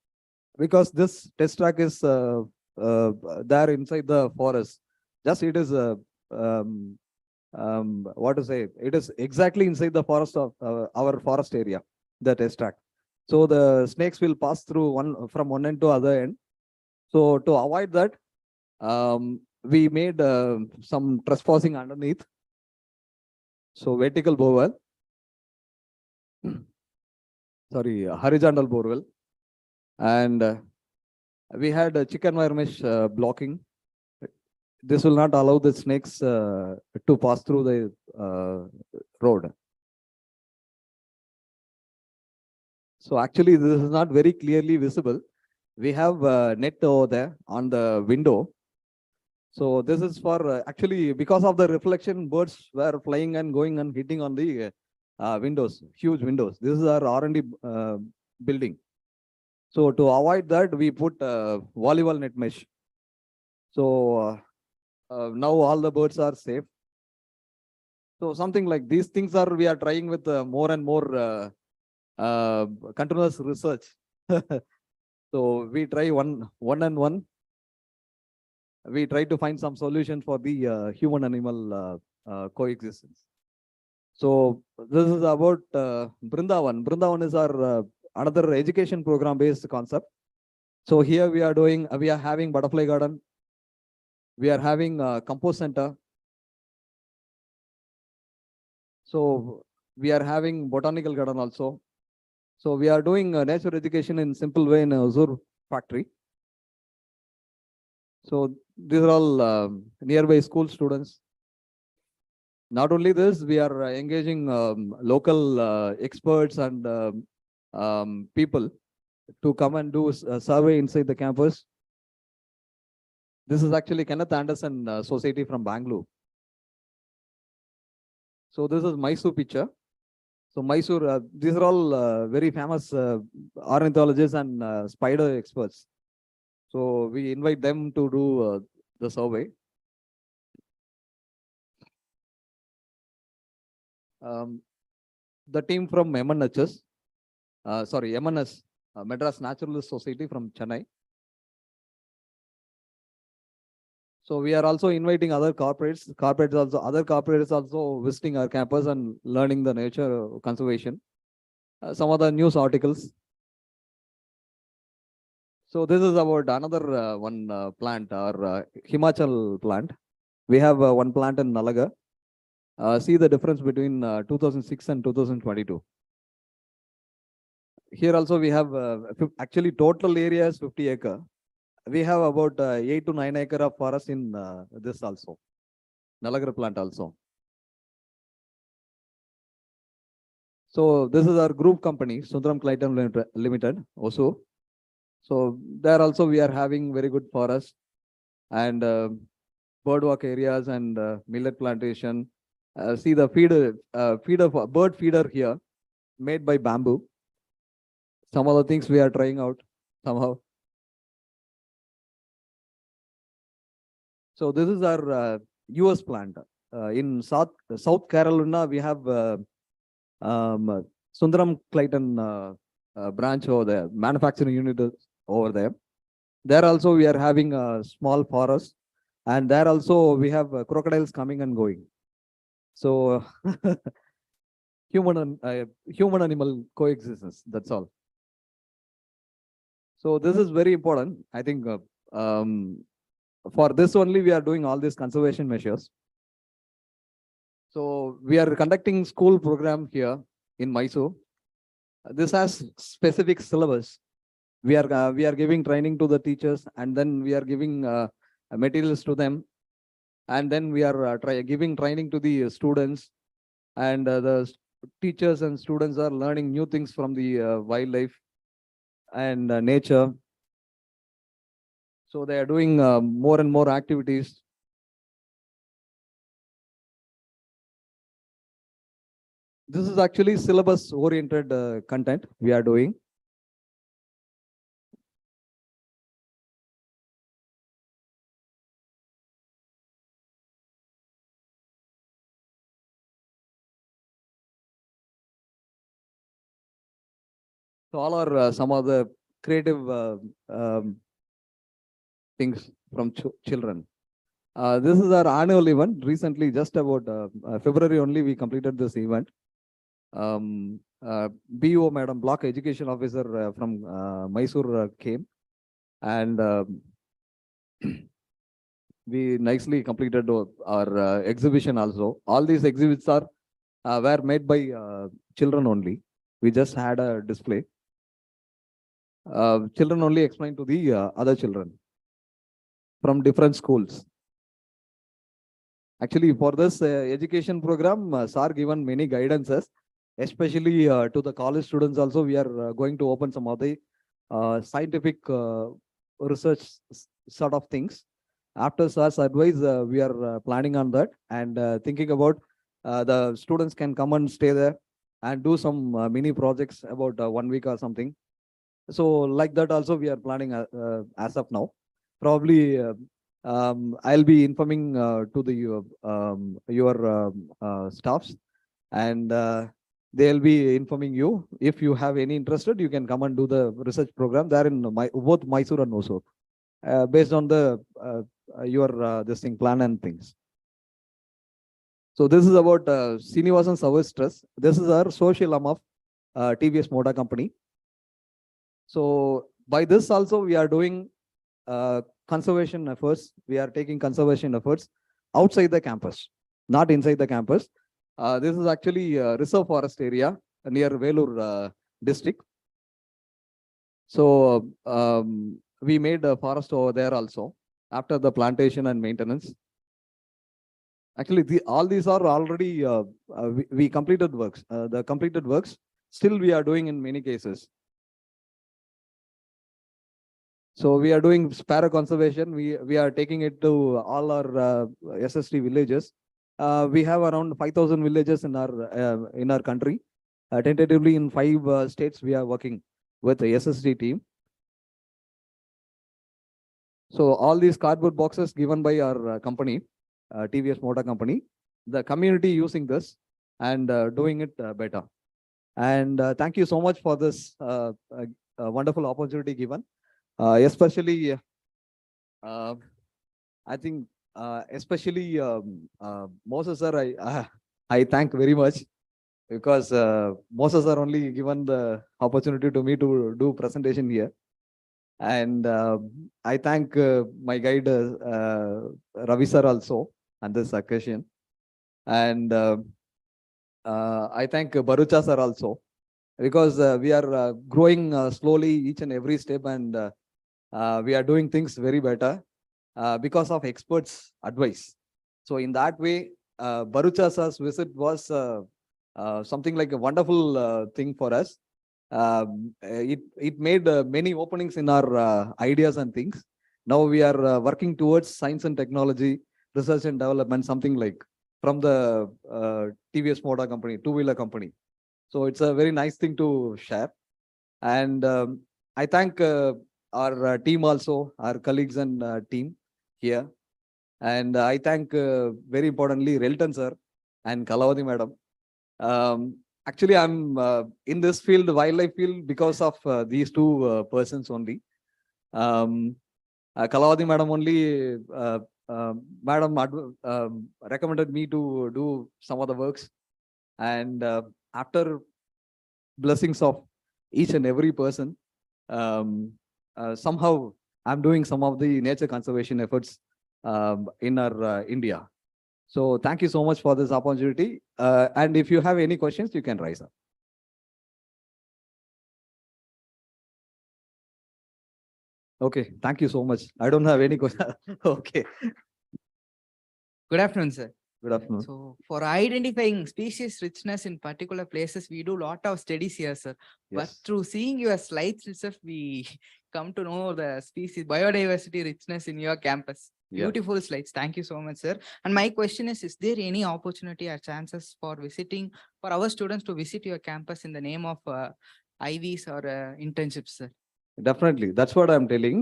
because this test track is there inside the forest. Just it is what to say? It is exactly inside the forest of our forest area, the test track. So the snakes will pass through from one end to other end. So to avoid that, we made some trespassing underneath. So vertical bowel, sorry, horizontal borewell, and we had a chicken wire mesh blocking. This will not allow the snakes to pass through the road. So actually, this is not very clearly visible. We have a net over there on the window. So this is for actually, because of the reflection, birds were flying and going and hitting on the windows, huge windows. This is our R&D building. So to avoid that, we put volleyball net mesh. So now all the birds are safe. So something like these things we are trying with more and more continuous research. So we try one and one. We try to find some solution for the human-animal coexistence. So this is about Brindavan. Brindavan is our another education program-based concept. So here we are having butterfly garden. We are having a compost center. So we are having botanical garden also. So we are doing nature education in simple way in Hosur factory. So these are all nearby school students. Not only this, we are engaging local experts and people to come and do a survey inside the campus. This is actually Kenneth Anderson Society from Bangalore. So this is Mysore picture. So Mysore, these are all very famous ornithologists and spider experts. So we invite them to do the survey. the team from MNHS, MNS, Madras Naturalist Society from Chennai. So we are also inviting other other corporates also visiting our campus and learning the nature conservation. Some of the news articles. So this is about another one plant, our Himachal plant. We have one plant in Nalaga. See the difference between 2006 and 2022. Here also we have actually total area is 50 acre. We have about 8 to 9 acre of forest in this also, Nalagar plant also. So this is our group company, Sundaram Clayton Limited also. So there also we are having very good forest and birdwalk areas and millet plantation. See the bird feeder here made by bamboo. Some of the things we are trying out somehow. So this is our US plant. In South Carolina, we have Sundaram Clayton branch over there, manufacturing unit over there. There also we are having a small forest, and there also we have crocodiles coming and going. So human animal coexistence. That's all. So this is very important. I think for this only we are doing all these conservation measures. So we are conducting school program here in Mysore. This has specific syllabus. We are giving training to the teachers, and then we are giving materials to them, and then we are giving training to the students, and the teachers and students are learning new things from the wildlife and nature. So they are doing more and more activities. This is actually syllabus oriented content we are doing. So all are some of the creative things from children. This is our annual event. Recently, just about February only, we completed this event. BO Madam, Block Education Officer from Mysore came, and we nicely completed our exhibition also. All these exhibits are were made by children only. We just had a display. Children only explained to the other children from different schools. Actually, for this education program, sir given many guidances, especially to the college students also. We are going to open some of the scientific research sort of things. After sir's advice, we are planning on that and thinking about the students can come and stay there and do some mini projects about 1 week or something. So like that also we are planning as of now. Probably I'll be informing to the your staffs, and they'll be informing you. If you have any interested, you can come and do the research program there in both Mysore and Hosur, based on the your this thing plan and things. So this is about Srinivasan Service Trust. This is our social arm of TVS Motor Company. So by this also we are doing conservation efforts. We are taking conservation efforts outside the campus, not inside the campus. This is actually a reserve forest area near Velur district. So we made a forest over there also after the plantation and maintenance. Actually, all these are already we completed works. The completed works still we are doing in many cases. So we are doing sparrow conservation. We are taking it to all our SST villages. We have around 5,000 villages in our country. Tentatively in 5 states we are working with the SST team. So all these cardboard boxes given by our company, TVS Motor Company, the community using this and doing it better. And thank you so much for this wonderful opportunity given. Especially, I think, especially Moses sir, I thank very much because Moses sir only given the opportunity to me to do presentation here. And I thank my guide Ravi sir also on this occasion. And I thank Barucha sir also because we are growing slowly each and every step, and we are doing things very better because of experts' advice. So in that way, Barucha sir's visit was something like a wonderful thing for us. It made many openings in our ideas and things. Now we are working towards science and technology, research and development, something like from the TVS Motor company, two-wheeler company. So it's a very nice thing to share. And I thank our team also, our colleagues and team here. And I thank very importantly Relton sir and Kalavati madam. Actually, I'm in this field, wildlife field, because of these two persons only. Kalavati madam only, madam recommended me to do some of the works. And after blessings of each and every person, somehow I'm doing some of the nature conservation efforts in our India. So thank you so much for this opportunity. And if you have any questions, you can raise up. Okay, thank you so much. I don't have any question. Okay, Good afternoon, sir. good afternoon. So for identifying species richness in particular places, we do a lot of studies here, sir. But Yes. through seeing your slides itself, we come to know the species biodiversity richness in your campus. Yeah. Beautiful slides. Thank you so much, sir. And my question is there any opportunity or chances for visiting, for our students to visit your campus in the name of IVs or internships, sir? Definitely, that's what I'm telling.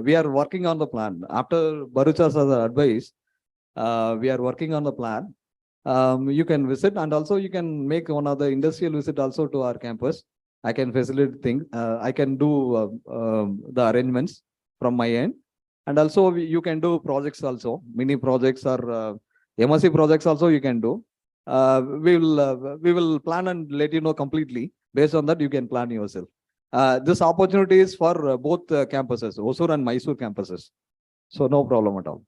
We are working on the plan. After Barucha's advice, we are working on the plan. You can visit, and also you can make one of the industrial visit also to our campus. I can facilitate things. I can do the arrangements from my end, and also you can do projects also, mini projects or MSc projects also you can do. We will plan and let you know completely. Based on that, you can plan yourself. This opportunity is for both campuses, Hosur and Mysore campuses. So no problem at all.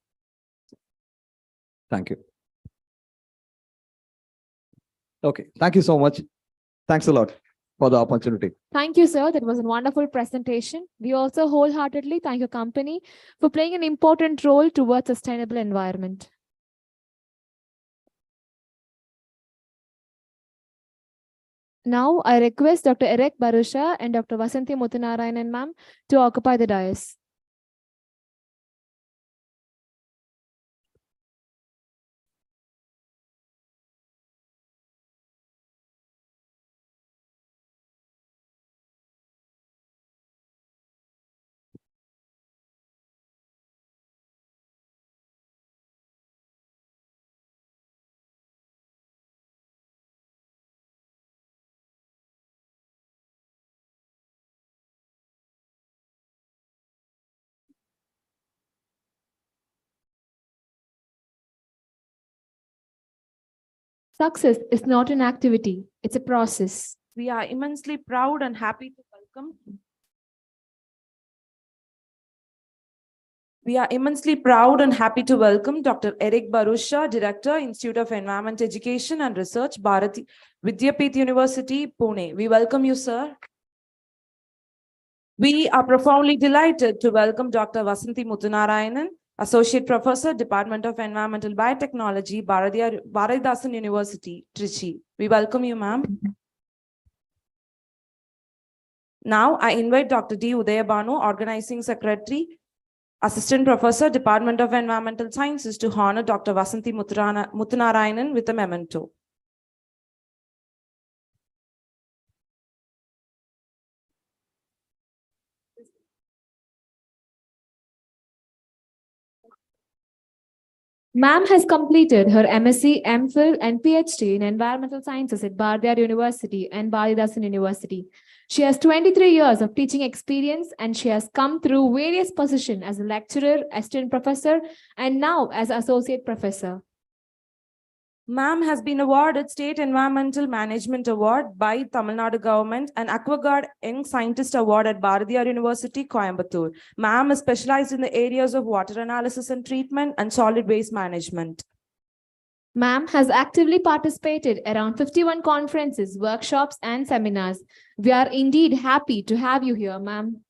Thank you. Okay, thank you so much. Thanks a lot for the opportunity. Thank you, sir. That was a wonderful presentation. We also wholeheartedly thank your company for playing an important role towards sustainable environment. Now, I request Dr. Eric Barusha and Dr. Vasanthi Muthanarayanan ma'am to occupy the dais. Success is not an activity, it's a process. We are immensely proud and happy to welcome. We are immensely proud and happy to welcome Dr. Eric Barusha, Director, Institute of Environment Education and Research, Bharati Vidyapeeth University, Pune. We welcome you, sir. We are profoundly delighted to welcome Dr. Vasanthi Muthanarayanan, Associate Professor, Department of Environmental Biotechnology, Bharathidasan University, Trichy. We welcome you, ma'am. Now, I invite Dr. D. Udayabanu, Organizing Secretary, Assistant Professor, Department of Environmental Sciences, to honor Dr. Vasanthi Muthanarayanan with a memento. Ma'am has completed her MSc, MPhil, and PhD in Environmental Sciences at Bardiyar University and Balidasan University. She has 23 years of teaching experience and she has come through various positions as a lecturer, assistant professor, and now as associate professor. Ma'am has been awarded State Environmental Management Award by Tamil Nadu government and AquaGuard Young Scientist Award at Bharathiar University, Coimbatore. Ma'am is specialized in the areas of water analysis and treatment and solid waste management. Ma'am has actively participated around 51 conferences, workshops, and seminars. We are indeed happy to have you here, ma'am.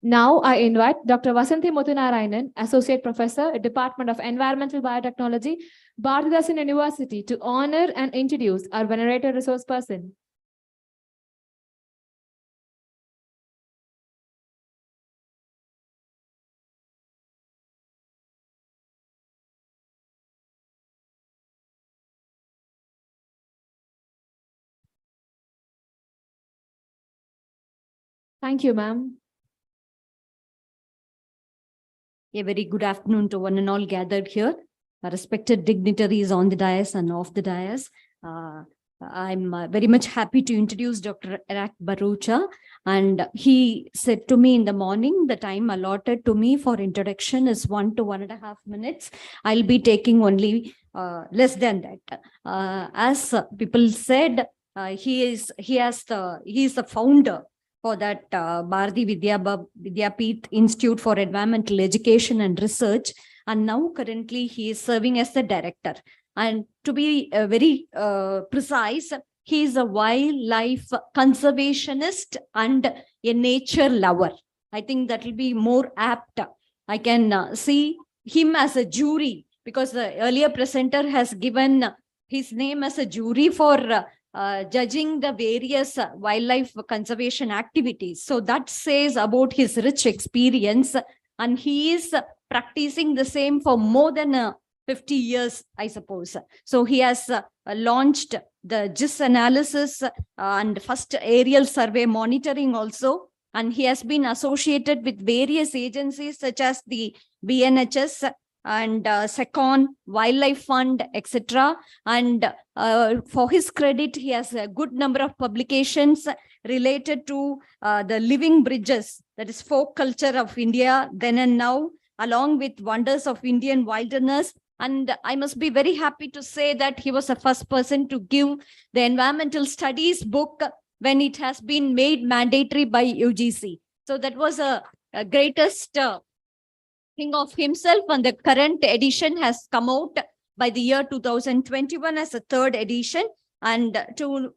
Now I invite Dr. Vasanthi Muthanarayanan, Associate Professor, Department of Environmental Biotechnology, Bharathidasan University, to honor and introduce our venerated resource person. Thank you, ma'am. A very good afternoon to one and all gathered here, respected dignitaries on the dais and off the dais. I'm very much happy to introduce Dr. Iraq Bharucha, and he said to me in the morning, the time allotted to me for introduction is 1 to 1.5 minutes. I'll be taking only less than that. As people said, he is the founder for that Bharati Vidyapeeth Institute for Environmental Education and Research. And now currently he is serving as the director. And to be very precise, he is a wildlife conservationist and a nature lover. I think that will be more apt. I can see him as a jury because the earlier presenter has given his name as a jury for judging the various wildlife conservation activities. So that says about his rich experience, and he is practicing the same for more than 50 years, I suppose. So he has launched the GIS analysis and first aerial survey monitoring also, and he has been associated with various agencies such as the BNHS and SECON, Wildlife Fund, etc. And for his credit, he has a good number of publications related to the living bridges, that is folk culture of India then and now, along with wonders of Indian wilderness. And I must be very happy to say that he was the first person to give the environmental studies book when it has been made mandatory by UGC. So that was a greatest thing of himself, and the current edition has come out by the year 2021 as a third edition. And to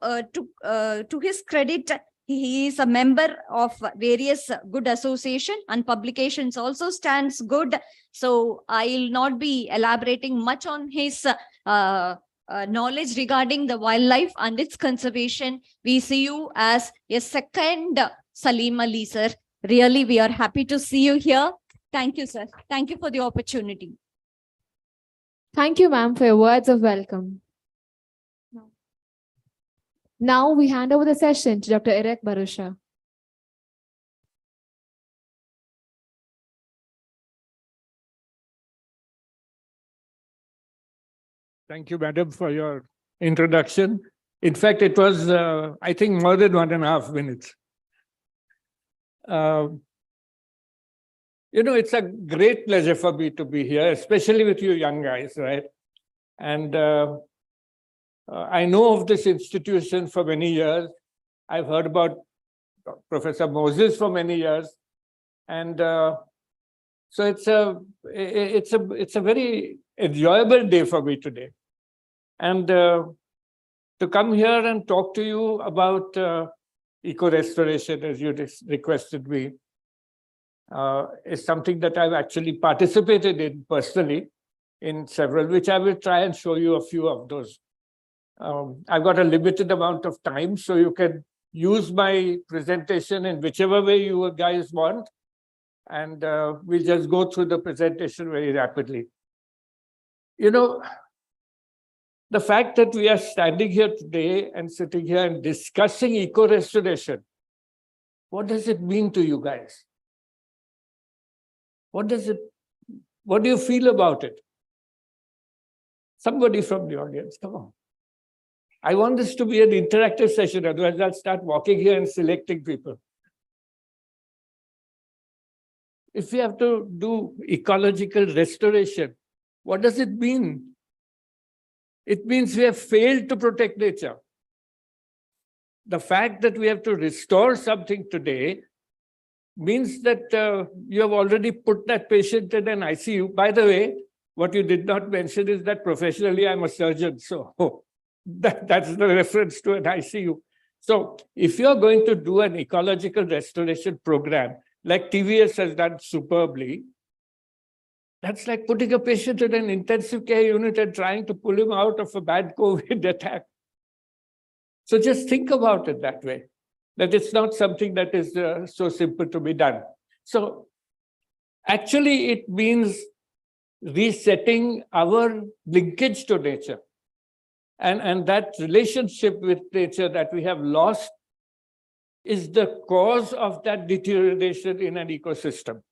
his credit, he is a member of various good association and publications also stands good. So I'll not be elaborating much on his knowledge regarding the wildlife and its conservation. We see you as a second Salim Ali, sir. Really, we are happy to see you here. Thank you, sir. Thank you for the opportunity. Thank you, ma'am, for your words of welcome. Now we hand over the session to Dr. Iraq Bharucha. Thank you, madam, for your introduction. In fact, it was, I think, more than 1.5 minutes. You know, it's a great pleasure for me to be here, especially with you young guys, right? And I know of this institution for many years. I've heard about Professor Moses for many years. And so it's a very enjoyable day for me today. And to come here and talk to you about eco-restoration, as you requested me, is something that I've actually participated in personally in several, which I will try and show you a few of those. I've got a limited amount of time, so you can use my presentation in whichever way you guys want, and we'll just go through the presentation very rapidly. You know, the fact that we are standing here today and sitting here and discussing eco-restoration, what does it mean to you guys? What do you feel about it? Somebody from the audience, come on. I want this to be an interactive session, otherwise I'll start walking here and selecting people. If we have to do ecological restoration, what does it mean? It means we have failed to protect nature. The fact that we have to restore something today means that you have already put that patient in an ICU. By the way, what you did not mention is that professionally I'm a surgeon, so that's the reference to an ICU. So if you're going to do an ecological restoration program, like TVS has done superbly, that's like putting a patient in an intensive care unit and trying to pull him out of a bad COVID attack. So just think about it that way, that it's not something that is so simple to be done. So actually it means resetting our linkage to nature. And that relationship with nature that we have lost is the cause of that deterioration in an ecosystem.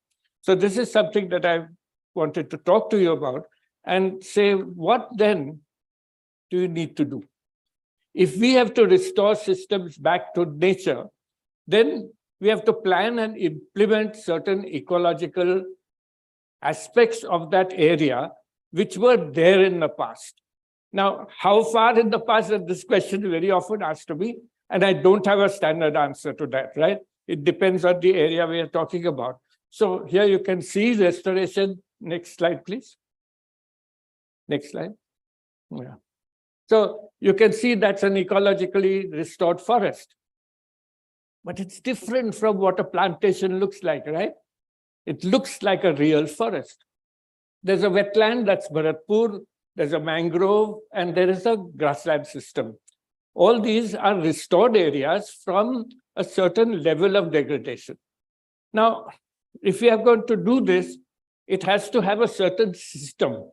So this is something that I wanted to talk to you about and say, what then do you need to do? If we have to restore systems back to nature, then we have to plan and implement certain ecological aspects of that area which were there in the past. Now, how far in the past, that this question is very often asked to me, and I don't have a standard answer to that, right? It depends on the area we are talking about. So here you can see restoration. Next slide, please. Next slide. Yeah. So you can see that's an ecologically restored forest. But it's different from what a plantation looks like, right? It looks like a real forest. There's a wetland, that's Bharatpur, there's a mangrove, and there is a grassland system. All these are restored areas from a certain level of degradation. Now, if we are going to do this, it has to have a certain system.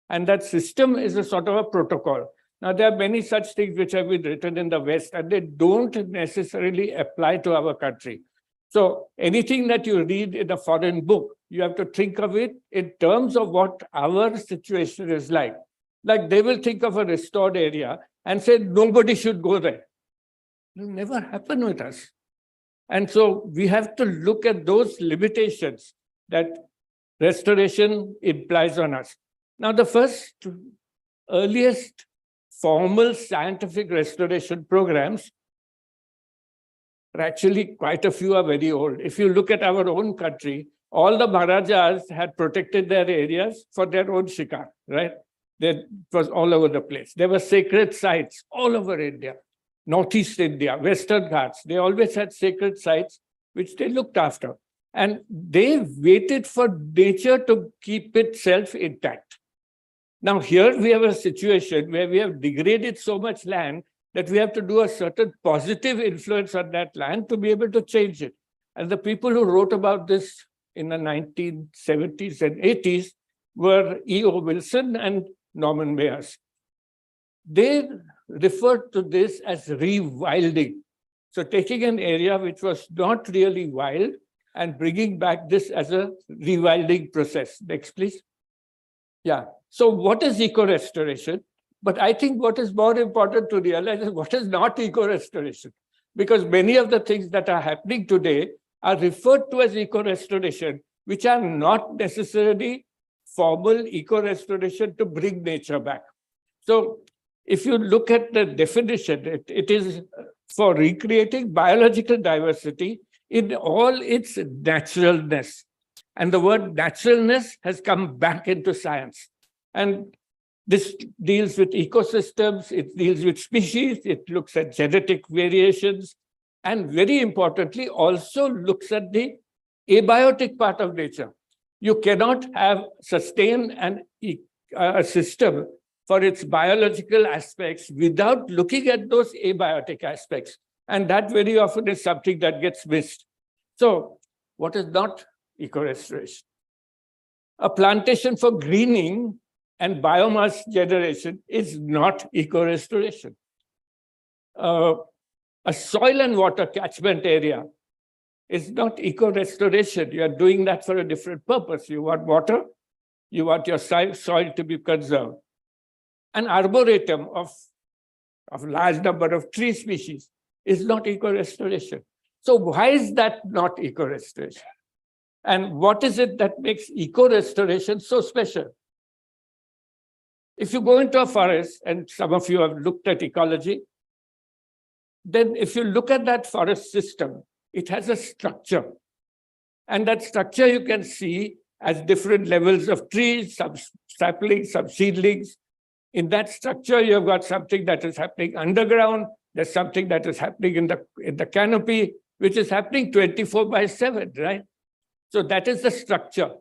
And that system is a sort of a protocol. Now, there are many such things which have been written in the West, and they don't necessarily apply to our country. So anything that you read in a foreign book, you have to think of it in terms of what our situation is like. Like they will think of a restored area and say, nobody should go there. It will never happen with us. And so we have to look at those limitations that restoration implies on us. Now, the first earliest formal scientific restoration programs, actually quite a few are very old. If you look at our own country, all the Maharajas had protected their areas for their own shikar, right? It was all over the place. There were sacred sites all over India, Northeast India, Western Ghats. They always had sacred sites which they looked after. And they waited for nature to keep itself intact. Now here we have a situation where we have degraded so much land that we have to do a certain positive influence on that land to be able to change it. And the people who wrote about this in the 1970s and 80s were E.O. Wilson and Norman Mayers. They referred to this as rewilding. So taking an area which was not really wild and bringing back this as a rewilding process. Next, please. Yeah. So what is eco-restoration? But I think what is more important to realize is what is not eco-restoration. Because many of the things that are happening today are referred to as eco-restoration, which are not necessarily formal eco-restoration to bring nature back. So if you look at the definition, it is for recreating biological diversity in all its naturalness. And the word naturalness has come back into science. And this deals with ecosystems, it deals with species, it looks at genetic variations, and very importantly, also looks at the abiotic part of nature. You cannot sustain a system for its biological aspects without looking at those abiotic aspects. And that very often is something that gets missed. So what is not eco-restoration? A plantation for greening and biomass generation is not eco-restoration. A soil and water catchment area is not eco-restoration. You are doing that for a different purpose. You want water, you want your soil to be conserved. An arboretum of large number of tree species is not eco-restoration. So why is that not eco-restoration? And what is it that makes eco-restoration so special? If you go into a forest, and some of you have looked at ecology, then if you look at that forest system, it has a structure. And that structure you can see as different levels of trees, some saplings, some seedlings. In that structure, you've got something that is happening underground. There's something that is happening in the canopy, which is happening 24/7, right? So that is the structure.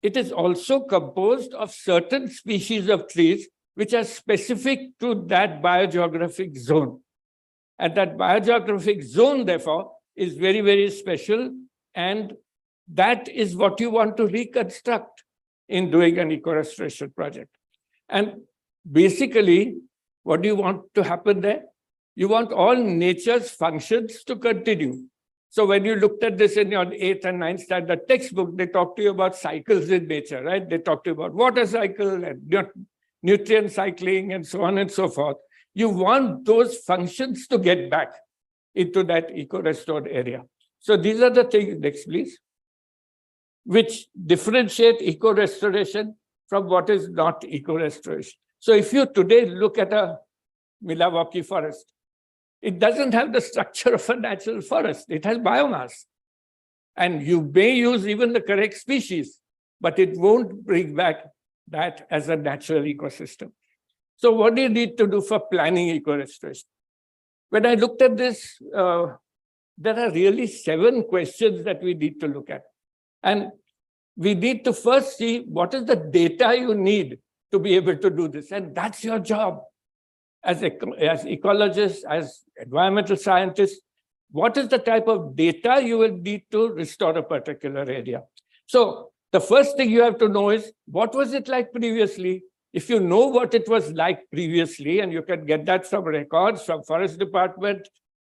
It is also composed of certain species of trees which are specific to that biogeographic zone. And that biogeographic zone, therefore, is very, very special. And that is what you want to reconstruct in doing an eco-restoration project. And basically, what do you want to happen there? You want all nature's functions to continue. So when you looked at this in your 8th and 9th standard textbook, they talk to you about cycles in nature, right? They talk to you about water cycle and nutrient cycling and so on and so forth. You want those functions to get back into that eco-restored area. So these are the things, next please, which differentiate eco-restoration from what is not eco-restoration. So if you today look at a Milwaukee forest, it doesn't have the structure of a natural forest. It has biomass. And you may use even the correct species, but it won't bring back that as a natural ecosystem. So what do you need to do for planning eco-restoration? When I looked at this, there are really 7 questions that we need to look at. And we need to first see what is the data you need to be able to do this. And that's your job. As ecologists, as environmental scientists, what is the type of data you will need to restore a particular area? So the first thing you have to know is, what was it like previously? If you know what it was like previously, and you can get that from records, from Forest Department,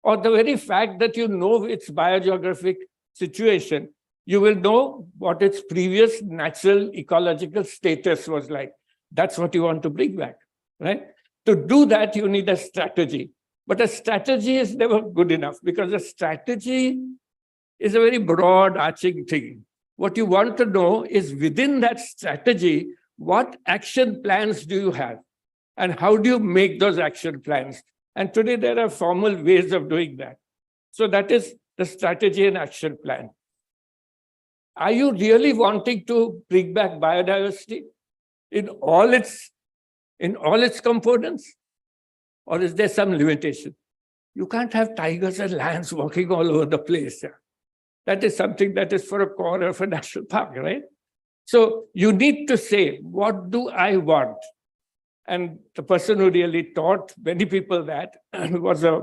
or the very fact that you know its biogeographic situation, you will know what its previous natural ecological status was like. That's what you want to bring back, right? To do that, you need a strategy. But a strategy is never good enough, because a strategy is a very broad arching thing. What you want to know is, within that strategy, what action plans do you have? And how do you make those action plans? And today there are formal ways of doing that. So that is the strategy and action plan. Are you really wanting to bring back biodiversity in all its components? Or is there some limitation? You can't have tigers and lions walking all over the place. That is something that is for a corner of a national park, right? So you need to say, what do I want? And the person who really taught many people that was a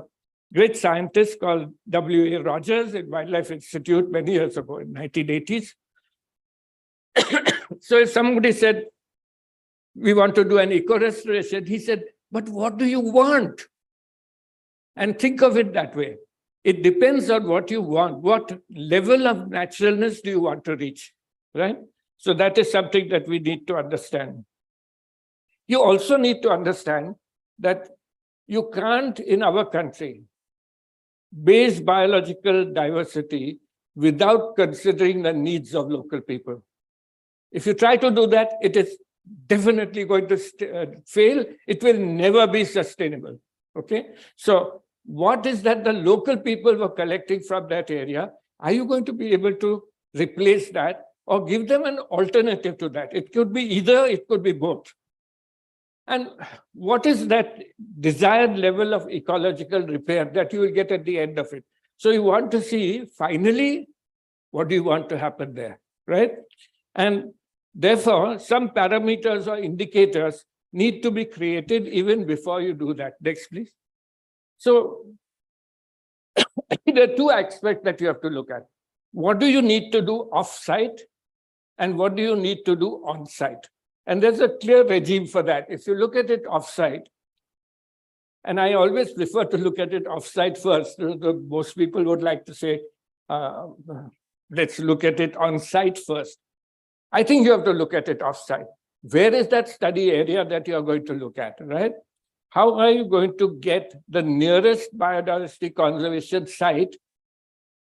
great scientist called W.A. Rogers at Wildlife Institute many years ago in 1980s. So if somebody said, we want to do an eco-restoration, he said, but what do you want? And think of it that way. It depends on what you want. What level of naturalness do you want to reach, right? So that is something that we need to understand. You also need to understand that you can't, in our country, base biological diversity without considering the needs of local people. If you try to do that, it is definitely going to fail. It will never be sustainable, okay? So what is that the local people were collecting from that area? Are you going to be able to replace that or give them an alternative to that? It could be either, it could be both. And what is that desired level of ecological repair that you will get at the end of it? So you want to see, finally, what do you want to happen there, right? And therefore, some parameters or indicators need to be created even before you do that. Next, please. So there are 2 aspects that you have to look at. What do you need to do off-site? And what do you need to do on-site? And there's a clear regime for that. If you look at it off-site, and I always prefer to look at it off-site first, most people would like to say, let's look at it on site first. I think you have to look at it off site. Where is that study area that you are going to look at, right? How are you going to get the nearest biodiversity conservation site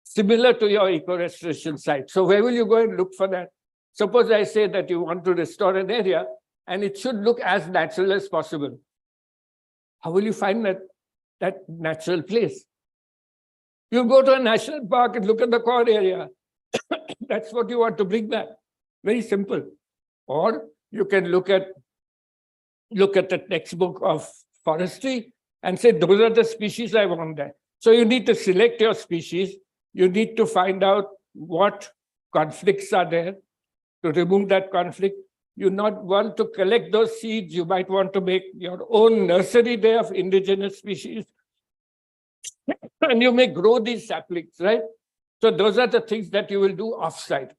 similar to your eco-restoration site? So where will you go and look for that? Suppose I say that you want to restore an area and it should look as natural as possible. How will you find that natural place? You go to a national park and look at the core area. That's what you want to bring back. Very simple. Or you can look at the textbook of forestry and say, those are the species I want there. So you need to select your species. You need to find out what conflicts are there to remove that conflict. You not want to collect those seeds. You might want to make your own nursery there of indigenous species. And you may grow these saplings, right? So those are the things that you will do off-site.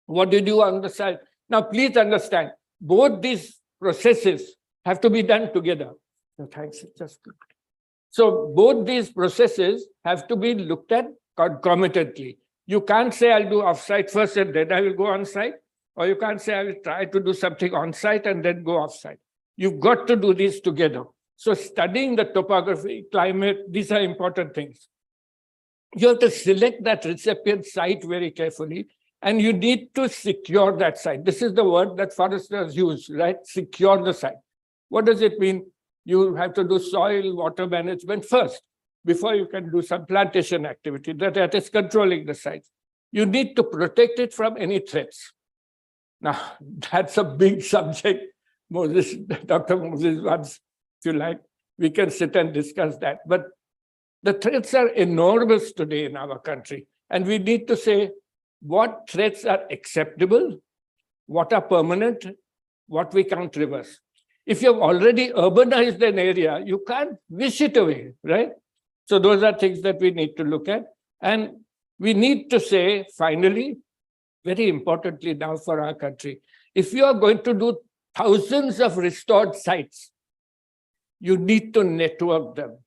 What do you do on the site? Now, please understand, both these processes have to be done together. So thanks. So both these processes have to be looked at concomitantly. You can't say I'll do off-site first and then I will go on-site. Or you can't say I will try to do something on-site and then go off-site. You've got to do these together. So studying the topography, climate, these are important things. You have to select that recipient site very carefully, and you need to secure that site. This is the word that foresters use, right? Secure the site. What does it mean? You have to do soil, water management first, before you can do some plantation activity that is controlling the site. You need to protect it from any threats. Now, that's a big subject. Moses, Dr. Moses wants, if you like, we can sit and discuss that. But the threats are enormous today in our country. And we need to say what threats are acceptable, what are permanent, what we can't reverse. If you've already urbanized an area, you can't wish it away, right? So those are things that we need to look at. And we need to say, finally, very importantly now for our country, if you are going to do thousands of restored sites, you need to network them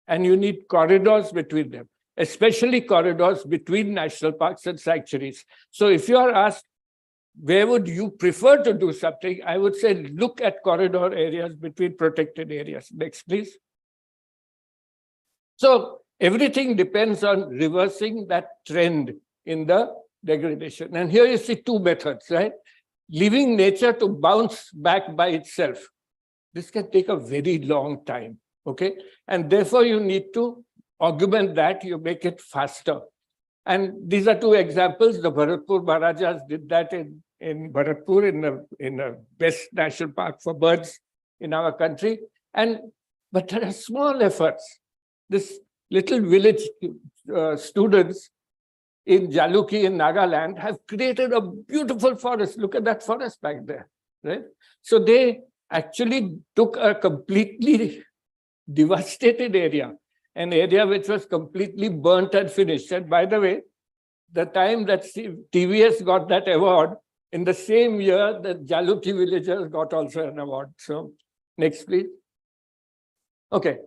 and you need corridors between them, especially corridors between national parks and sanctuaries. So if you are asked, where would you prefer to do something? I would say, look at corridor areas between protected areas. Next, please. So everything depends on reversing that trend in the degradation. And here you see two methods, right? Leaving nature to bounce back by itself. This can take a very long time, okay? And therefore you need to augment that, you make it faster. And these are two examples. The Bharatpur Maharajas did that in Bharatpur, in the best national park for birds in our country. But there are small efforts. This little village students in Jaluki in Nagaland have created a beautiful forest. Look at that forest back there, right? So they actually took a completely devastated area, an area which was completely burnt and finished. And by the way, the time that TVS got that award, in the same year, the Jaluki villagers got also an award. So next, please. Okay.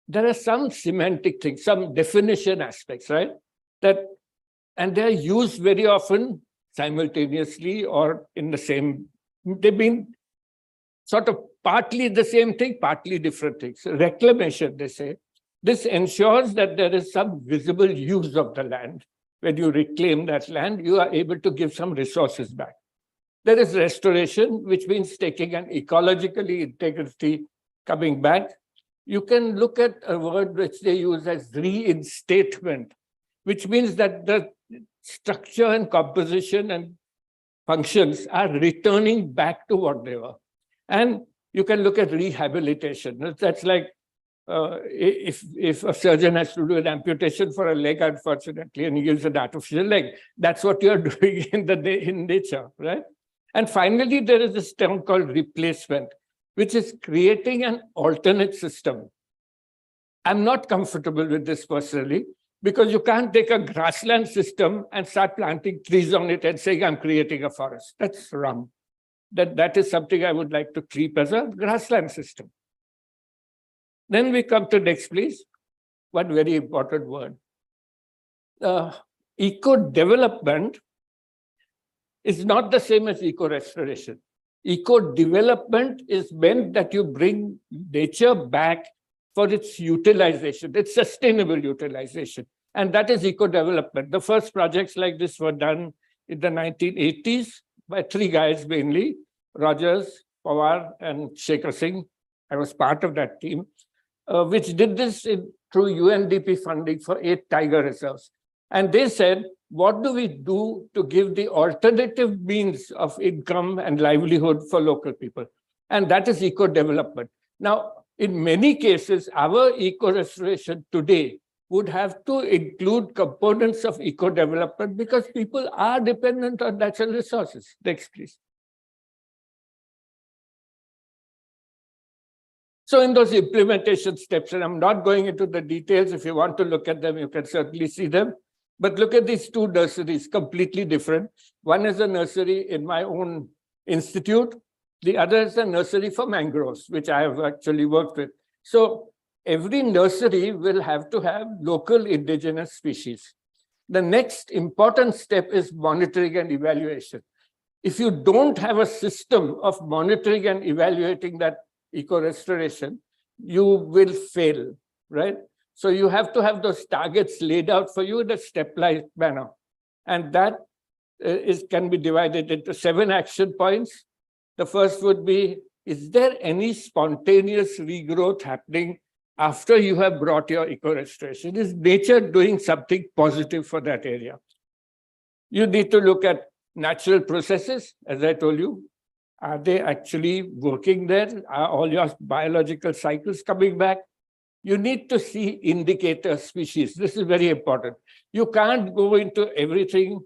There are some semantic things, some definition aspects, right? And they're used very often simultaneously or in the same, they've been sort of partly the same thing, partly different things. Reclamation, they say, this ensures that there is some visible use of the land. When you reclaim that land, you are able to give some resources back. There is restoration, which means taking an ecologically integrity coming back. You can look at a word which they use as reinstatement, which means that the structure and composition and functions are returning back to what they were. And you can look at rehabilitation. That's like if a surgeon has to do an amputation for a leg, unfortunately, and he gives an artificial leg, that's what you're doing in nature, right? And finally, there is this term called replacement, which is creating an alternate system. I'm not comfortable with this personally, because you can't take a grassland system and start planting trees on it and saying, I'm creating a forest. That's wrong. That is something I would like to keep as a grassland system. Then we come to next, please. One very important word, eco-development is not the same as eco-restoration. Eco-development is meant that you bring nature back for its utilization, its sustainable utilization. And that is eco-development. The first projects like this were done in the 1980s by three guys mainly, Rogers, Pawar, and Shekhar Singh. I was part of that team, which did this through UNDP funding for 8 tiger reserves. And they said, what do we do to give the alternative means of income and livelihood for local people? And that is eco-development. Now, in many cases, our eco-restoration today would have to include components of eco-development because people are dependent on natural resources. Next, please. So in those implementation steps, and I'm not going into the details, if you want to look at them, you can certainly see them. But look at these two nurseries, completely different. One is a nursery in my own institute. The other is a nursery for mangroves, which I have actually worked with. So every nursery will have to have local indigenous species. The next important step is monitoring and evaluation. If you don't have a system of monitoring and evaluating that eco-restoration, you will fail, right? So you have to have those targets laid out for you in a stepwise manner. And that can be divided into 7 action points. The first would be, is there any spontaneous regrowth happening after you have brought your eco-restoration? Is nature doing something positive for that area? You need to look at natural processes, as I told you. Are they actually working there? Are all your biological cycles coming back? You need to see indicator species. This is very important. You can't go into everything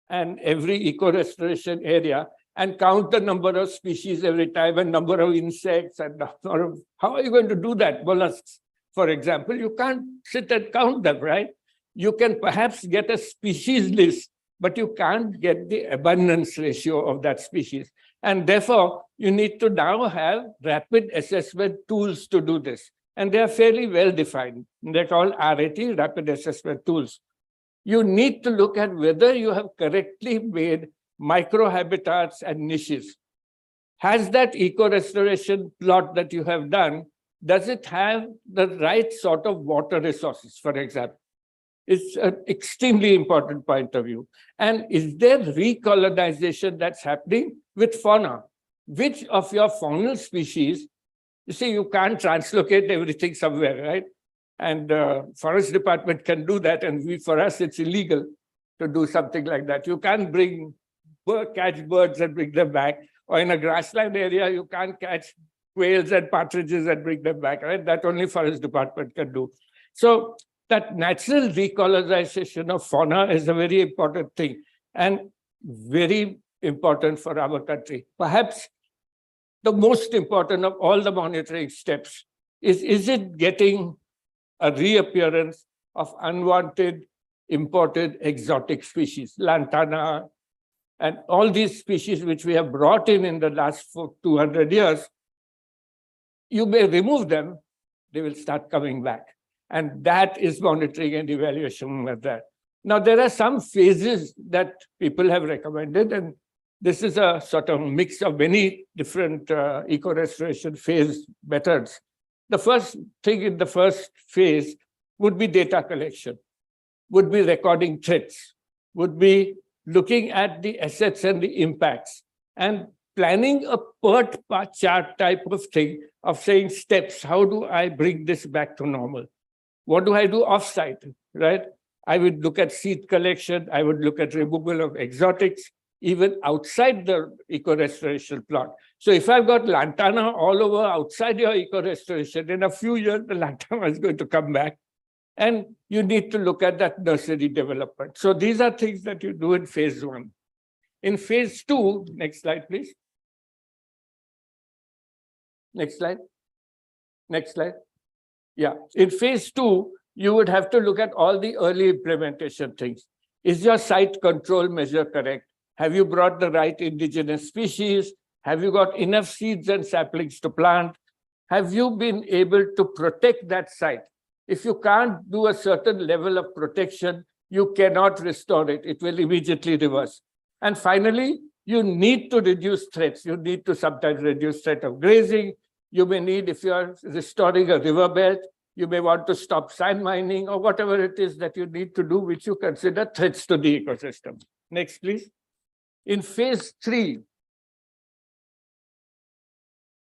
and every eco-restoration area and count the number of species every time and number of insects and number of, how are you going to do that? Mollusks, for example, you can't sit and count them, right? You can perhaps get a species list, but you can't get the abundance ratio of that species. And therefore, you need to now have rapid assessment tools to do this. And they are fairly well defined. They're called RAT, rapid assessment tools. You need to look at whether you have correctly made microhabitats and niches. Has that eco-restoration plot that you have done, does it have the right sort of water resources, for example? It's an extremely important point of view. And is there recolonization that's happening with fauna? Which of your faunal species, you see, you can't translocate everything somewhere, right? And forest department can do that. And for us, it's illegal to do something like that. You can't catch birds and bring them back. Or in a grassland area, you can't catch quails and partridges and bring them back, right? That only forest department can do. So that natural recolonization of fauna is a very important thing and very important for our country. Perhaps the most important of all the monitoring steps is it getting a reappearance of unwanted, imported, exotic species, lantana, and all these species which we have brought in the last 200 years. You may remove them, they will start coming back. And that is monitoring and evaluation of that. Now, there are some phases that people have recommended, and this is a sort of mix of many different eco-restoration phase methods. The first thing in the first phase would be data collection, would be recording threats, would be looking at the assets and the impacts, and planning a PERT chart type of thing of saying steps. How do I bring this back to normal? What do I do off-site, right? I would look at seed collection. I would look at removal of exotics, even outside the eco-restoration plot. So if I've got lantana all over outside your eco-restoration, in a few years, the lantana is going to come back. And you need to look at that nursery development. So these are things that you do in phase 1. In phase 2, next slide, please. Next slide. Next slide. Yeah, in phase 2, you would have to look at all the early implementation things. Is your site control measure correct? Have you brought the right indigenous species? Have you got enough seeds and saplings to plant? Have you been able to protect that site? If you can't do a certain level of protection, you cannot restore it. It will immediately reverse. And finally, you need to reduce threats. You need to sometimes reduce threat of grazing. You may need, if you are restoring a riverbed, you may want to stop sand mining or whatever it is that you need to do, which you consider threats to the ecosystem. Next, please. In phase 3,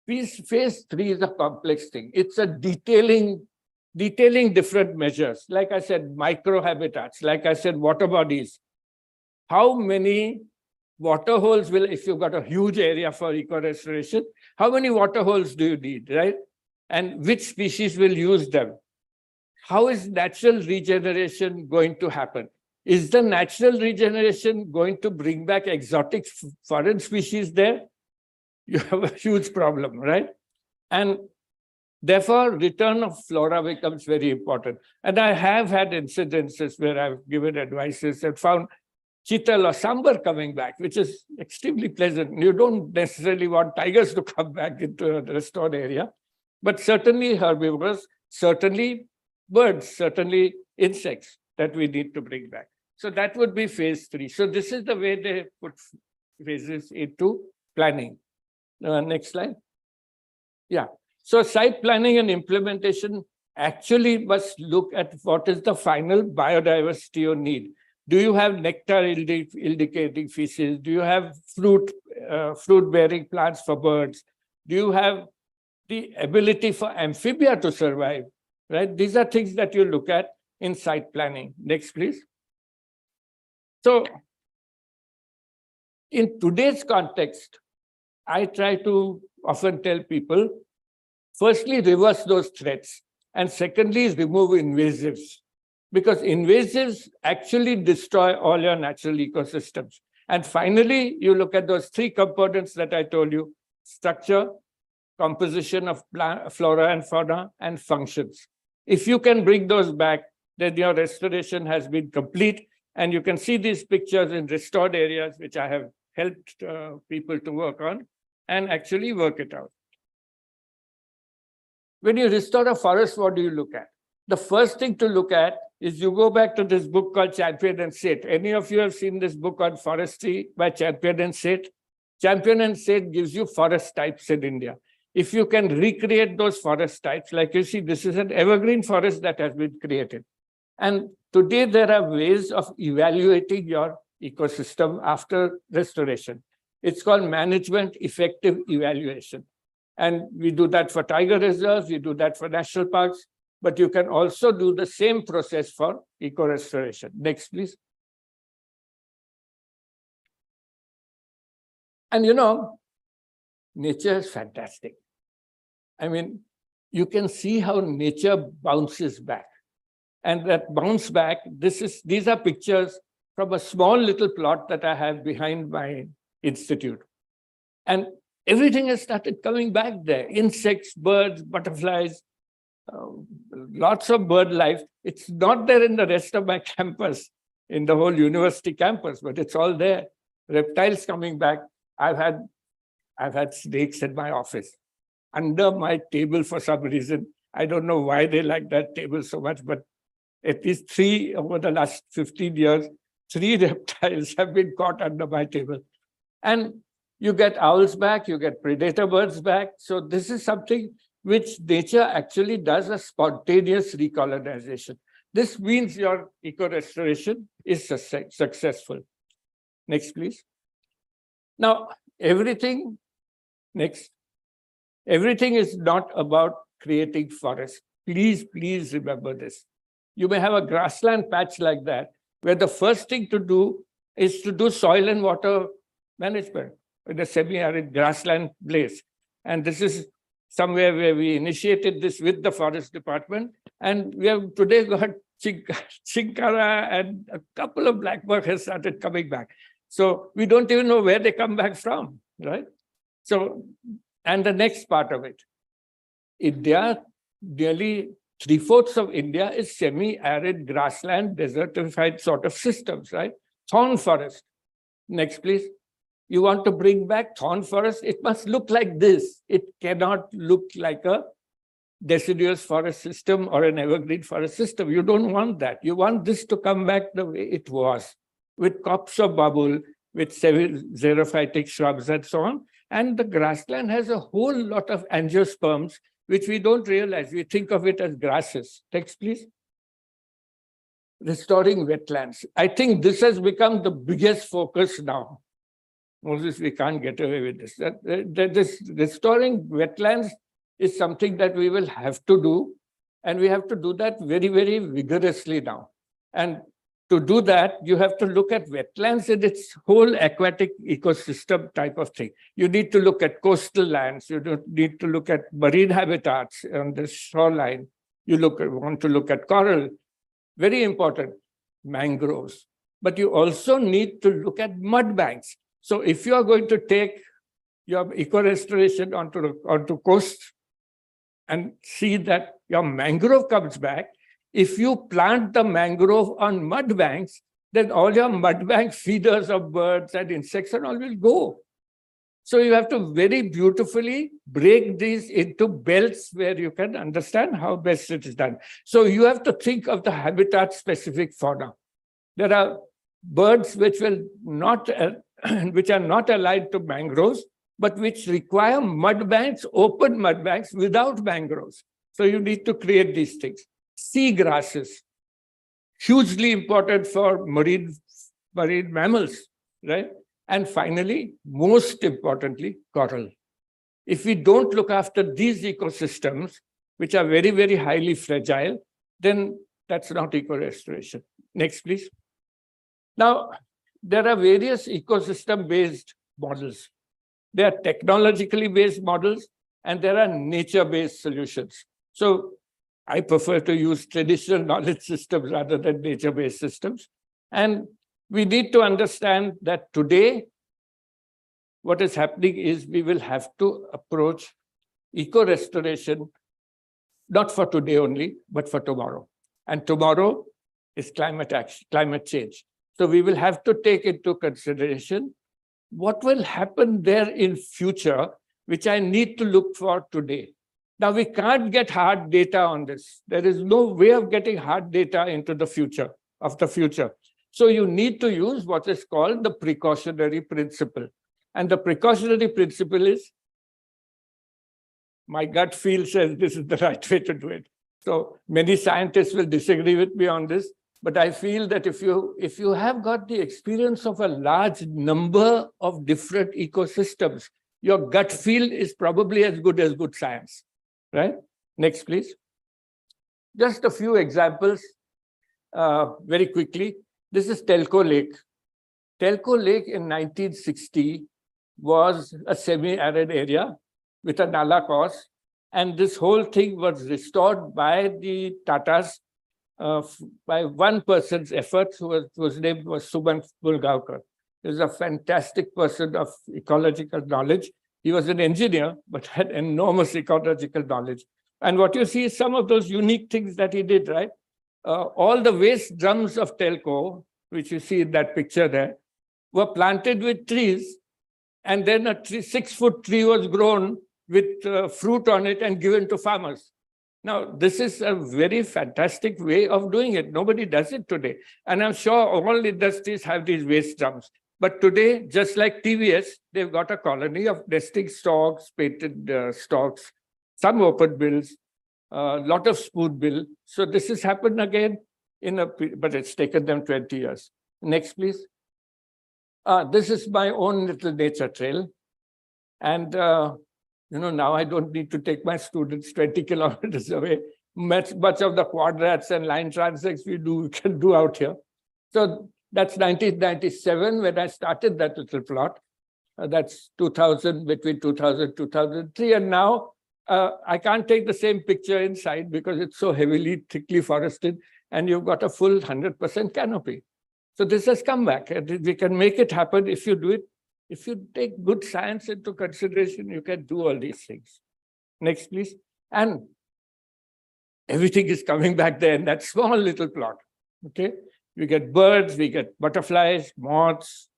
phase 3 is a complex thing. It's a detailing different measures. Like I said, microhabitats, like I said, water bodies. How many water holes will, if you've got a huge area for eco-restoration, how many water holes do you need, right? And which species will use them? How is natural regeneration going to happen? Is the natural regeneration going to bring back exotic foreign species there? You have a huge problem, right? And therefore, return of flora becomes very important. And I have had incidences where I've given advices and found chital or sambar coming back, which is extremely pleasant. You don't necessarily want tigers to come back into a restored area, but certainly herbivores, certainly birds, certainly insects that we need to bring back. So that would be phase 3. So this is the way they put phases into planning. Next slide. Yeah. So site planning and implementation actually must look at what is the final biodiversity you need. Do you have nectar indicating species? Do you have fruit-bearing plants for birds? Do you have the ability for amphibia to survive? Right? These are things that you look at in site planning. Next, please. So in today's context, I try to often tell people, firstly, reverse those threats. And secondly, remove invasives. Because invasives actually destroy all your natural ecosystems. And finally, you look at those 3 components that I told you: structure, composition of flora and fauna, and functions. If you can bring those back, then your restoration has been complete. And you can see these pictures in restored areas, which I have helped people to work on and actually work it out. When you restore a forest, what do you look at? The first thing to look at is you go back to this book called Champion and Seth. Any of you have seen this book on forestry by Champion and Seth? Champion and Seth gives you forest types in India. If you can recreate those forest types, like you see, this is an evergreen forest that has been created. And today there are ways of evaluating your ecosystem after restoration. It's called management effective evaluation. And we do that for tiger reserves, we do that for national parks, but you can also do the same process for eco-restoration. Next, please. And you know, nature is fantastic. I mean, you can see how nature bounces back. And that bounce back, these are pictures from a small little plot that I have behind my institute. And everything has started coming back there. Insects, birds, butterflies, lots of bird life. It's not there in the rest of my campus, in the whole university campus, but it's all there. Reptiles coming back. I've had snakes in my office, under my table for some reason. I don't know why they like that table so much, but at least 3 over the last 15 years, 3 reptiles have been caught under my table. And you get owls back, you get predator birds back. So this is something which nature actually does, a spontaneous recolonization. This means your eco-restoration is successful. Next, please. Now, everything is not about creating forests. Please, please remember this. You may have a grassland patch like that, where the first thing to do is to do soil and water management in a semi-arid grassland place. And this is somewhere where we initiated this with the forest department. And we have today got chinkara, and a couple of blackbird has started coming back. So we don't even know where they come back from, right? So, and the next part of it, India, nearly 3/4 of India is semi-arid grassland, desertified sort of systems, right? Thorn forest. Next, please. You want to bring back thorn forest, it must look like this. It cannot look like a deciduous forest system or an evergreen forest system. You don't want that. You want this to come back the way it was, with copse of bubble, with xerophytic shrubs and so on. And the grassland has a whole lot of angiosperms, which we don't realize. We think of it as grasses. Next, please. Restoring wetlands. I think this has become the biggest focus now. Moses, we can't get away with this. This restoring wetlands is something that we will have to do. And we have to do that very, very vigorously now. And to do that, you have to look at wetlands in its whole aquatic ecosystem type of thing. You need to look at coastal lands. You need to look at marine habitats on the shoreline. You want to look at coral. Very important, mangroves. But you also need to look at mud banks. So if you are going to take your eco-restoration onto coast and see that your mangrove comes back, if you plant the mangrove on mud banks, then all your mud bank feeders of birds and insects and all will go. So you have to very beautifully break these into belts where you can understand how best it is done. So you have to think of the habitat-specific fauna. There are birds which will not, which are not aligned to mangroves, but which require mud banks, open mud banks without mangroves. So you need to create these things. Sea grasses, hugely important for marine mammals, right? And finally, most importantly, coral. If we don't look after these ecosystems, which are very, very highly fragile, then that's not eco-restoration. Next, please. Now, there are various ecosystem-based models. There are technologically based models, and there are nature-based solutions. So I prefer to use traditional knowledge systems rather than nature-based systems. And we need to understand that today, what is happening is we will have to approach eco-restoration, not for today only, but for tomorrow. And tomorrow is climate action, climate change. So we will have to take into consideration what will happen there in future, which I need to look for today. Now, we can't get hard data on this. There is no way of getting hard data into the future, of the future. So you need to use what is called the precautionary principle. And the precautionary principle is, my gut feel says this is the right way to do it. So many scientists will disagree with me on this, but I feel that if you have got the experience of a large number of different ecosystems, your gut feel is probably as good science. Right? Next, please. Just a few examples very quickly. This is Telco Lake. Telco Lake in 1960 was a semi-arid area with a nala course. And this whole thing was restored by the Tatas by one person's efforts, whose name was Suman Bulgaonkar. He was a fantastic person of ecological knowledge. He was an engineer, but had enormous ecological knowledge. And what you see is some of those unique things that he did, right? All the waste drums of Telco, which you see in that picture there, were planted with trees. And then a 6-foot tree was grown with fruit on it and given to farmers. Now, this is a very fantastic way of doing it. Nobody does it today. And I'm sure all industries have these waste drums. But today, just like TVS, they've got a colony of nesting stalks, painted stalks, some open bills, a lot of spoonbill. So this has happened again, but it's taken them 20 years. Next, please. This is my own little nature trail. And, now I don't need to take my students 20 kilometers away. Much of the quadrats and line transects we can do out here. So that's 1997 when I started that little plot. That's 2000, between 2000, 2003. And now I can't take the same picture inside because it's so heavily, thickly forested, and you've got a full 100% canopy. So this has come back, and we can make it happen if you do it. If you take good science into consideration, you can do all these things. Next, please. And everything is coming back there in that small little plot. Okay. We get birds, we get butterflies, moths,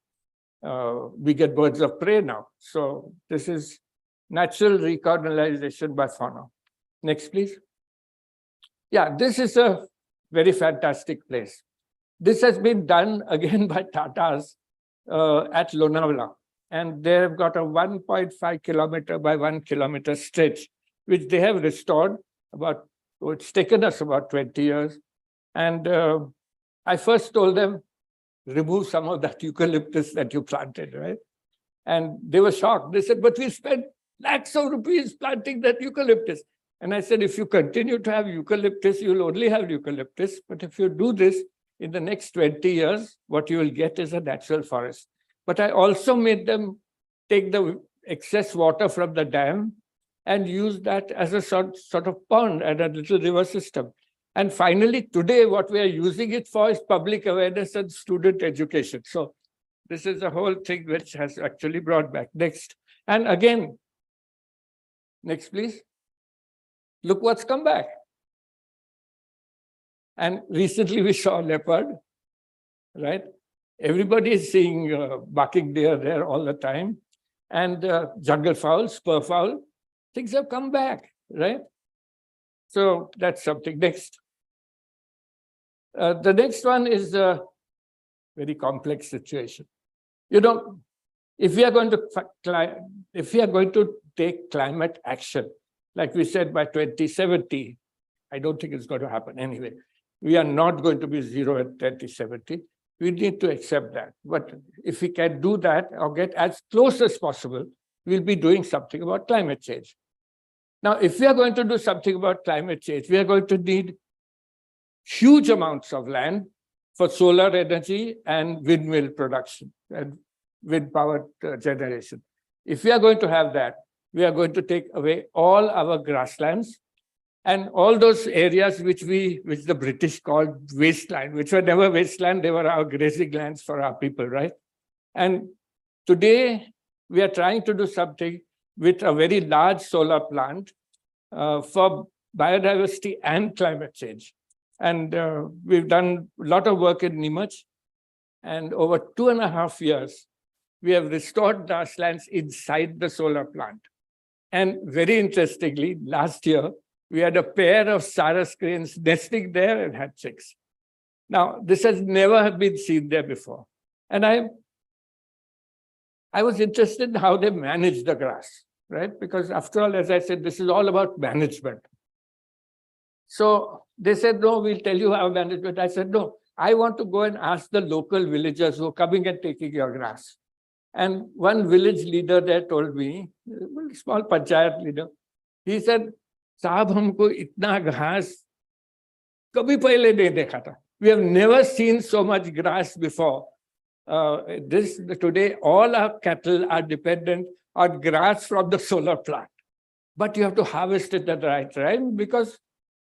we get birds of prey now. So this is natural recolonization by fauna. Next, please. Yeah, this is a very fantastic place. This has been done again by Tatas at Lonavala. And they have got a 1.5 kilometer by 1 kilometer stretch, which they have restored about, it's taken us about 20 years. And I first told them, remove some of that eucalyptus that you planted, right? And they were shocked. They said, but we spent lakhs of rupees planting that eucalyptus. And I said, if you continue to have eucalyptus, you'll only have eucalyptus. But if you do this in the next 20 years, what you will get is a natural forest. But I also made them take the excess water from the dam and use that as a sort of pond and a little river system. And finally, today, what we are using it for is public awareness and student education. So this is a whole thing which has actually brought back. Next. And again, next, please. Look what's come back. And recently we saw leopard, right? Everybody is seeing barking deer there all the time. And jungle fowl, spur fowl, things have come back, right? So that's something. Next. The next one is a very complex situation. You know, if we are going to take climate action, like we said by 2070, I don't think it's going to happen anyway. We are not going to be zero at 2070. We need to accept that. But if we can do that or get as close as possible, we'll be doing something about climate change. Now, if we are going to do something about climate change, we are going to need huge amounts of land for solar energy and windmill production and wind power generation. If we are going to have that, we are going to take away all our grasslands and all those areas which the British called wasteland, which were never wasteland, they were our grazing lands for our people, right? And today we are trying to do something with a very large solar plant for biodiversity and climate change. And we've done a lot of work in Neemuch, and over 2.5 years, we have restored grasslands inside the solar plant. And very interestingly, last year, we had a pair of Sarus cranes nesting there and had chicks. Now, this has never been seen there before. And I was interested in how they manage the grass, right? Because after all, as I said, this is all about management. So they said, no, we'll tell you how management. I said, no, I want to go and ask the local villagers who are coming and taking your grass. And one village leader there told me, small panchayat leader, he said, Saab, humko itna ghas kabhi pehle nahi dekha tha. We have never seen so much grass before. Today, all our cattle are dependent on grass from the solar plant. But you have to harvest it at the right time because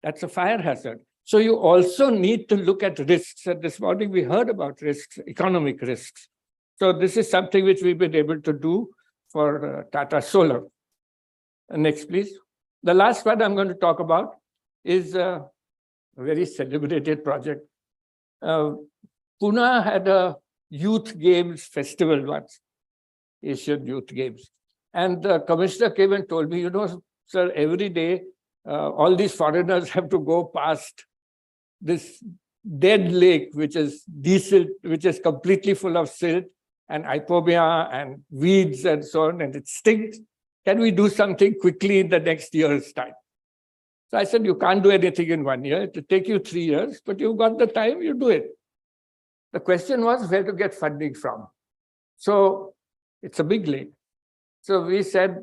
that's a fire hazard. So you also need to look at risks. And this morning we heard about risks, economic risks. So this is something which we've been able to do for Tata Solar. Next, please. The last one I'm going to talk about is a very celebrated project. Pune had a youth games festival once, Asian Youth Games. And the commissioner came and told me, you know, sir, every day, all these foreigners have to go past this dead lake, which is desalt, which is completely full of silt and hypomia and weeds and so on, and it stinks. Can we do something quickly in the next year's time? So I said, you can't do anything in 1 year. It will take you 3 years, but you've got the time, you do it. The question was where to get funding from. So it's a big lake. So we said,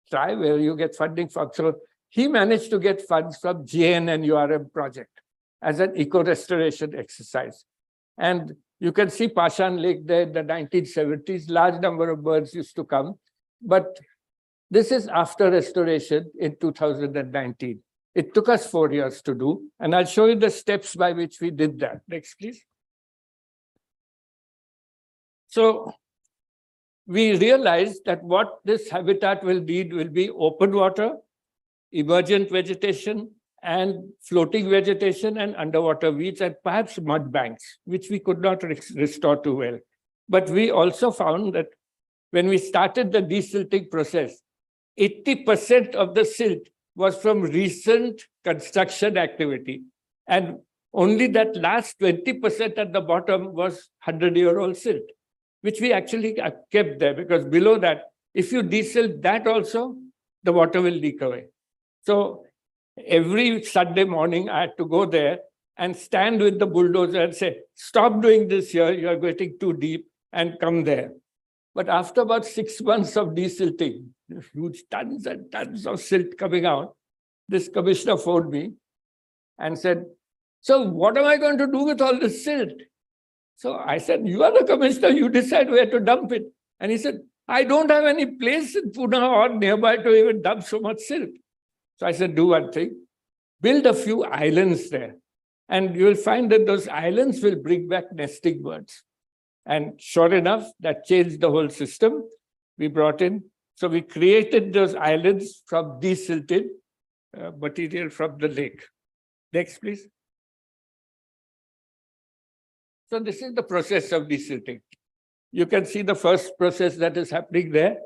try where you get funding from. So he managed to get funds from GNNURM project as an eco-restoration exercise. And you can see Pashan Lake there in the 1970s, large number of birds used to come. But this is after restoration in 2019. It took us 4 years to do. And I'll show you the steps by which we did that. Next, please. So we realized that what this habitat will need will be open water, emergent vegetation, and floating vegetation and underwater weeds, and perhaps mud banks, which we could not restore too well. But we also found that when we started the desilting process, 80% of the silt was from recent construction activity. And only that last 20% at the bottom was 100-year-old silt, which we actually kept there, because below that, if you desilt that also, the water will leak away. So every Sunday morning, I had to go there and stand with the bulldozer and say, stop doing this here, you are getting too deep, and come there. But after about 6 months of desilting, huge tons and tons of silt coming out, this commissioner phoned me and said, so what am I going to do with all this silt? So I said, you are the commissioner, you decide where to dump it. And he said, I don't have any place in Pune or nearby to even dump so much silt. So I said, do one thing, build a few islands there. And you will find that those islands will bring back nesting birds. And sure enough, that changed the whole system. We brought in, so we created those islands from desilted material from the lake. Next, please. So this is the process of desilting. You can see the first process that is happening there.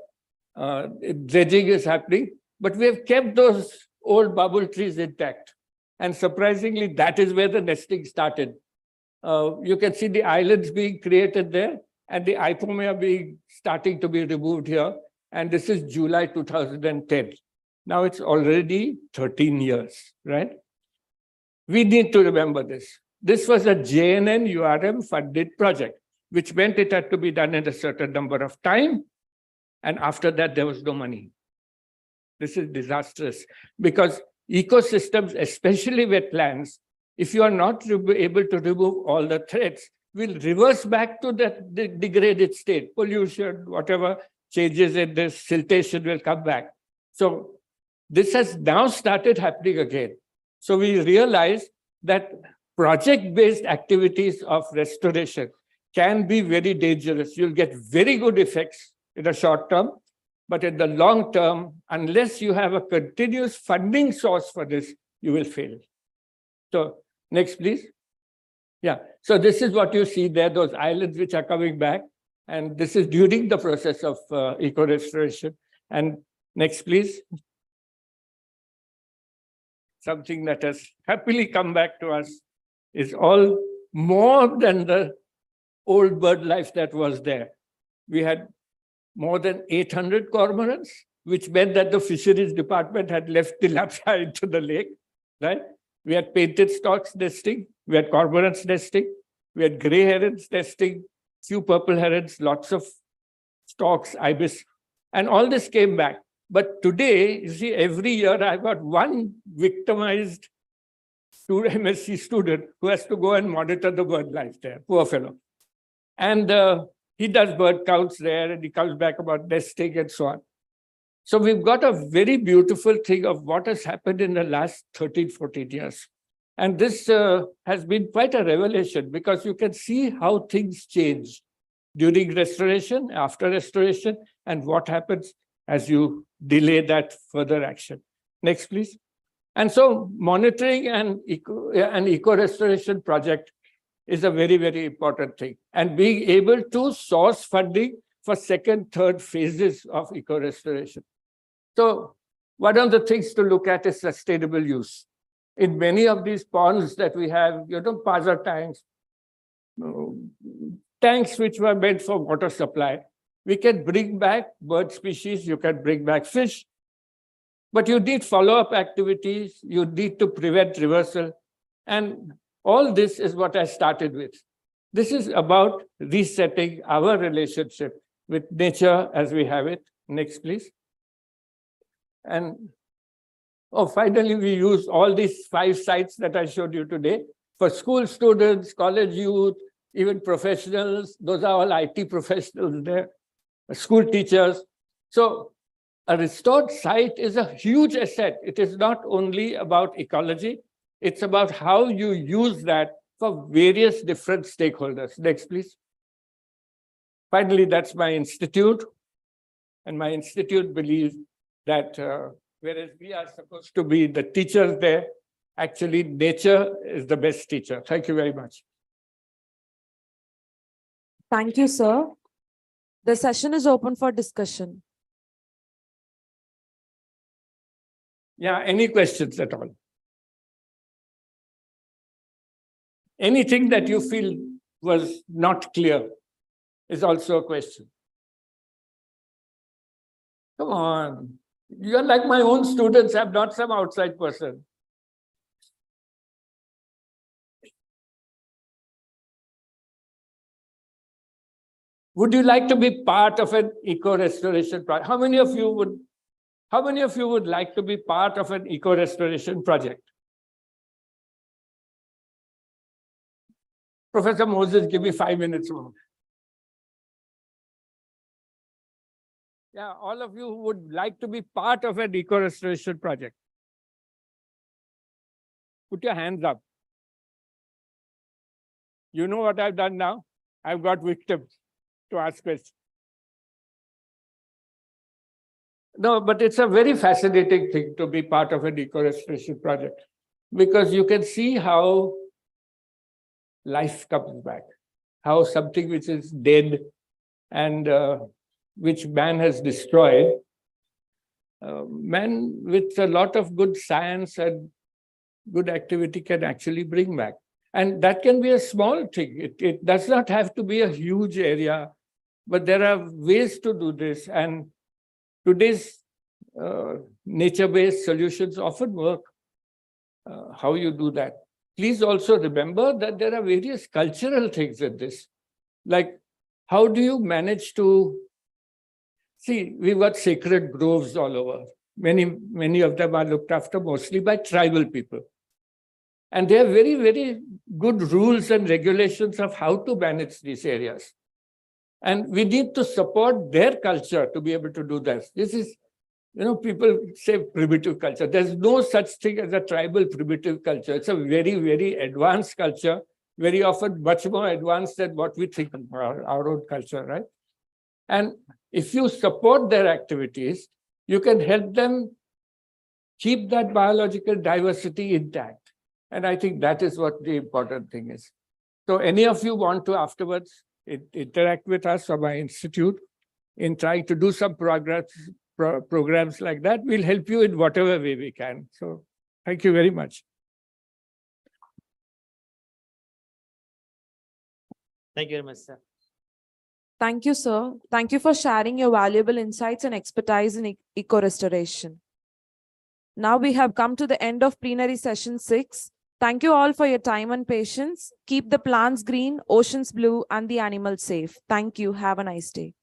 Dredging is happening, but we have kept those old bubble trees intact. And surprisingly, that is where the nesting started. You can see the islands being created there and the Ipomea starting to be removed here. And this is July 2010. Now it's already 13 years, right? We need to remember this. This was a JNN URM funded project, which meant it had to be done in a certain number of time. And after that, there was no money. This is disastrous because ecosystems, especially wetlands, if you are not able to remove all the threats, will reverse back to that degraded state. Pollution, whatever changes in this, siltation will come back. So this has now started happening again. So we realize that project-based activities of restoration can be very dangerous. You'll get very good effects in the short term, but in the long term, unless you have a continuous funding source for this, you will fail. So next, please. Yeah, so this is what you see there, those islands which are coming back. And this is during the process of eco-restoration. And next, please. Something that has happily come back to us is all more than the old bird life that was there. We had more than 800 cormorants, which meant that the fisheries department had left tilapia into the lake, right? We had painted storks nesting, we had cormorants nesting, we had gray herons nesting, few purple herons, lots of storks, ibis, and all this came back. But today, you see, every year I've got one victimized MSc student who has to go and monitor the bird life there, poor fellow. And he does bird counts there and he comes back about nesting and so on. So we've got a very beautiful thing of what has happened in the last 13, 14 years. And this has been quite a revelation because you can see how things change during restoration, after restoration, and what happens as you delay that further action. Next, please. And so monitoring an eco-restoration project is a very, very important thing. And being able to source funding for second, third phases of eco-restoration. So one of the things to look at is sustainable use. In many of these ponds that we have, Paza tanks, tanks which were meant for water supply, we can bring back bird species, you can bring back fish, but you need follow-up activities, you need to prevent reversal. And all this is what I started with. This is about resetting our relationship with nature as we have it. Next, please. And finally, we use all these 5 sites that I showed you today for school students, college youth, even professionals. Those are all IT professionals there, school teachers. So a restored site is a huge asset. It is not only about ecology, it's about how you use that for various different stakeholders. Next, please. Finally, that's my institute. And my institute believes that whereas we are supposed to be the teachers there, actually nature is the best teacher. Thank you very much. Thank you, sir. The session is open for discussion. Yeah, any questions at all? Anything that you feel was not clear is also a question. Come on. You're like my own students. I'm not some outside person. Would you like to be part of an eco-restoration project? How many of you would like to be part of an eco-restoration project? Professor Moses, give me 5 minutes more. Yeah, all of you who would like to be part of an eco-restoration project. Put your hands up. You know what I've done now? I've got victims to ask questions. No, but it's a very fascinating thing to be part of an eco-restoration project because you can see how life comes back, how something which is dead and which man has destroyed, man with a lot of good science and good activity can actually bring back. And that can be a small thing. It does not have to be a huge area, but there are ways to do this. And today's nature-based solutions often work. How you do that. Please also remember that there are various cultural things in this. Like, how do you manage to see, we've got sacred groves all over. Many of them are looked after mostly by tribal people. And they have very, very good rules and regulations of how to manage these areas. And we need to support their culture to be able to do this. This is, people say primitive culture. There's no such thing as a tribal primitive culture. It's a very, very advanced culture, very often much more advanced than what we think of our own culture, right? And if you support their activities, you can help them keep that biological diversity intact. And I think that is what the important thing is. So any of you want to afterwards interact with us or my institute in trying to do some programs like that, we'll help you in whatever way we can. So thank you very much. Thank you very much, sir. Thank you, sir. Thank you for sharing your valuable insights and expertise in eco-restoration. Now we have come to the end of plenary session 6. Thank you all for your time and patience. Keep the plants green, oceans blue, and the animals safe. Thank you. Have a nice day.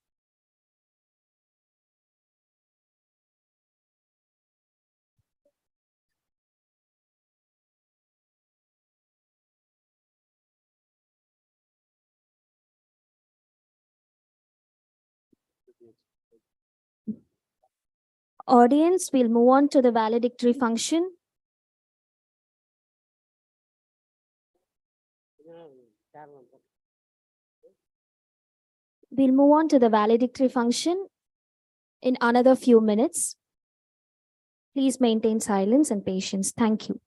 Audience, we'll move on to the valedictory function. We'll move on to the valedictory function in another few minutes. Please maintain silence and patience. Thank you.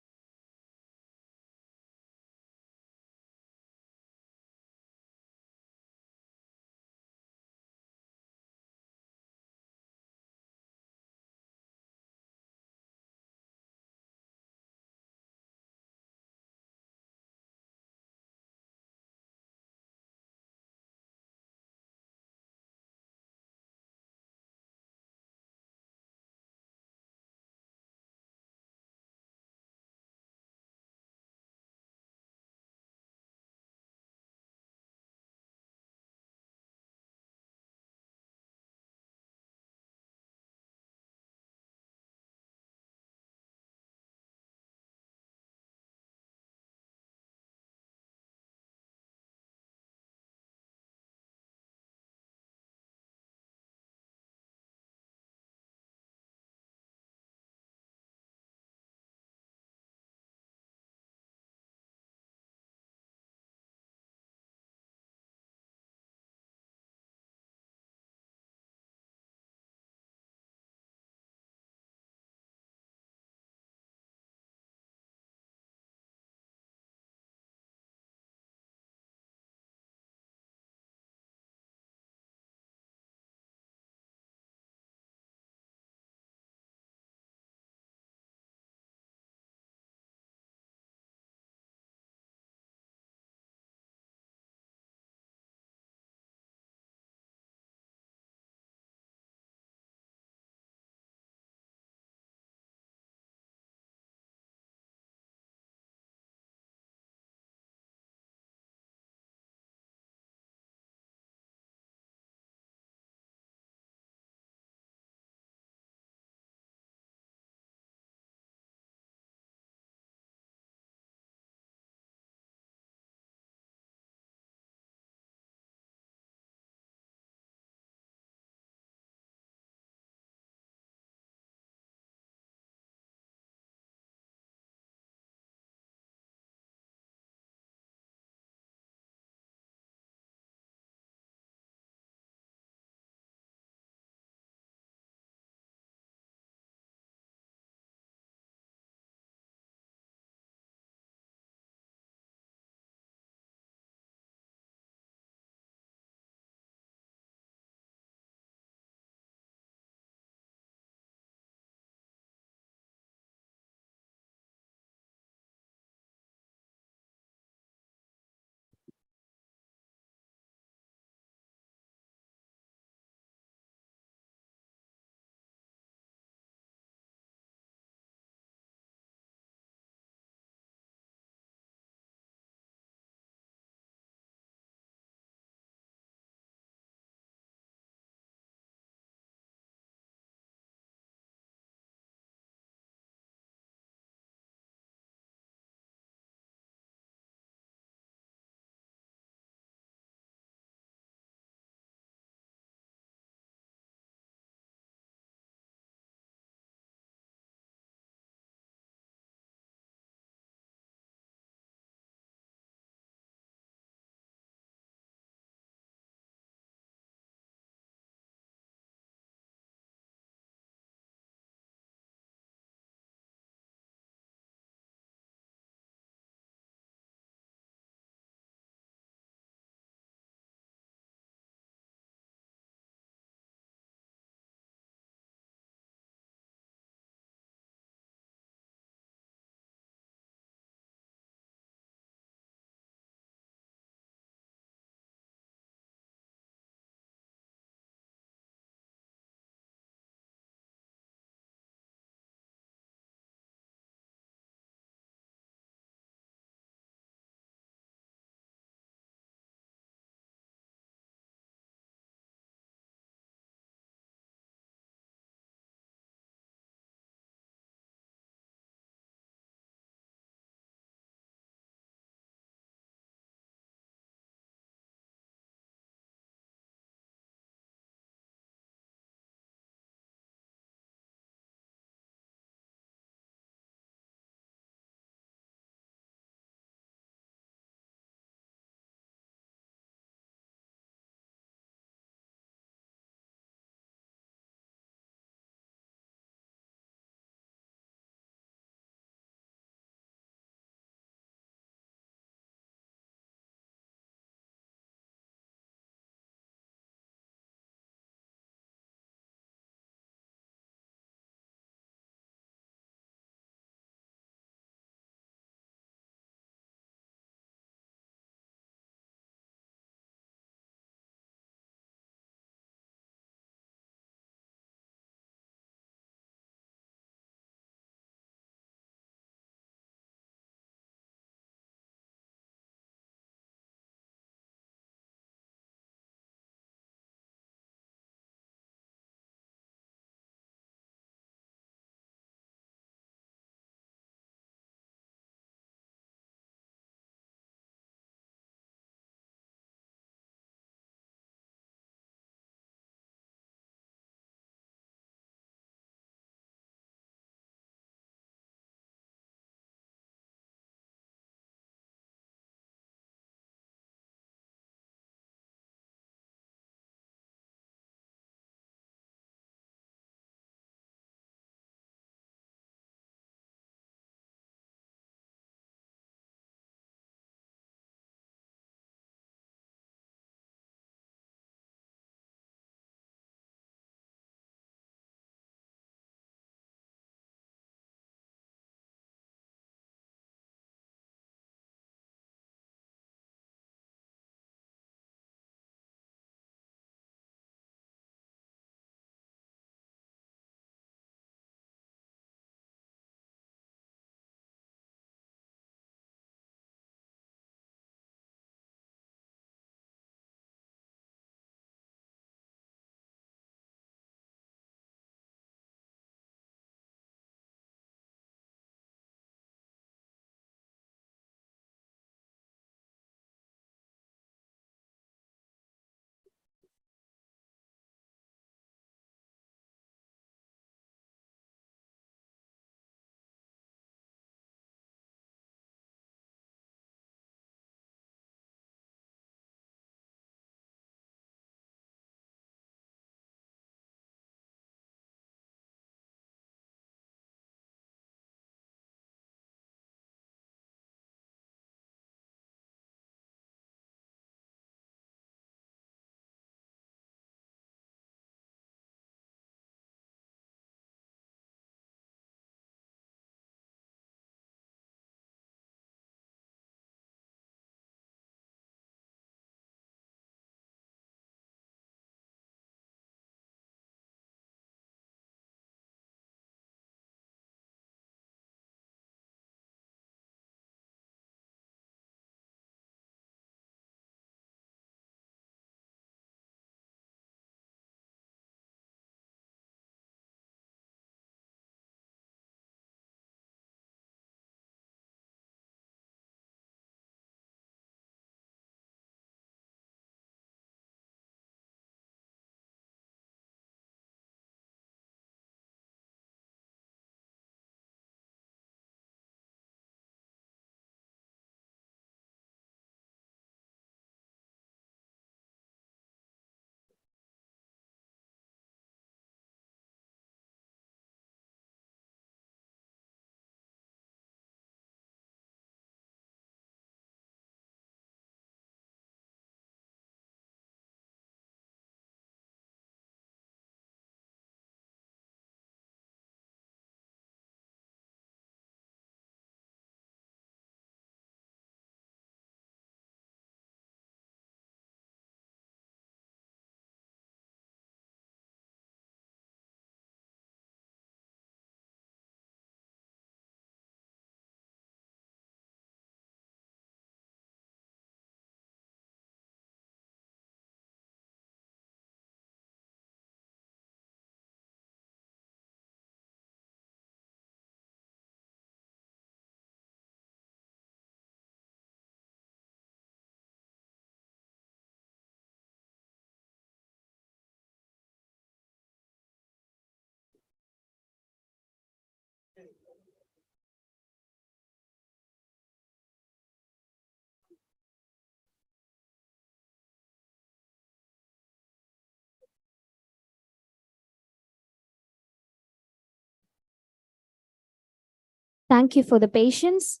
Thank you for the patience.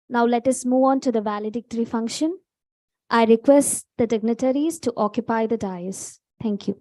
Now let us move on to the valedictory function. I request the dignitaries to occupy the dais. Thank you.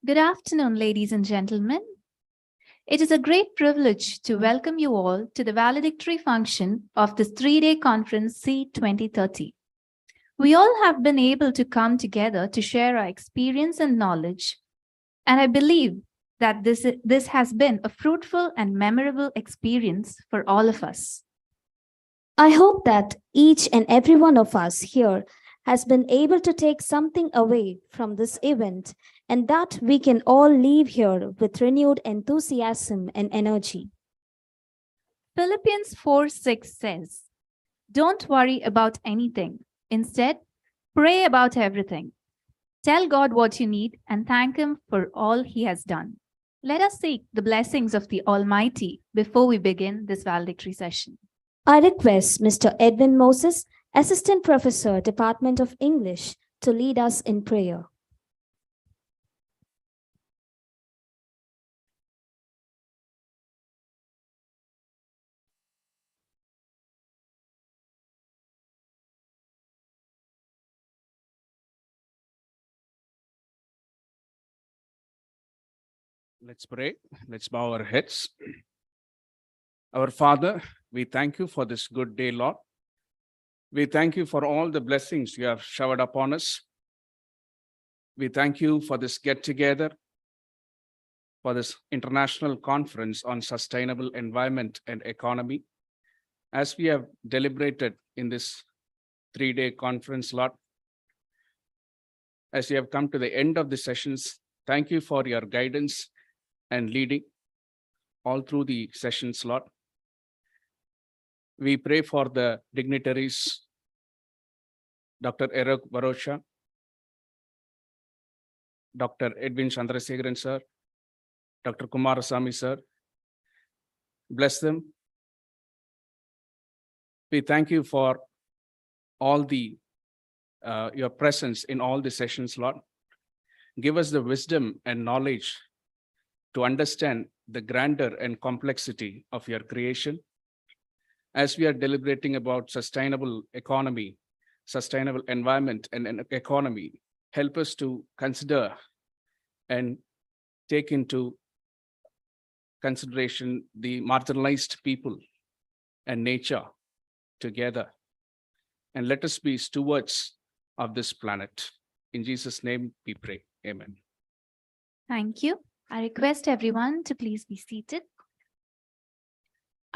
Good afternoon, ladies and gentlemen. It is a great privilege to welcome you all to the valedictory function of this three-day conference C 2030. We all have been able to come together to share our experience and knowledge, and I believe that this has been a fruitful and memorable experience for all of us. I hope that each and every one of us here has been able to take something away from this event, and that we can all leave here with renewed enthusiasm and energy. Philippians 4:6 says, "Don't worry about anything. Instead, pray about everything. Tell God what you need and thank Him for all He has done." Let us seek the blessings of the Almighty before we begin this valedictory session. I request Mr. Edwin Moses, Assistant Professor, Department of English, to lead us in prayer. Let's pray. Let's bow our heads. Our Father, we thank you for this good day, Lord. We thank you for all the blessings you have showered upon us. We thank you for this get-together, for this international conference on sustainable environment and economy. As we have deliberated in this three-day conference, Lord, as we have come to the end of the sessions, thank you for your guidance and leading all through the sessions, Lord. We pray for the dignitaries, Dr. Erak Barosha, Dr. Edwin Chandrasekharan, sir, Dr. Kumarasamy, sir. Bless them. We thank you for all the your presence in all the sessions, Lord. Give us the wisdom and knowledge to understand the grandeur and complexity of your creation. As we are deliberating about sustainable economy, sustainable environment and an economy, help us to consider and take into consideration the marginalized people and nature together. And let us be stewards of this planet. In Jesus' name we pray. Amen. Thank you. I request everyone to please be seated.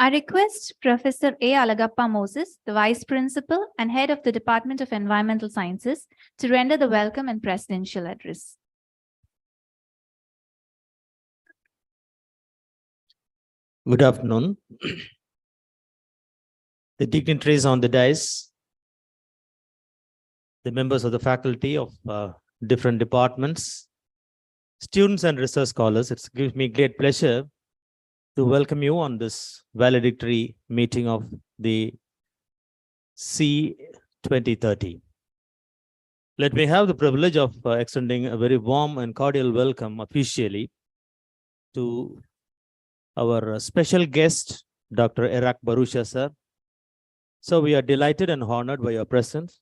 I request Professor A. Alagappa Moses, the Vice Principal and Head of the Department of Environmental Sciences, to render the welcome and presidential address. Good afternoon. The dignitaries on the dais, the members of the faculty of different departments, students and research scholars, it gives me great pleasure to welcome you on this valedictory meeting of the C 2030. Let me have the privilege of extending a very warm and cordial welcome officially to our special guest, Dr. Erak Barusha, sir. So we are delighted and honored by your presence.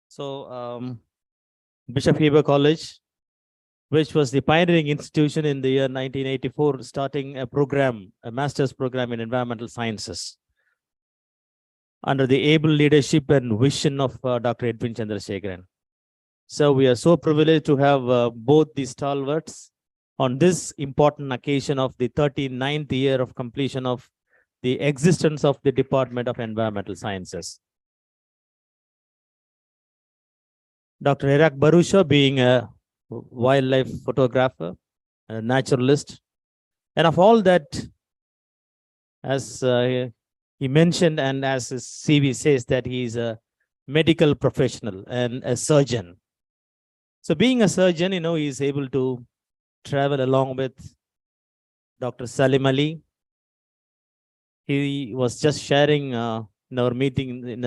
So Bishop Heber College, which was the pioneering institution in the year 1984, starting a program, a master's program in environmental sciences, under the able leadership and vision of Dr. Edwin Chandrasekharan. So we are so privileged to have both these stalwarts on this important occasion of the 39th year of completion of the existence of the Department of Environmental Sciences. Dr. Erak Barusha, being a wildlife photographer, a naturalist, and of all that, as he mentioned, and as his CV says, that he is a medical professional and a surgeon. So being a surgeon, he is able to travel along with Dr. Salim Ali. He was just sharing in our meeting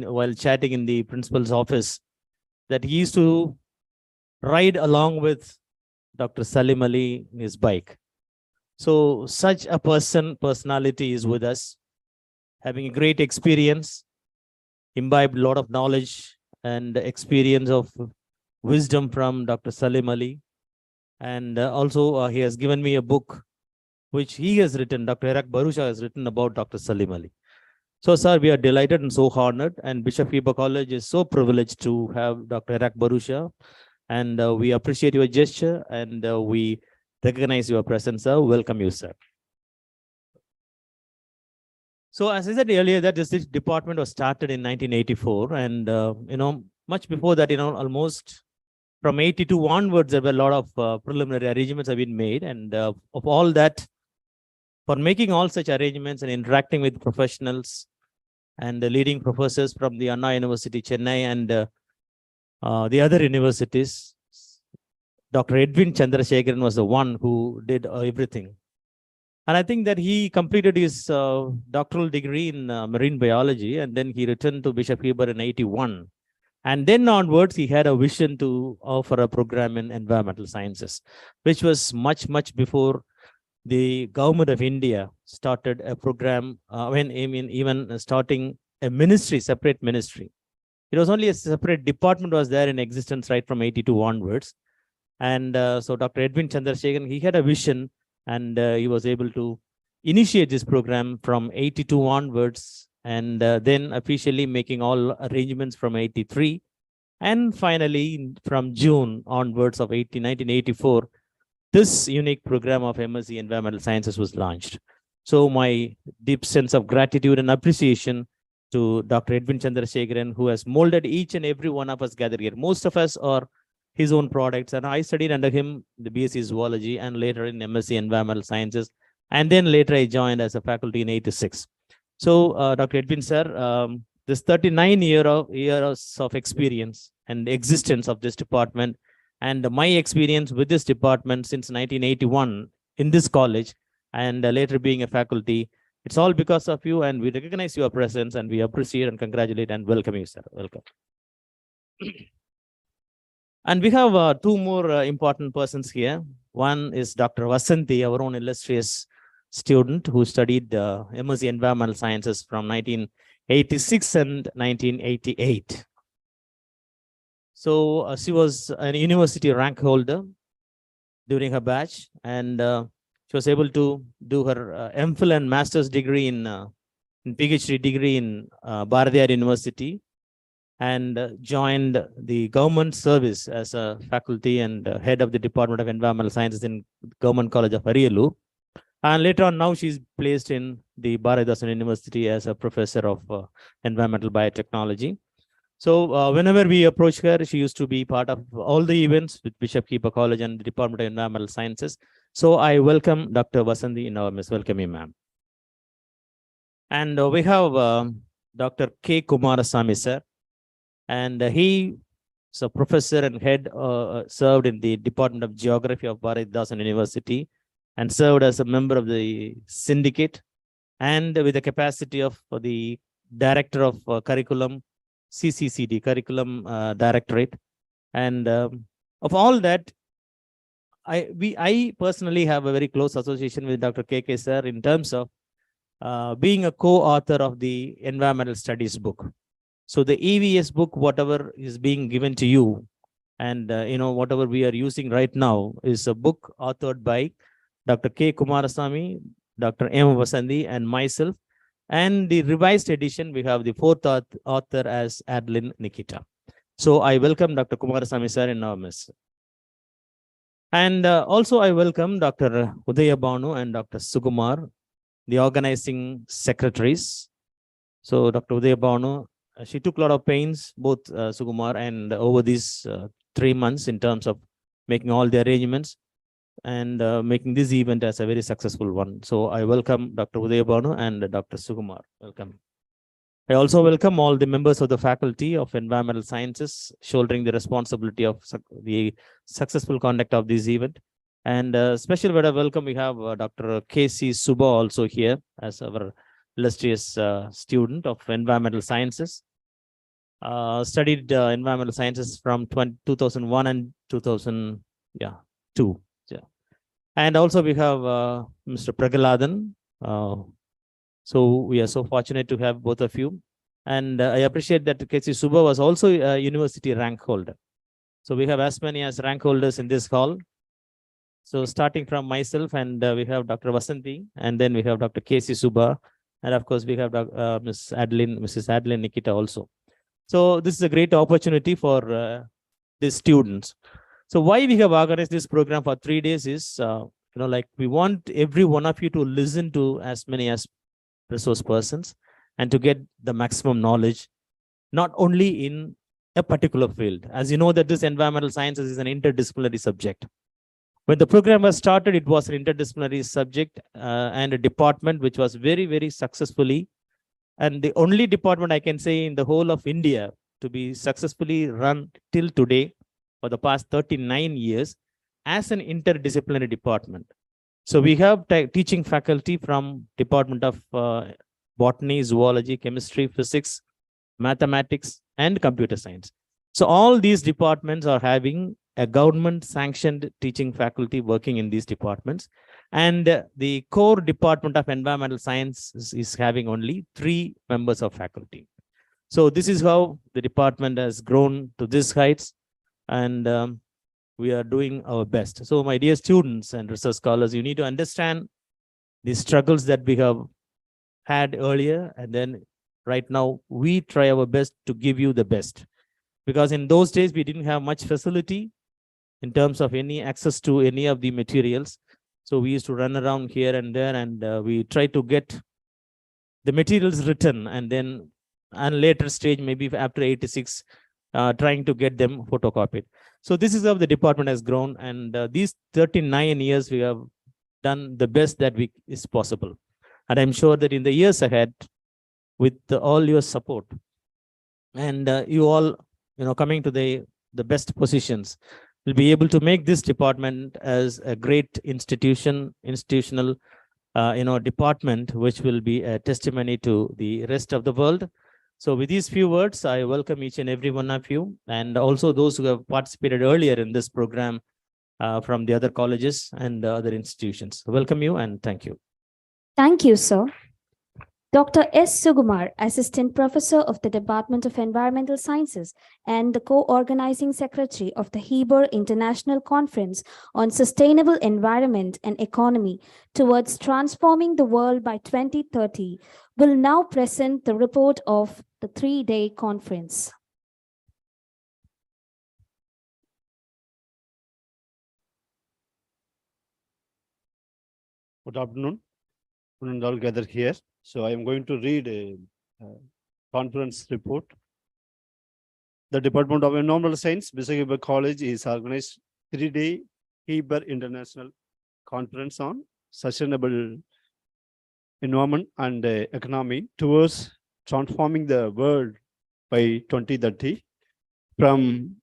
while chatting in the principal's office that he used to ride along with Dr. Salim Ali in his bike. So such a personality is with us, having a great experience, imbibed a lot of knowledge and experience of wisdom from Dr. Salim Ali. And also he has given me a book which he has written, Dr. Erak Barusha has written about Dr. Salim Ali. So, sir, we are delighted and so honored, and Bishop Heber College is so privileged to have Dr. Erak Barusha, and we appreciate your gesture, and we recognize your presence, sir. Welcome you, sir. So, as I said earlier, that this department was started in 1984, and much before that, almost from 82 onwards, there were a lot of preliminary arrangements have been made, and of all that, for making all such arrangements and interacting with professionals and the leading professors from the Anna University, Chennai, and the other universities, Dr. Edwin Chandrasekharan was the one who did everything. And I think that he completed his doctoral degree in marine biology, and then he returned to Bishop Heber in 81. And then onwards, he had a vision to offer a program in environmental sciences, which was much, much before the government of India started a program, even starting a ministry, separate ministry. It was only a separate department was there in existence right from 82 onwards. And so Dr. Edwin Chandrasekharan, he had a vision, and he was able to initiate this program from 82 onwards, and then officially making all arrangements from 83. And finally, from June onwards of 1984, this unique program of MSc Environmental Sciences was launched. So my deep sense of gratitude and appreciation to Dr. Edwin Chandrasekharan, who has molded each and every one of us gathered here. Most of us are his own products, and I studied under him the BSc Zoology and later in MSc Environmental Sciences. And then later I joined as a faculty in 86. So Dr. Edwin, sir, this 39 years of experience and existence of this department, and my experience with this department since 1981 in this college, and later being a faculty, it's all because of you, and we recognize your presence, and we appreciate and congratulate and welcome you, sir. Welcome. And we have two more important persons here. One is Dr. Vasanthi, our own illustrious student who studied MSc Environmental Sciences from 1986 and 1988. So she was a university rank holder during her batch, and she was able to do her MPhil and master's degree in PhD degree in Bharatiyar University, and joined the government service as a faculty and head of the Department of Environmental Sciences in Government College of Ariyalur. And later on, now she's placed in the Bharatdasan University as a professor of environmental biotechnology. So whenever we approach her, she used to be part of all the events with Bishop Heber College and the Department of Environmental Sciences. So I welcome Dr. Vasanthi in our midst. Welcome you, ma'am. And we have Dr. K. Kumarasamy, sir. And he is a professor and head served in the Department of Geography of Bharatdasan University, and served as a member of the syndicate, and with the capacity of the director of curriculum, CCCD, Curriculum Directorate. And of all that, I personally have a very close association with Dr. KK sir in terms of being a co-author of the environmental studies book. So the EVS book, whatever is being given to you, and whatever we are using right now is a book authored by Dr. K. Kumarasamy, Dr. M. Vasanthi, and myself. And the revised edition, we have the fourth author as Adeline Nikita. So I welcome Dr. Kumarasamy sir in our midst. And also I welcome Dr. Udaya Banu and Dr. Sukumar, the organizing secretaries. So Dr. Udaya Banu, she took a lot of pains, both Sukumar and over these 3 months in terms of making all the arrangements and making this event as a very successful one. So I welcome Dr. Udaya Banu and Dr. Sukumar. Welcome. I also welcome all the members of the Faculty of Environmental Sciences shouldering the responsibility of the successful conduct of this event. And special word of welcome, we have Dr. K.C. Suba also here as our illustrious student of Environmental Sciences. Studied Environmental Sciences from 2001 and 2002. Yeah. And also we have Mr. Pragaladan. So we are so fortunate to have both of you. And I appreciate that K.C. Suba was also a university rank holder. So we have as many as rank holders in this hall. So starting from myself, and we have Dr. Vasanthi, and then we have Dr. K.C. Suba, and of course we have Mrs. Adeline Nikita also. So this is a great opportunity for the students. So why we have organized this program for 3 days is, like we want every one of you to listen to as many as resource persons and to get the maximum knowledge, not only in a particular field. As you know that this environmental sciences is an interdisciplinary subject. When the program was started, it was an interdisciplinary subject and a department which was very, very successfully, and the only department I can say in the whole of India to be successfully run till today for the past 39 years as an interdisciplinary department. So we have teaching faculty from Department of Botany, Zoology, Chemistry, Physics, Mathematics, and Computer Science. So all these departments are having a government sanctioned teaching faculty working in these departments. And the core Department of Environmental Science is having only 3 members of faculty. So this is how the department has grown to these heights. And we are doing our best. So my dear students and research scholars, you need to understand the struggles that we have had earlier. And then right now, we try our best to give you the best. Because in those days, we didn't have much facility in terms of any access to any of the materials. So we used to run around here and there, and we try to get the materials written. And then at a later stage, maybe after 86, trying to get them photocopied. So this is how the department has grown, and these 39 years we have done the best that is possible. And I'm sure that in the years ahead, with all your support and you all coming to the best positions, will be able to make this department as a great institutional department, which will be a testimony to the rest of the world. So with these few words, I welcome each and every one of you, and also those who have participated earlier in this program from the other colleges and other institutions. Welcome you and thank you. Thank you, sir. Dr. S. Sukumar, Assistant Professor of the Department of Environmental Sciences and the Co-Organizing Secretary of the Heber International Conference on Sustainable Environment and Economy towards Transforming the World by 2030, will now present the report of the 3-day conference. Good afternoon, and all gathered here. So I am going to read a conference report. The Department of Environmental Science, Visakhapatnam College, is organized 3-day Heber International Conference on Sustainable Environment and Economy towards Transforming the World by 2030 from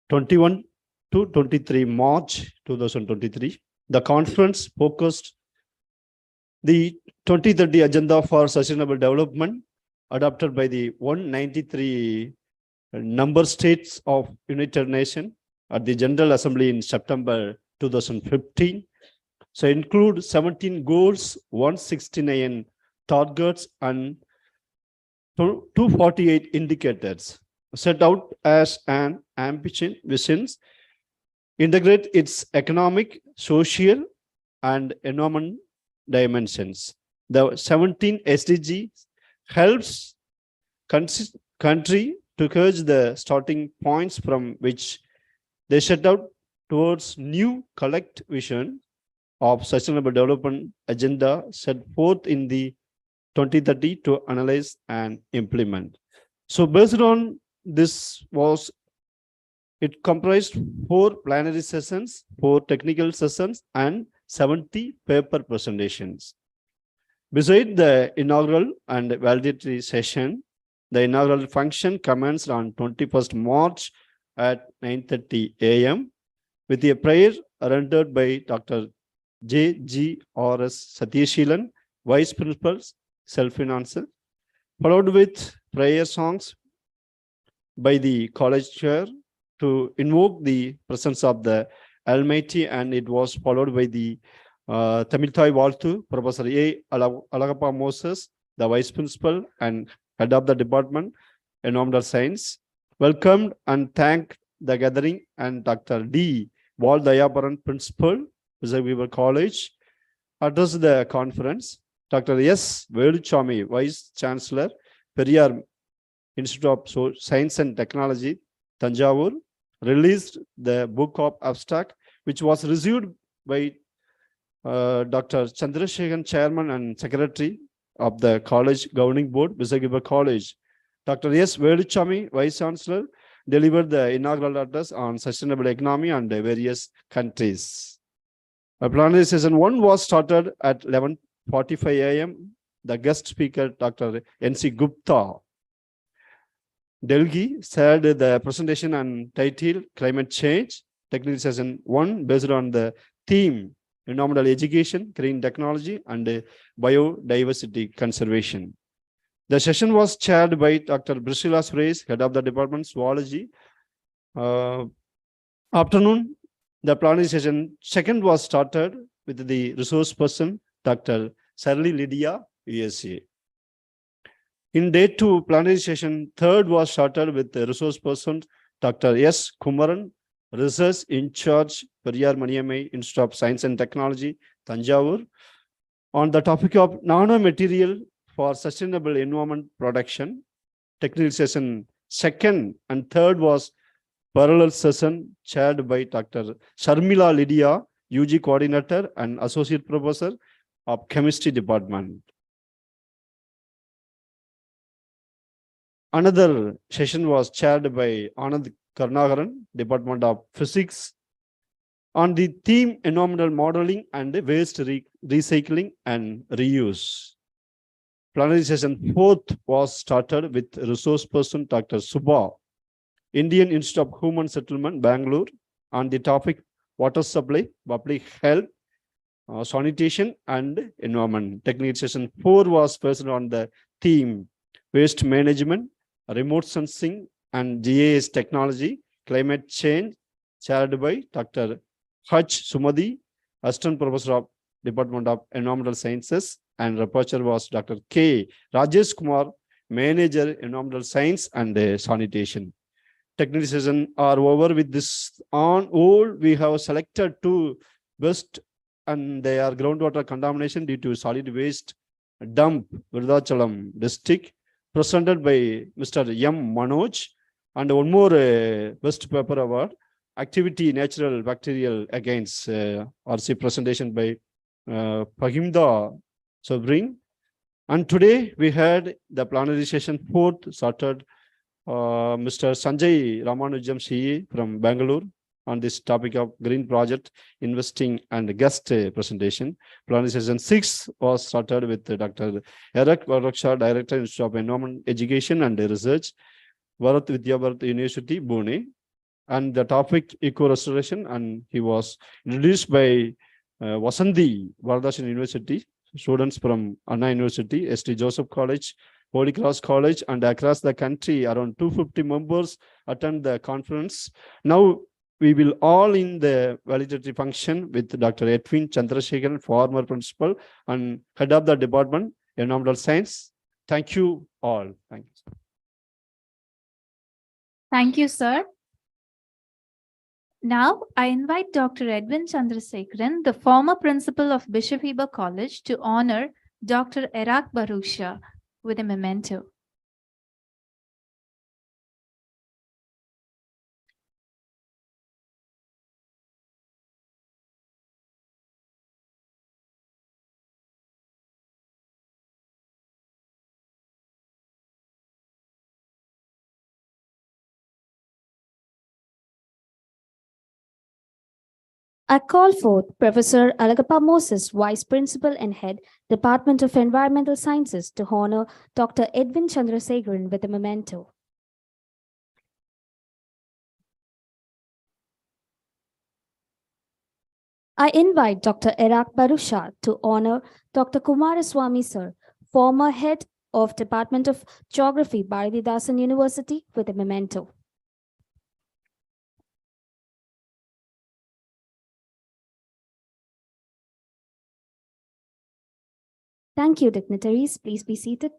21 to 23 March 2023. The conference focused the 2030 Agenda for Sustainable Development adopted by the 193 member states of United Nations at the General Assembly in September 2015. So include 17 goals, 169 targets, and 248 indicators set out as an ambition visions, integrate its economic, social, and environment dimensions. The 17 SDG helps country to gauge the starting points from which they set out towards new collect vision of sustainable development agenda set forth in the 2030 to analyze and implement. So based on this it comprised 4 plenary sessions, 4 technical sessions, and 70 paper presentations. Beside the inaugural and validatory session, the inaugural function commenced on 21st March at 9:30 a.m. with a prayer rendered by Dr. J.G.R.S. Satyashilan, Vice Principal, Self-Financial, followed with prayer songs by the college chair to invoke the presence of the Almighty, and it was followed by the Tamil Thai Valtu, Professor A. Alagappa Moses, the Vice Principal and Head of the Department, Environmental Science, welcomed and thanked the gathering, and Dr. D. Val Dayaparan, Principal, Visakhapatnam College, addressed the conference. Dr. S. Veluchami, Vice Chancellor, Periyar Institute of Science and Technology, Tanjavur, released the book of abstract, which was received by Dr. Chandrasekharan, Chairman and Secretary of the College Governing Board, Visakhapatnam College. Dr. S. Veluchami, Vice Chancellor, delivered the inaugural address on sustainable economy and various countries. Plenary session 1 was started at 11:45 a.m. The guest speaker, Dr. N.C. Gupta, Delhi, said the presentation and title Climate Change. Technical session 1 based on the theme Environmental Education, Green Technology, and Biodiversity Conservation. The session was chaired by Dr. Priscilla Suresh, Head of the Department, Zoology. Afternoon, the plenary session 2nd was started with the resource person, Dr. Shirley Lydia, USA. In day 2, plenary session 3rd was started with the resource person, Dr. S. Kumaran, Research in Charge, Periyar Maniammai Institute of Science and Technology, Tanjavur, on the topic of nanomaterial for sustainable environment production. Technical session 2nd and 3rd was parallel session chaired by Dr. Sharmila Lydia, UG Coordinator and Associate Professor of Chemistry Department. Another session was chaired by Anand Karnagaran, Department of Physics, on the theme environmental modeling and waste recycling and reuse. Plenary session 4th was started with resource person Dr. Subha, Indian Institute of Human Settlement, Bangalore, on the topic water supply, public health, sanitation and environment. Technical session 4 was based on the theme waste management, remote sensing and GIS technology, climate change, chaired by Dr. H. Sumadi, Assistant Professor of Department of Environmental Sciences, and rapporteur was Dr. K. Rajesh Kumar, Manager, Environmental Science and Sanitation. Technical session are over. With this on all, we have selected 2 best, and they are groundwater contamination due to solid waste dump, Virudhachalam district, presented by Mr. M. Manoj, and one more best paper award, activity natural bacterial against RC, presentation by Pahimda Sobrin. And today we had the plenary session 4th started Mr. Sanjay Ramanujam CE from Bangalore on this topic of green project investing and guest presentation. Plenary session 6 was started with Dr. Eric Varaksha, Director, Institute of Environment Education and Research, Bharat Vidya Bharat University, Pune, and the topic eco restoration, and he was introduced by Vasanthi, Varadhasan University, students from Anna University, St. Joseph College, Holy Cross College, and across the country, around 250 members attend the conference. Now, we will all in the valedictory function with Dr. Edwin Chandrasekharan, former principal and head of the department, Environmental Science. Thank you all. Thank you. Thank you, sir. Now, I invite Dr. Edwin Chandrasekharan, the former principal of Bishop Heber College, to honor Dr. Erak Barusha with a memento. I call forth Professor Alagappa Moses, Vice Principal and Head, Department of Environmental Sciences, to honor Dr. Edwin Chandrasekharan with a memento. I invite Dr. Erak Barusha to honor Dr. Kumaraswamy Sir, former Head of Department of Geography, Bharathidasan University, with a memento. Thank you, dignitaries. Please be seated.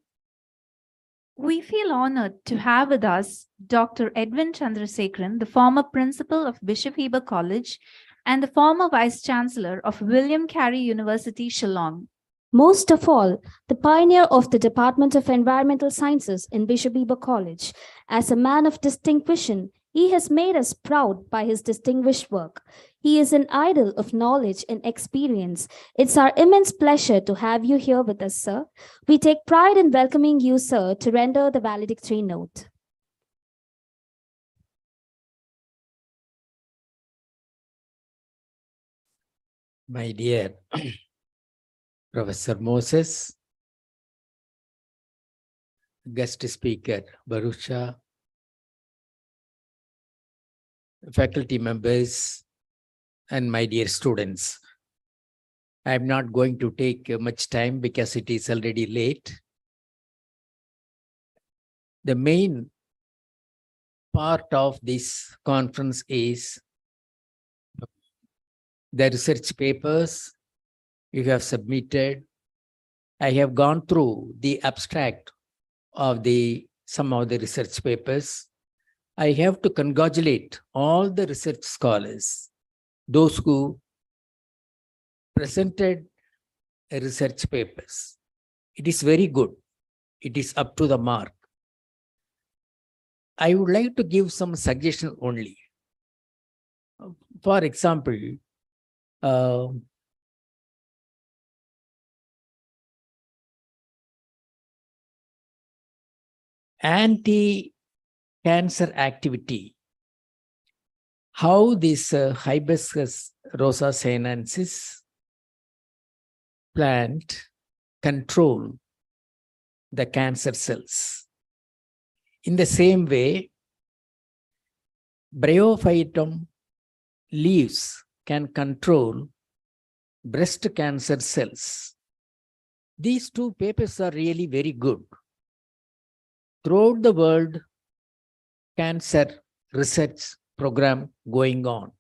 We feel honored to have with us Dr. Edwin Chandrasekharan, the former principal of Bishop Heber College and the former vice chancellor of William Carey University, Shillong. Most of all, the pioneer of the Department of Environmental Sciences in Bishop Heber College. As a man of distinct vision, he has made us proud by his distinguished work. He is an idol of knowledge and experience. It's our immense pleasure to have you here with us, sir. We take pride in welcoming you, sir, to render the valedictory note. My dear Professor Moses, guest speaker Barusha, faculty members, and my dear students. I'm not going to take much time because it is already late. The main part of this conference is the research papers you have submitted. I have gone through the abstract of some of the research papers. I have to congratulate all the research scholars, those who presented research papers. It is very good. It is up to the mark. I would like to give some suggestion only. For example, anti-cancer activity, how this Hibiscus rosa sinensis plant control the cancer cells. In the same way, Bryophytum leaves can control breast cancer cells. These two papers are really very good. Throughout the world, cancer research program going on.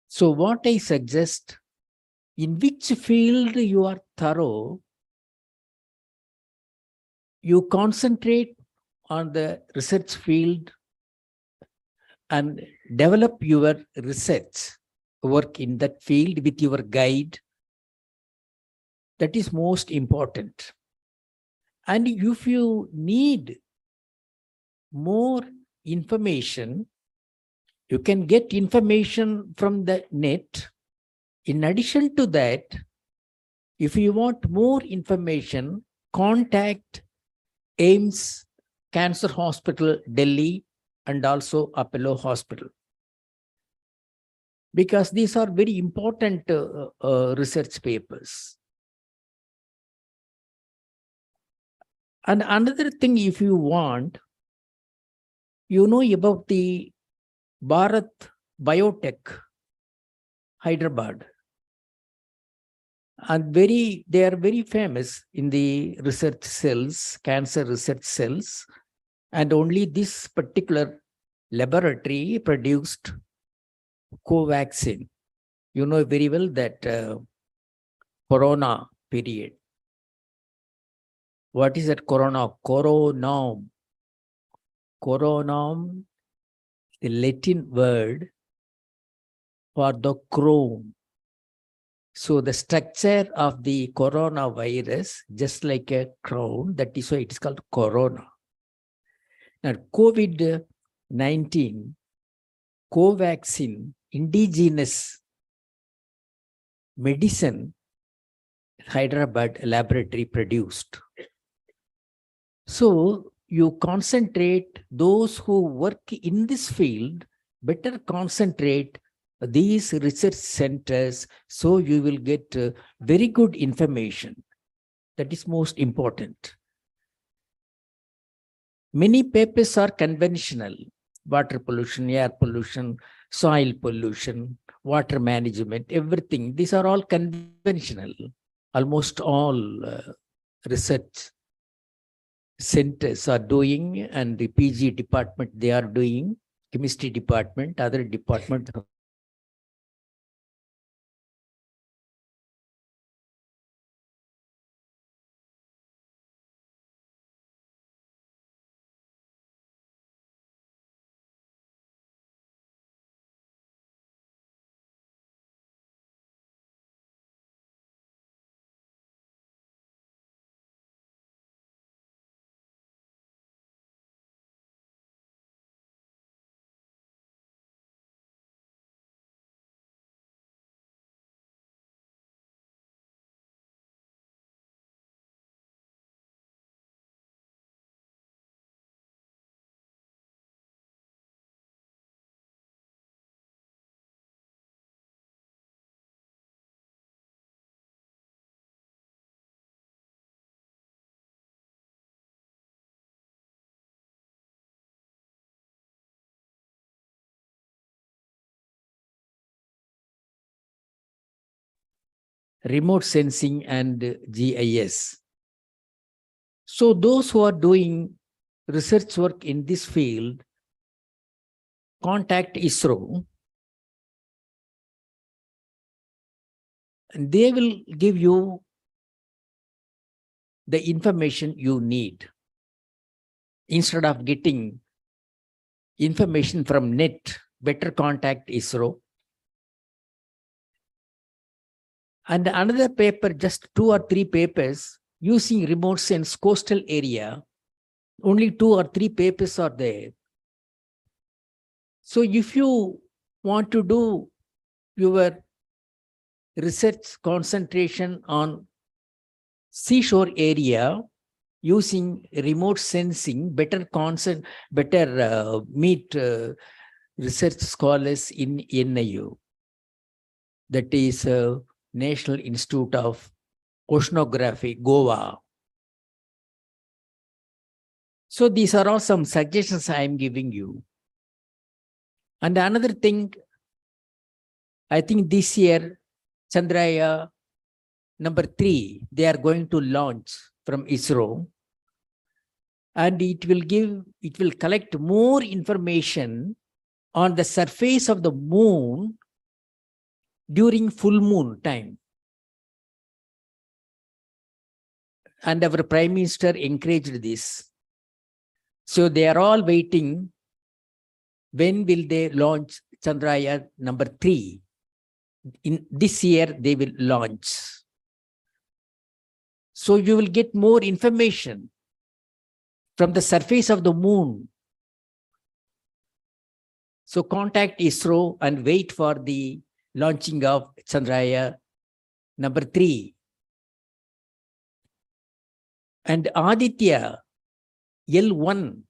So what I suggest, in which field you are thorough, you concentrate on the research field and develop your research work in that field with your guide. That is most important. And if you need more information, you can get information from the net. In addition to that, if you want more information, contact AIIMS Cancer Hospital, Delhi, and also Apollo Hospital. Because these are very important research papers. And another thing, if you want, you know about the Bharat Biotech, Hyderabad. And they are very famous in the research cells, cancer research cells. And only this particular laboratory produced Covaxin. You know very well that corona period. What is that corona? Coronum. Coronum, the Latin word for the crown. So the structure of the coronavirus, just like a crown, that is why it is called corona. Now, COVID-19, Covaxin, indigenous medicine, Hyderabad laboratory produced. So you concentrate those who work in this field, better concentrate these research centers, so you will get very good information. That is most important. Many papers are conventional: water pollution, air pollution, soil pollution, water management, everything. These are all conventional. Almost all research centers are doing, and the PG department, they are doing, chemistry department, other department. Remote sensing and GIS. So those who are doing research work in this field, contact ISRO, and they will give you the information you need. Instead of getting information from net, better contact ISRO. And another paper, just 2 or 3 papers using remote sense coastal area, only 2 or 3 papers are there. So if you want to do your research concentration on seashore area using remote sensing, better meet research scholars in NIU. That is National Institute of Oceanography, Goa. So these are all some suggestions I am giving you. And another thing, I think this year, Chandrayaan number 3, they are going to launch from ISRO. And it will collect more information on the surface of the moon during full moon time. And our Prime Minister encouraged this. So they are all waiting. When will they launch Chandrayaan number 3? In this year, they will launch. So you will get more information from the surface of the moon. So contact ISRO and wait for the launching of Chandrayaan number 3. And Aditya L1,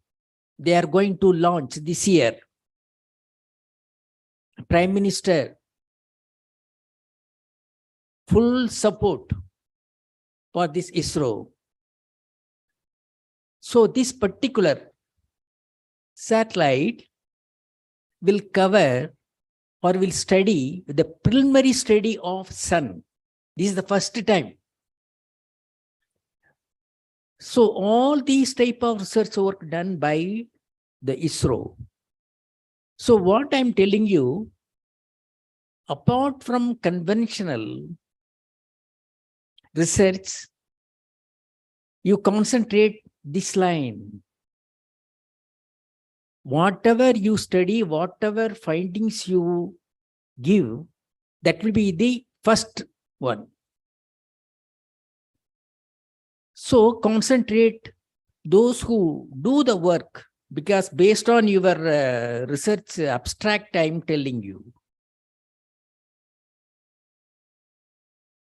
they are going to launch this year. Prime Minister, full support for this ISRO. So this particular satellite will cover or will study the preliminary study of sun. This is the first time. So all these type of research work done by the ISRO. So what I'm telling you, apart from conventional research, you concentrate this line. Whatever you study, whatever findings you give, that will be the first one. So concentrate those who do the work, because based on your research abstract, I'm telling you.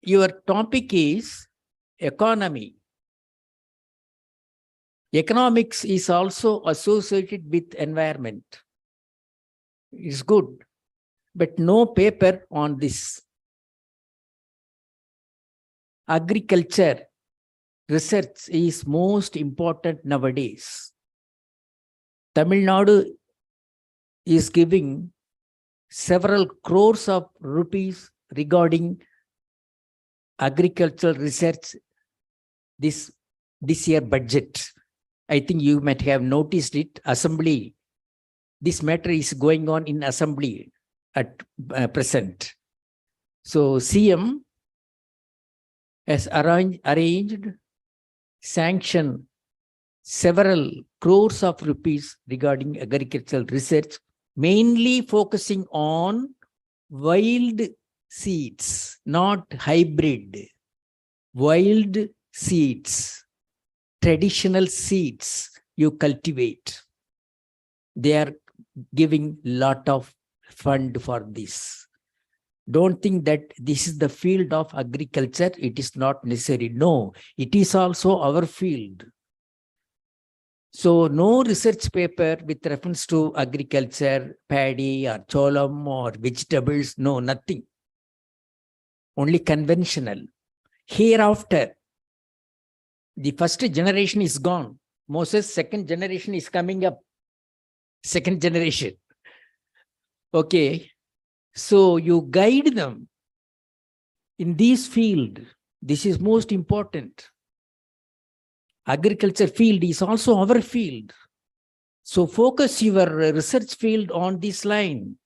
Your topic is economy. Economics is also associated with environment. It's good, but no paper on this. Agriculture research is most important nowadays. Tamil Nadu is giving several crores of rupees regarding agricultural research this year budget. I think you might have noticed it. Assembly, this matter is going on in assembly at present. So CM has arranged, sanctioned several crores of rupees regarding agricultural research, mainly focusing on wild seeds, not hybrid, wild seeds, traditional seeds you cultivate. They are giving lot of fund for this. Don't think that this is the field of agriculture. It is not necessary. No, it is also our field. So no research paper with reference to agriculture, paddy or cholam or vegetables. No, nothing. Only conventional. Hereafter, the first generation is gone. Moses' second generation is coming up. Second generation. Okay. So you guide them in this field. This is most important. Agriculture field is also our field. So focus your research field on this line.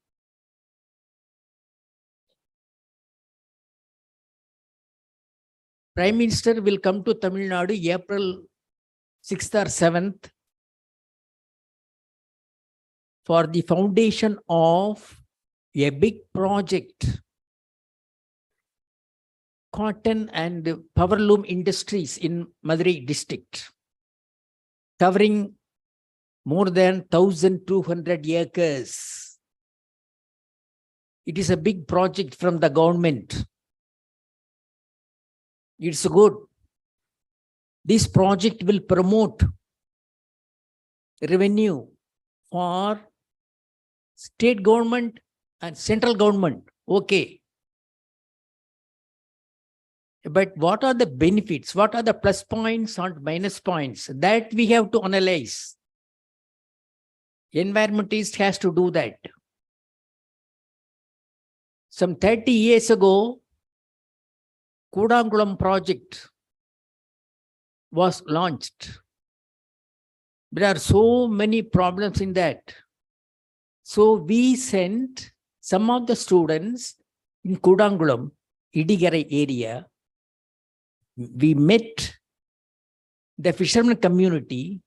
Prime Minister will come to Tamil Nadu April 6th or 7th for the foundation of a big project, cotton and powerloom industries in Madurai district, covering more than 1,200 acres. It is a big project from the government. It's good. This project will promote revenue for state government and central government. Okay. But what are the benefits? What are the plus points and minus points? That we have to analyze. Environmentist has to do that. Some 30 years ago, Kudangulam project was launched. There are so many problems in that. So we sent some of the students in Kudangulam, Idigarai area. We met the fishermen community.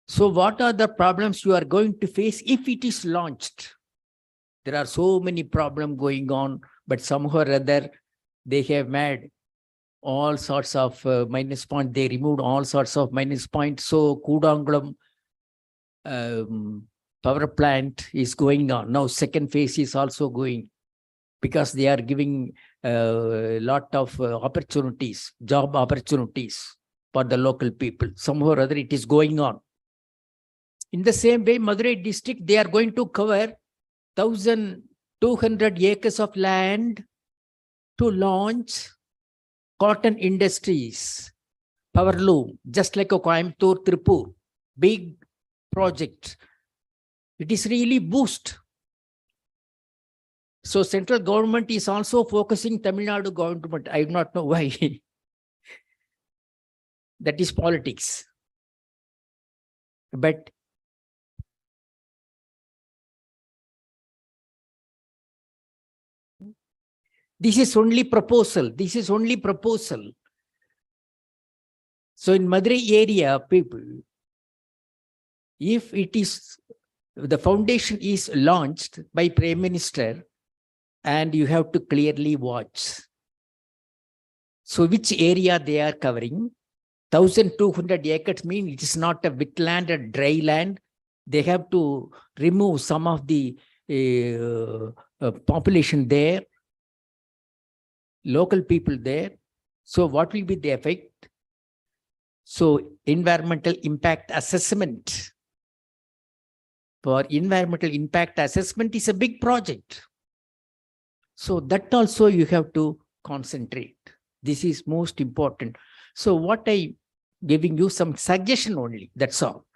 So what are the problems you are going to face if it is launched? There are so many problems going on, but somehow or other, they have made all sorts of minus points. They removed all sorts of minus points. So Kudangulam power plant is going on. Now second phase is also going because they are giving a lot of opportunities, job opportunities for the local people. Somehow or other it is going on. In the same way, Madurai district, they are going to cover 1,200 acres of land to launch cotton industries, powerloom, just like a Coimbatore, Tripur, big project. It is really boost. So central government is also focusing Tamil Nadu government. I do not know why. That is politics. But This is only proposal. This is only proposal. So in Madurai area, people, if it is, the foundation is launched by Prime Minister, and you have to clearly watch. So which area they are covering? 1,200 acres mean it is not a wetland or dry land. They have to remove some of the population there, local people there. So what will be the effect? So environmental impact assessment. For environmental impact assessment is a big project. So that also you have to concentrate. This is most important. So what I giving you some suggestion only, that's all.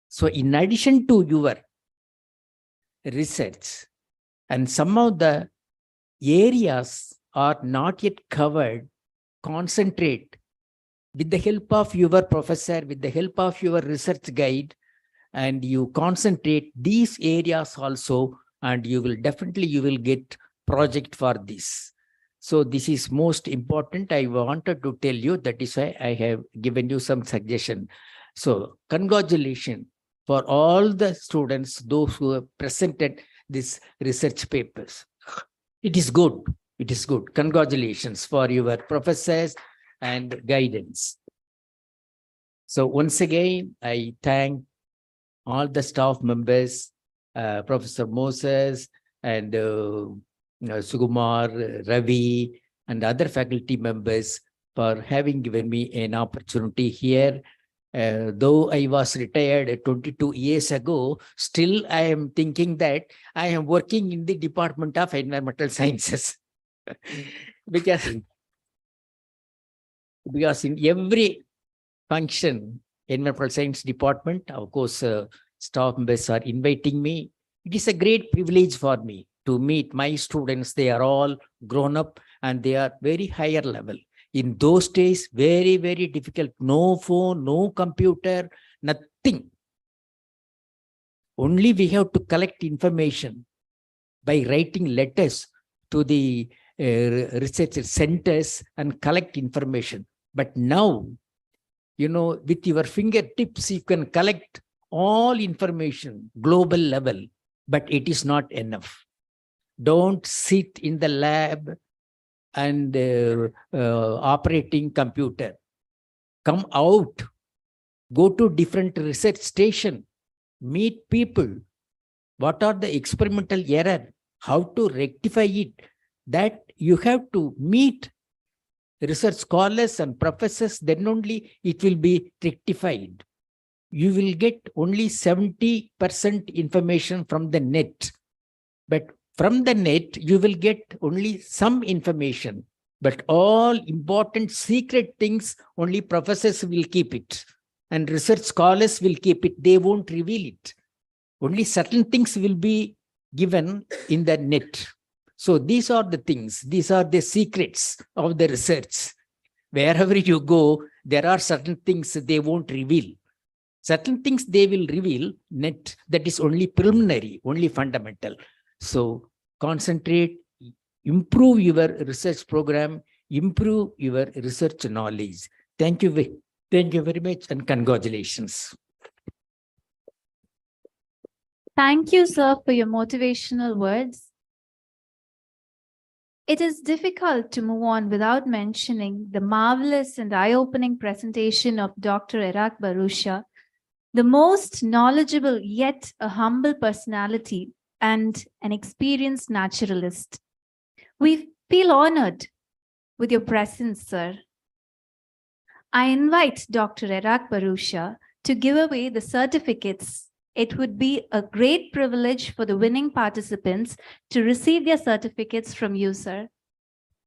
So in addition to your research, and some of the areas are not yet covered, concentrate with the help of your professor, with the help of your research guide, and you concentrate these areas also, and you will definitely, you will get project for this. So this is most important. I wanted to tell you, that is why I have given you some suggestion. So congratulations for all the students, those who have presented these research papers. It is good. It is good. Congratulations for your professors and guidance. So once again, I thank all the staff members, Professor Moses and Sugumar, Ravi, and other faculty members for having given me an opportunity here. Though I was retired 22 years ago, still I am thinking that I am working in the Department of Environmental Sciences. because in every function, Environmental Science Department, of course, staff members are inviting me. It is a great privilege for me to meet my students. They are all grown up and they are very higher level. In those days, very, very difficult. No phone, no computer, nothing. Only we have to collect information by writing letters to the research centers and collect information. But now, you know, with your fingertips, you can collect all information, global level, but it is not enough. Don't sit in the lab and operating computer. Come out, go to different research station, meet people. What are the experimental error? How to rectify it? That you have to meet research scholars and professors, then only it will be rectified. You will get only 70% information from the net, but from the net, you will get only some information, but all important secret things, only professors will keep it and research scholars will keep it. They won't reveal it. Only certain things will be given in the net. So these are the things, these are the secrets of the research. Wherever you go, there are certain things they won't reveal. Certain things they will reveal net, that is only preliminary, only fundamental. So concentrate, improve your research program, improve your research knowledge. Thank you very much and congratulations. Thank you, sir, for your motivational words. It is difficult to move on without mentioning the marvelous and eye-opening presentation of Dr. Iraq Bharoocha, the most knowledgeable yet a humble personality and an experienced naturalist. We feel honored with your presence, sir. I invite Dr. Iraq Bharoocha to give away the certificates. It would be a great privilege for the winning participants to receive their certificates from you, sir.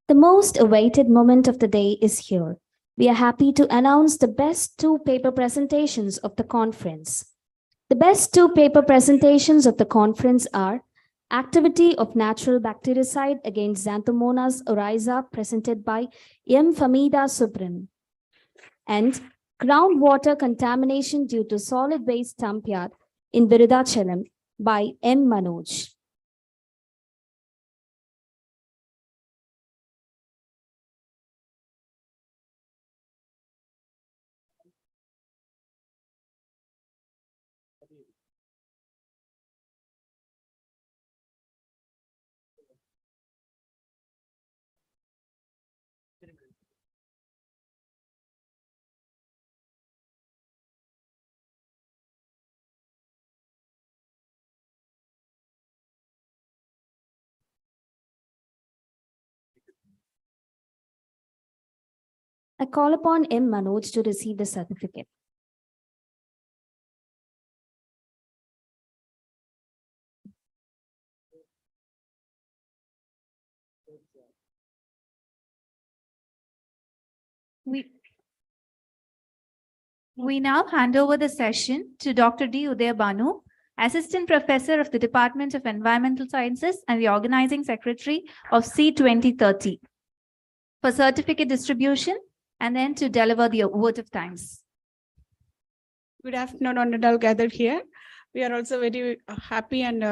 The most awaited moment of the day is here. We are happy to announce the best 2 paper presentations of the conference. The best 2 paper presentations of the conference are Activity of Natural Bactericide against Xanthomonas oryza, presented by M. Famida Subram, and Groundwater Contamination due to Solid Waste Dump Yard in Virudachalam by M. Manoj. I call upon M. Manoj to receive the certificate. We now hand over the session to Dr. D. Udayabanu, Assistant Professor of the Department of Environmental Sciences and the Organizing Secretary of C 2030, for certificate distribution and then to deliver the vote of thanks. Good afternoon, all gathered here. We are also very happy and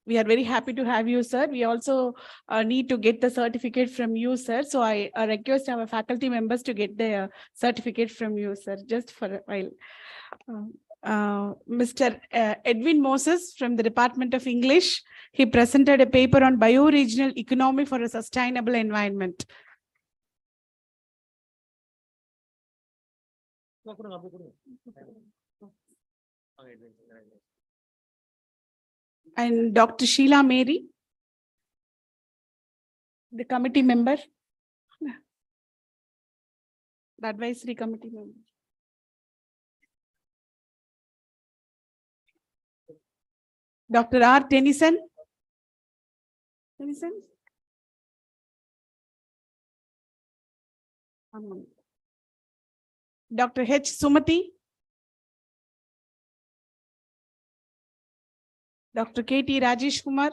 we are very happy to have you, sir. We also need to get the certificate from you, sir. So I request our faculty members to get the certificate from you, sir, just for a while. Mr. Edwin Moses from the Department of English, he presented a paper on bioregional economy for a sustainable environment. And Dr. Sheila Mary, the committee member, the advisory committee member. Dr. R. Tennyson. Tennyson? Dr. H. Sumati. Dr. K.T. Rajesh Kumar.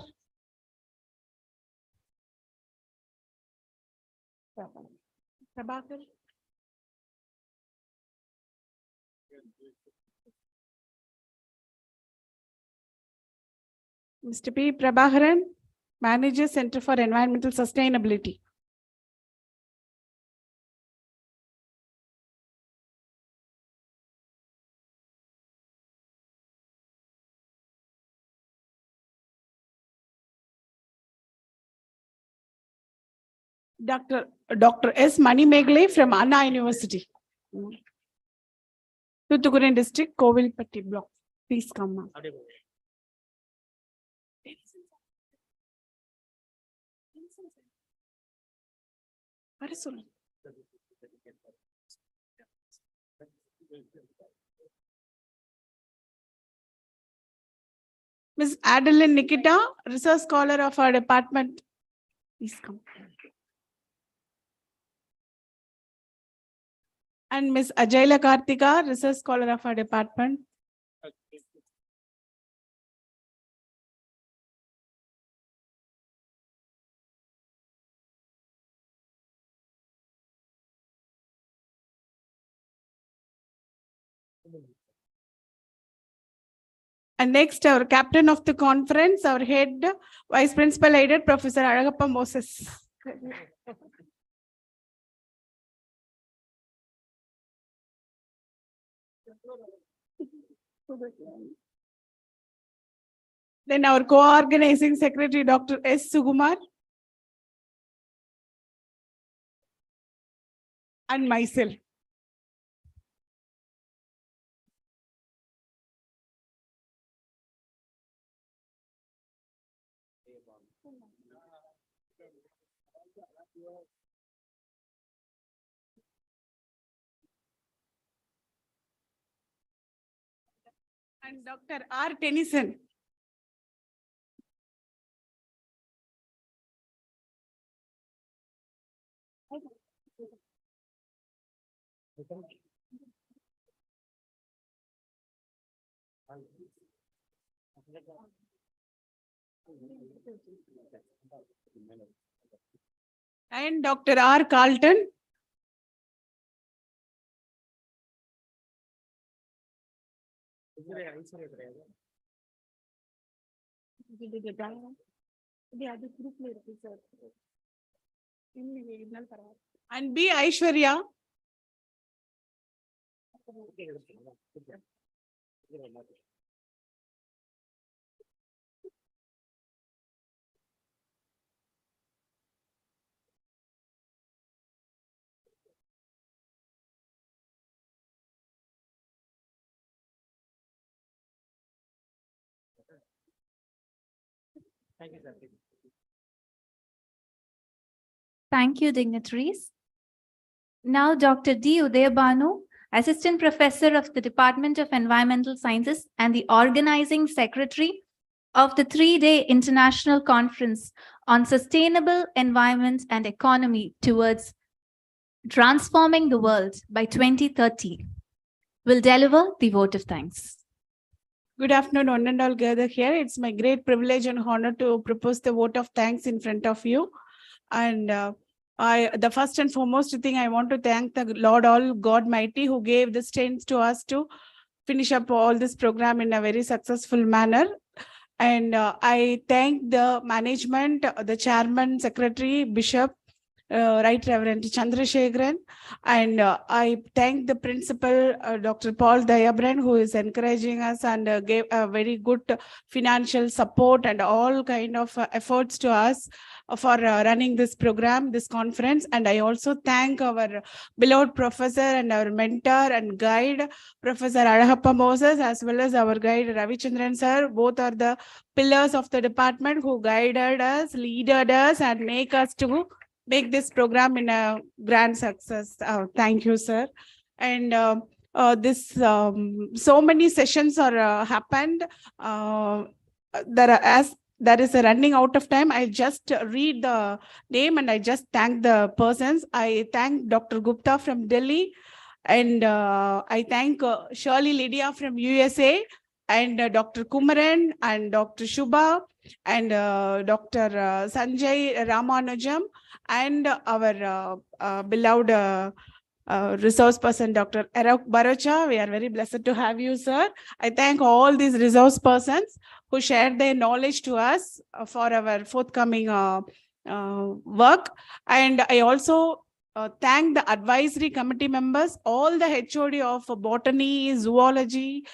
Prabhakar. Mr. P. Prabhakaran, Manager, Center for Environmental Sustainability. Dr. S. Mani Megle from Anna University. Tuticorin District, Kovilpatti Block. Please come, ma'am. Ms. Adeline Nikita, research scholar of our department. Please come. And Ms. Ajaila Kartika, research scholar of our department. And next, our captain of the conference, our head vice principal aided, Professor Aragappa Moses. Then our co-organizing secretary, Dr. S. Sugumar. And myself. And Dr. R. Tennyson. And Dr. R. Carlton. And B. Aishwarya. Thank you, sir. Thank you, dignitaries. Now, Dr. D. Udayabanu, Assistant Professor of the Department of Environmental Sciences and the Organizing Secretary of the three-day International Conference on Sustainable Environment and Economy towards Transforming the World by 2030, will deliver the vote of thanks. Good afternoon, one and all gathered here. It's my great privilege and honor to propose the vote of thanks in front of you. And the first and foremost thing, I want to thank the Lord all God Mighty who gave the strength to us to finish up all this program in a very successful manner. And I thank the management, the chairman, secretary, bishop, Right Reverend Chandrasekharan, and I thank the principal, Dr. Paul Dayabran, who is encouraging us and gave a very good financial support and all kind of efforts to us for running this program, this conference. And I also thank our beloved professor and our mentor and guide, Professor Alahappa Moses, as well as our guide Ravichandran sir. Both are the pillars of the department who guided us, leaded us, and make us to make this program in a grand success. Thank you, sir. And so many sessions are happened. There is a running out of time. I just read the name and I just thank the persons. I thank Dr. Gupta from Delhi, and I thank Shirley Lydia from USA, and Dr. Kumaran and Dr. Shubha and Dr. Sanjay Ramanujam, and our beloved resource person, Dr. Erak Barocha. We are very blessed to have you, sir. I thank all these resource persons who shared their knowledge to us for our forthcoming work. And I also thank the advisory committee members, all the HOD of botany, zoology,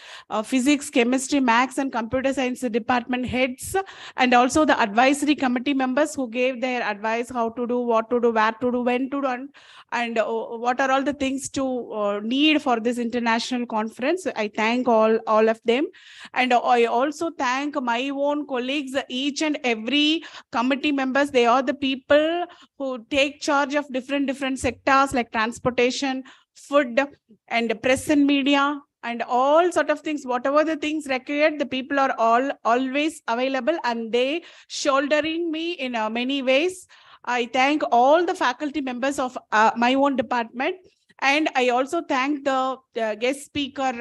physics, chemistry, maths, and computer science department heads, and also the advisory committee members who gave their advice, how to do, what to do, where to do, when to do, and what are all the things to need for this international conference. I thank all of them. And I also thank my own colleagues, each and every committee members. They are the people who take charge of different sectors like transportation, food, and press and media, and all sort of things. Whatever the things required, the people are always available, and they shouldering me in many ways. I thank all the faculty members of my own department. And I also thank the guest speaker,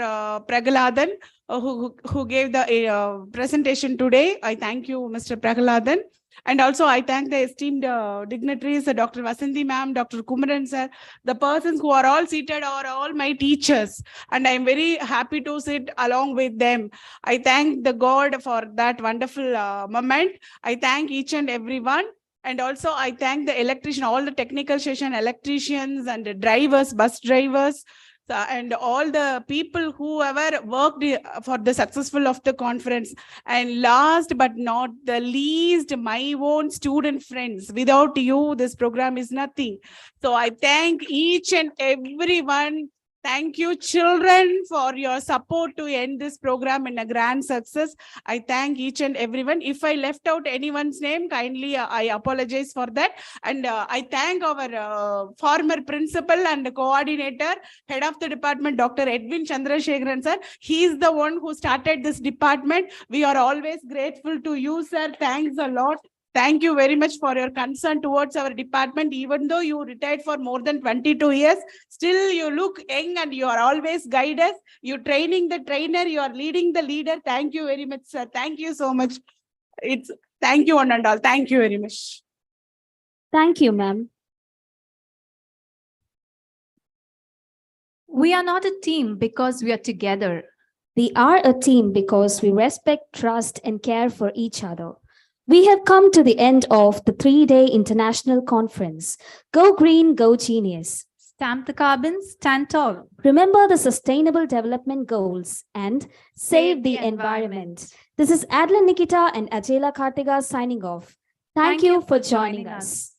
Pragaladan, who gave the presentation today. I thank you, Mr. Pragaladan. And also I thank the esteemed dignitaries, Dr. Vasanthi ma'am, Dr. Kumaran sir, the persons who are all seated are all my teachers. And I'm very happy to sit along with them. I thank the God for that wonderful moment. I thank each and everyone. And also I thank the electrician, all the technical session electricians and the drivers, bus drivers, and all the people whoever worked for the successful of the conference. And last but not the least, my own student friends. Without you, this program is nothing. So I thank each and everyone. Thank you, children, for your support to end this program in a grand success. I thank each and everyone. If I left out anyone's name, kindly I apologize for that. And I thank our former principal and coordinator, head of the department, Dr. Edwin Chandrasekharan sir. He is the one who started this department. We are always grateful to you, sir. Thanks a lot. Thank you very much for your concern towards our department. Even though you retired for more than 22 years, still you look young and you are always guide us. You're training the trainer, you are leading the leader. Thank you very much, sir. Thank you so much. Thank you one and all. Thank you very much. Thank you, ma'am. We are not a team because we are together. We are a team because we respect, trust, and care for each other. We have come to the end of the 3-day international conference. Go Green, Go Genius. Stamp the carbon, stand tall. Remember the Sustainable Development Goals and save the environment. This is Adeline Nikita and Ajela Kartiga signing off. Thank you for joining us.